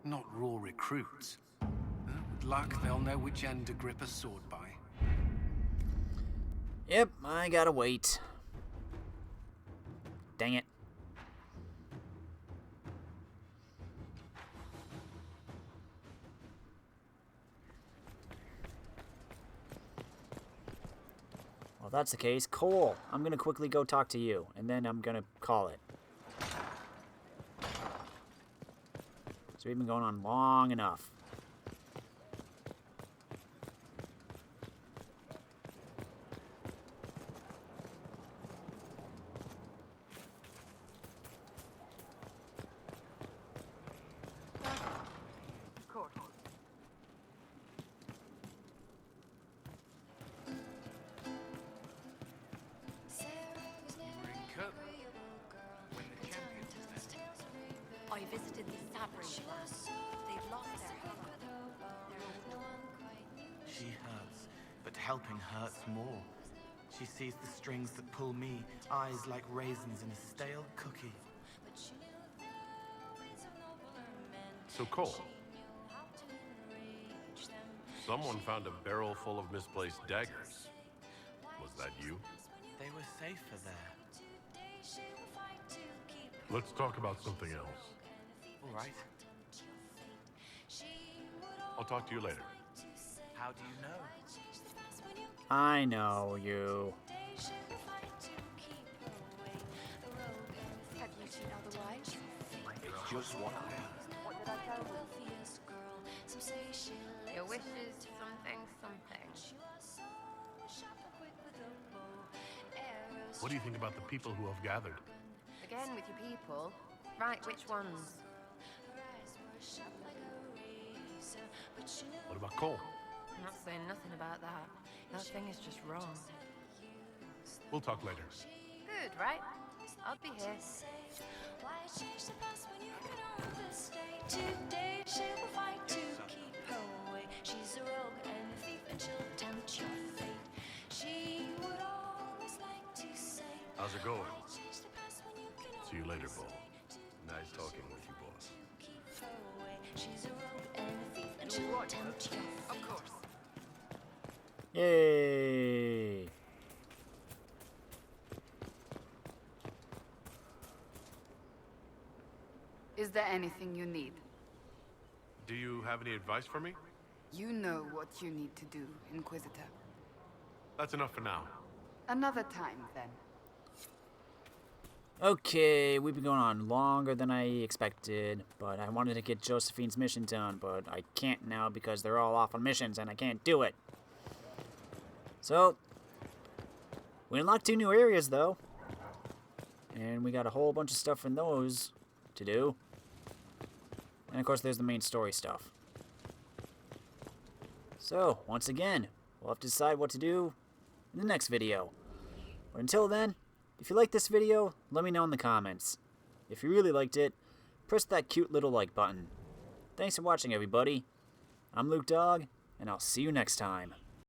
Not raw recruits. With luck, they'll know which end to grip a sword by. Yep, I gotta wait. Dang it. Well, if that's the case, Cole, I'm gonna quickly go talk to you, and then I'm gonna call it. So we've been going on long enough. I visited the Sabri class. They've lost their helper. She hurts, but helping hurts more. She sees the strings that pull me, eyes like raisins in a stale cookie. So, Cole, someone found a barrel full of misplaced daggers. Was that you? They were safer there. Let's talk about something else. All right. I'll talk to you later. How do you know? I know you. Have you seen otherwise? It's just one of them. What did I tell you? Your wishes, something, something. What do you think about the people who have gathered? Again with your people. Right, which ones? What about Cole? I'm not saying nothing about that. That thing is just wrong. We'll talk later. Good, right? I'll be here. Today she will fight to keep her away. She's a rogue and a thief and she'll tempt your fate. She would always like to say, How's it going? See you later, Bull. Nice talking with you, boss. she's a rogue and a thief and she'll tempt your fate. Of course. Yay! Is there anything you need? Do you have any advice for me? You know what you need to do, Inquisitor. That's enough for now. Another time, then. Okay, we've been going on longer than I expected, but I wanted to get Josephine's mission done, but I can't now because they're all off on missions and I can't do it. So, we unlocked 2 new areas though, and we got a whole bunch of stuff in those to do. And of course there's the main story stuff. So, once again, we'll have to decide what to do in the next video. But until then, if you like this video, let me know in the comments. If you really liked it, press that cute little like button. Thanks for watching, everybody. I'm Luke Dog, and I'll see you next time.